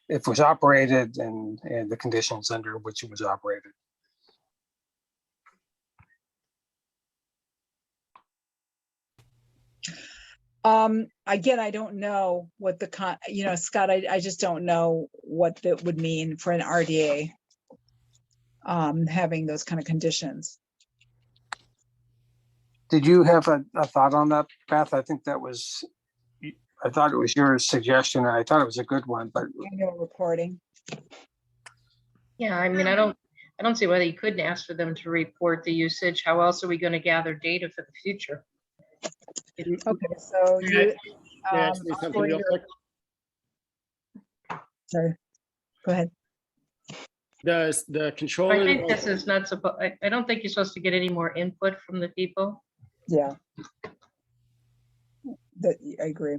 it was operated and the conditions under which it was operated. Again, I don't know what Scott, I just don't know what that would mean for an RDA. Having those kind of conditions. Did you have a thought on that, Beth? I think that was, I thought it was your suggestion. I thought it was a good one, but Annual reporting. Yeah, I mean, I don't see whether you couldn't ask for them to report the usage. How else are we going to gather data for the future? Okay, so May you. I say something real quick? Sorry, go ahead. The I controller. think this is not supposed, I don't think you're supposed to get any more input from the people. Yeah. I agree.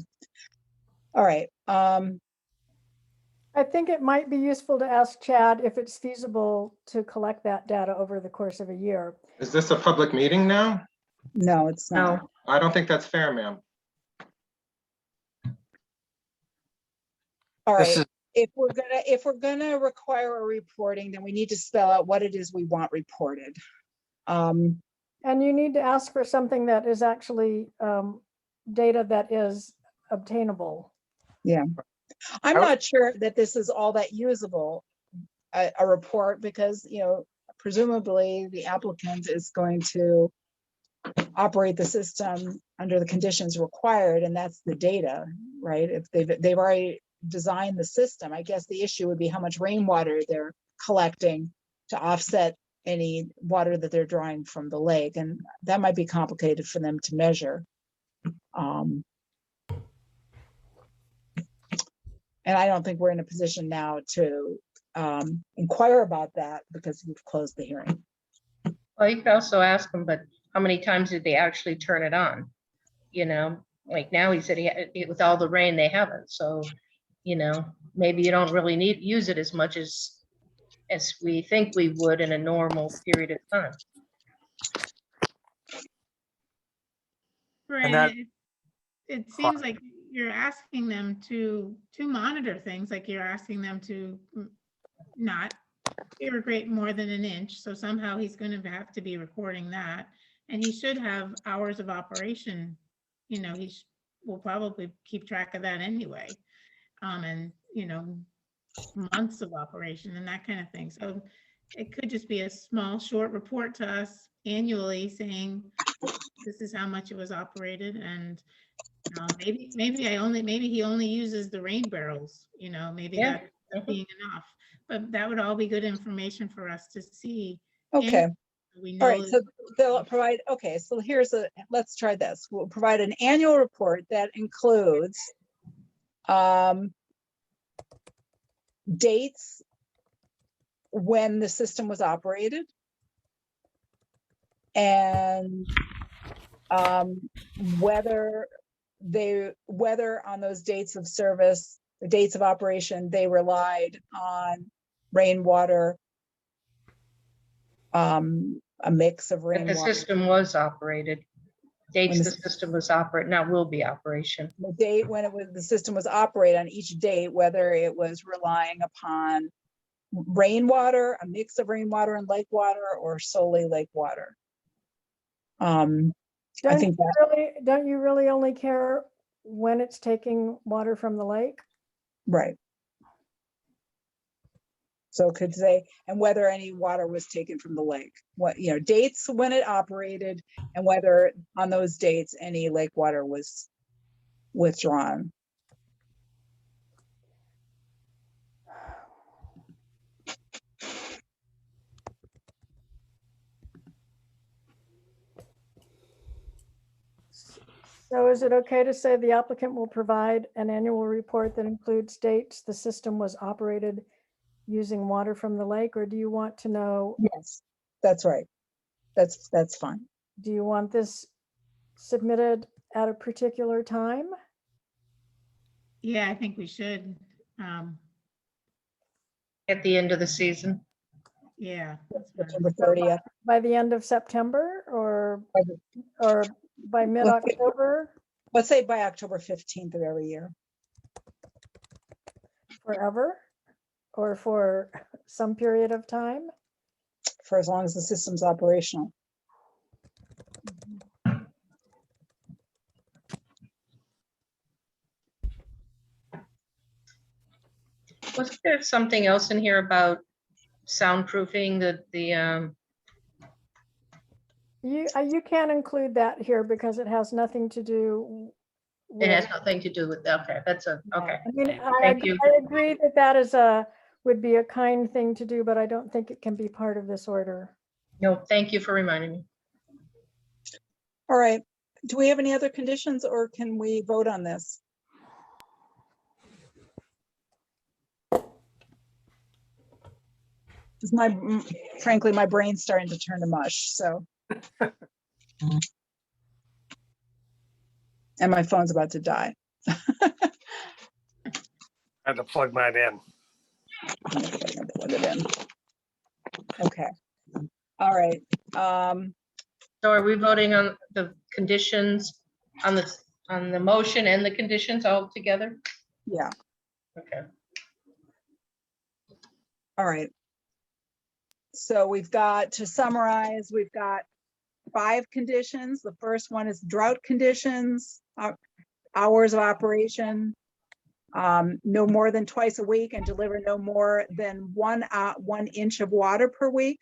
All right. I think it might be useful to ask Chad if it's feasible to collect that data over the course of a year. Is this a public meeting now? No, it's not. No, I don't think that's fair, ma'am. All this right. is, If we're gonna require a reporting, then we need to spell out what it is we want reported. And you need to ask for something that is actually data that is obtainable. Yeah. I'm not sure that this is all that usable, a report, because, presumably the applicant is going to operate the system under the conditions required, and that's the data, right? If they've already designed the system, I guess the issue would be how much rainwater they're collecting to offset any water that they're drawing from the lake, and that might be complicated for them to measure. And I don't think we're in a position now to inquire about that because we've closed the hearing. well, you could also ask them, but how many times did they actually turn it on? Like now he said with all the rain, they haven't. So, maybe you don't really use it as much as we think we would in a normal period of time. Right. that- It seems like you're asking them to monitor things, like you're asking them to not irrigate more than an inch. So somehow he's going to have to be recording that. And he should have hours of operation. Will probably keep track of that anyway. And, months of operation and that kind of thing. So it could just be a small, short report to us annually saying, this is how much it was operated. And maybe he only uses the rain barrels, maybe Yeah. that being enough. But that would all be good information for us to see. Okay. And we All know right, so they'll provide, okay, so let's try this. We'll provide an annual report that includes dates when the system was operated and whether on those dates of service, the dates of operation, they relied on rainwater, a mix of But rainwater. the system was operated. Dates the system was operated, now will be operation. The date when the system was operated, on each date, whether it was relying upon rainwater, a mix of rainwater and lake water, or solely lake water. I think that, Don't you really only care when it's taking water from the lake? right. So it could say, and whether any water was taken from the lake, dates when it operated, and whether on those dates any lake water was withdrawn. So is it okay to say the applicant will provide an annual report that includes dates the system was operated using water from the lake, or do you want to know? Yes, that's right. That's fine. Do you want this submitted at a particular time? Yeah, I think we should. At the end of the season. Yeah. September 30th. By the end of September or by mid-October? Let's say by October 15th of every year. Forever? Or for some period of time? For as long as the system's operational. Was there something else in here about soundproofing You can include that here because it has nothing to do it has with. nothing to do with, okay, okay. I mean, Thank you. I agree that that is would be a kind thing to do, but I don't think it can be part of this order. No, thank you for reminding me. All right. Do we have any other conditions or can we vote on this? Frankly, my brain's starting to turn to mush, so. And my phone's about to die. I had to plug mine in. Plug it in. Okay. All right. So are we voting on the conditions, on the motion and the conditions all together? Yeah. Okay. All right. So we've got, to summarize, we've got 5 conditions. The first one is drought conditions, hours of operation, no more than twice a week, and deliver no more than 1 inch of water per week.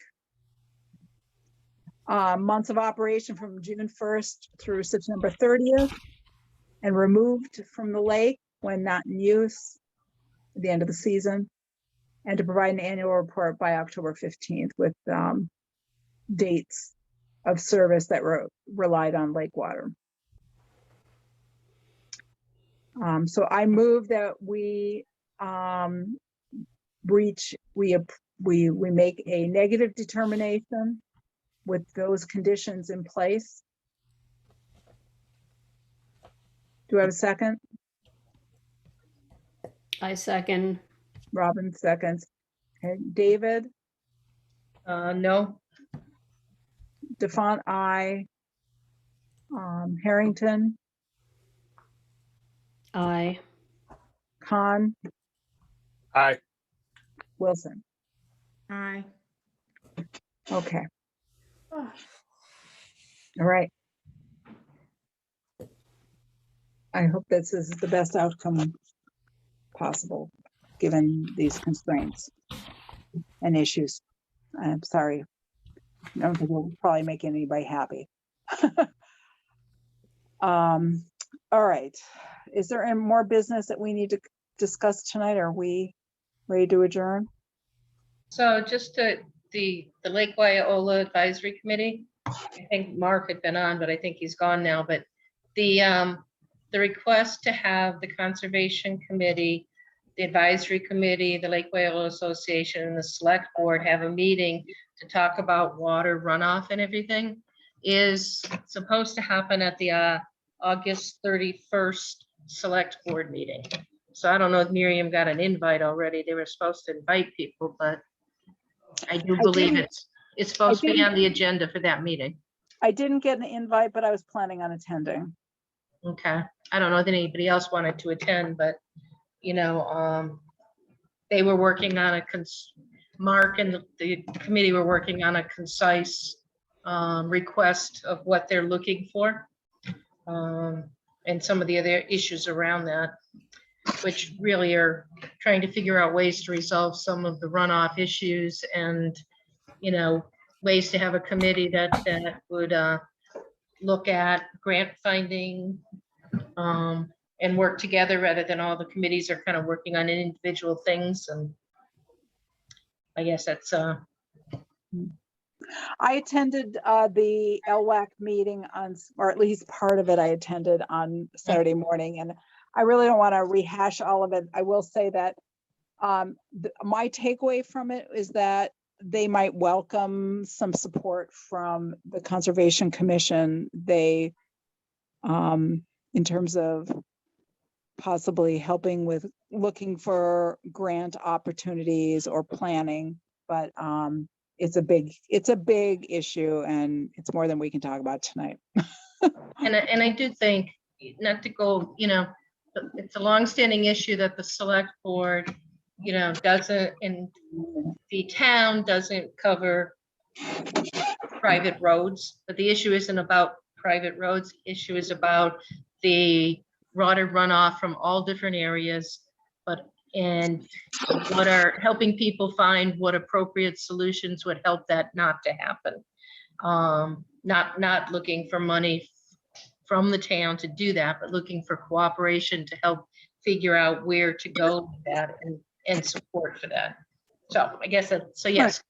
Months of operation from June 1st through September 30th, and removed from the lake when not in use at the end of the season, and to provide an annual report by October 15th with dates of service that relied on lake water. So I move that we we make a negative determination with those conditions in place. Do I have a second? I second. Robin seconds. Okay, David, No. DeFont, aye. Harrington, Aye. Khan, Aye. Wilson. Aye. Okay. All right. I hope this is the best outcome possible, given these constraints and issues. I'm sorry. I don't think we'll probably make anybody happy. All right. Is there any more business that we need to discuss tonight? Are we ready to adjourn? So just the Lake Waiaola Advisory Committee, I think Mark had been on, but I think he's gone now, but the request to have the Conservation Committee, the Advisory Committee, the Lake Waiaola Association, and the Select Board have a meeting to talk about water runoff and everything is supposed to happen at the August 31st Select Board meeting. So I don't know if Miriam got an invite already. They were supposed to invite people, but I do believe it's supposed to be on the agenda for that meeting. I didn't get an invite, but I was planning on attending. Okay. I don't know if anybody else wanted to attend, but you know, they were working on Mark and the committee were working on a concise request of what they're looking for. And some of the other issues around that, which really are trying to figure out ways to resolve some of the runoff issues and, you know, ways to have a committee that would look at grant finding and work together rather than all the committees are kind of working on individual things. And I guess that's I attended the LWAC meeting or at least part of it I attended on Saturday morning, and I really don't want to rehash all of it. I will say that my takeaway from it is that they might welcome some support from the Conservation Commission. They, in terms of possibly helping with looking for grant opportunities or planning, but it's a big issue and it's more than we can talk about tonight. and I do think, not to go, you know, it's a longstanding issue that the Select Board, you know, doesn't, and the town doesn't cover private roads, but the issue isn't about private roads. The issue is about the water runoff from all different areas, but and what are helping people find what appropriate solutions would help that not to happen. Not looking for money from the town to do that, but looking for cooperation to help figure out where to go with that and support for that. So I guess that, so yes.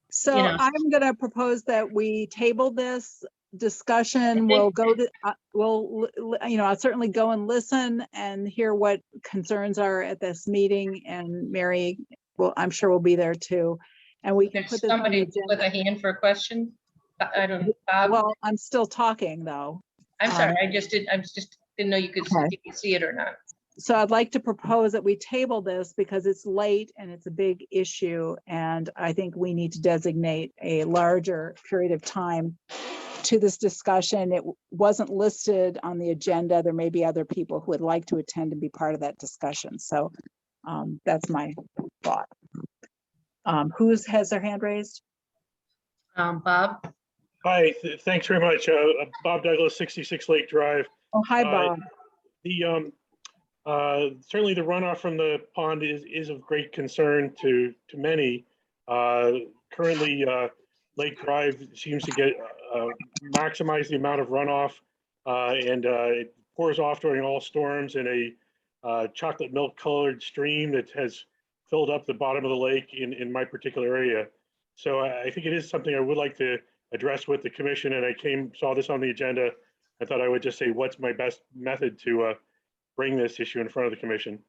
So You know. I'm gonna propose that we table this discussion. We'll go to, I'll certainly go and listen and hear what concerns are at this meeting, and Mary, well, I'm sure will be there too. And we can There's put this on the somebody with agenda. a hand for a question. I don't, Bob, Well, I'm still talking though. I'm sorry, I just didn't know you could Okay. if you see it or not. So I'd like to propose that we table this because it's late and it's a big issue. And I think we need to designate a larger period of time to this discussion. It wasn't listed on the agenda. There may be other people who would like to attend and be part of that discussion. So that's my thought. Who has their hand raised? Bob? Hi, thanks very much. Bob Douglas, 66 Lake Drive. Oh, hi, Bob. Certainly the runoff from the pond is of great concern to many. Currently, Lake Drive seems to get maximize the amount of runoff, and it pours off during all storms in a chocolate milk colored stream that has filled up the bottom of the lake in my particular area. So I think it is something I would like to address with the commission, and I saw this on the agenda. I thought I would just say, what's my best method to bring this issue in front of the commission?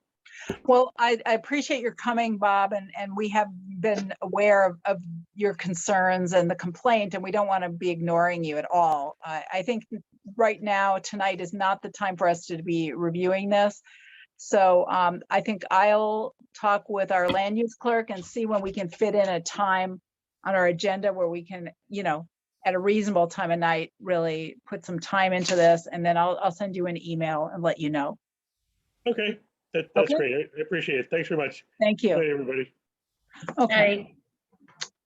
Well, I appreciate your coming, Bob, and we have been aware of your concerns and the complaint, and we don't want to be ignoring you at all. I think right now, tonight is not the time for us to be reviewing this. So I think I'll talk with our land use clerk and see when we can fit in a time on our agenda where we can, at a reasonable time of night, really put some time into this, and then I'll send you an email and let you know. Okay, that's Okay. great. I appreciate it. Thanks very much. Thank you. Good night, everybody. Okay.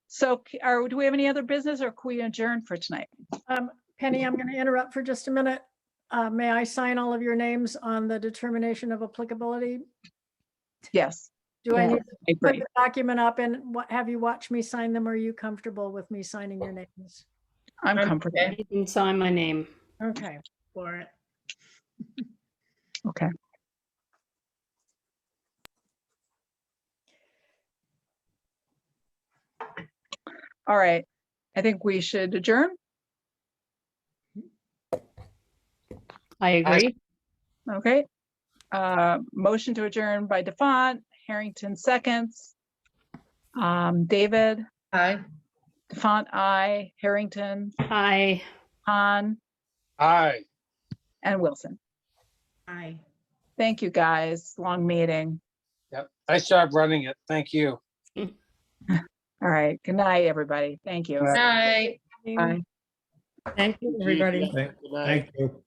So do we have any other business, or can we adjourn for tonight? Penny, I'm going to interrupt for just a minute. May I sign all of your names on the determination of applicability? Yes. Do I Yeah, need to I put agree. the document up and have you watch me sign them? Or are you comfortable with me signing your names? I'm comfortable. You can sign my name. Okay. For it. Okay. All right. I think we should adjourn. I agree. Okay. Motion to adjourn by DeFont, Harrington seconds. David, Aye. DeFont, aye. Harrington, Hi. Han, Aye. and Wilson. Aye. Thank you, guys. Long meeting. Yep. Nice job running it. Thank you. All right. Good night, everybody. Thank you. Aye. Bye. Thank you, everybody. Good night. Thank you.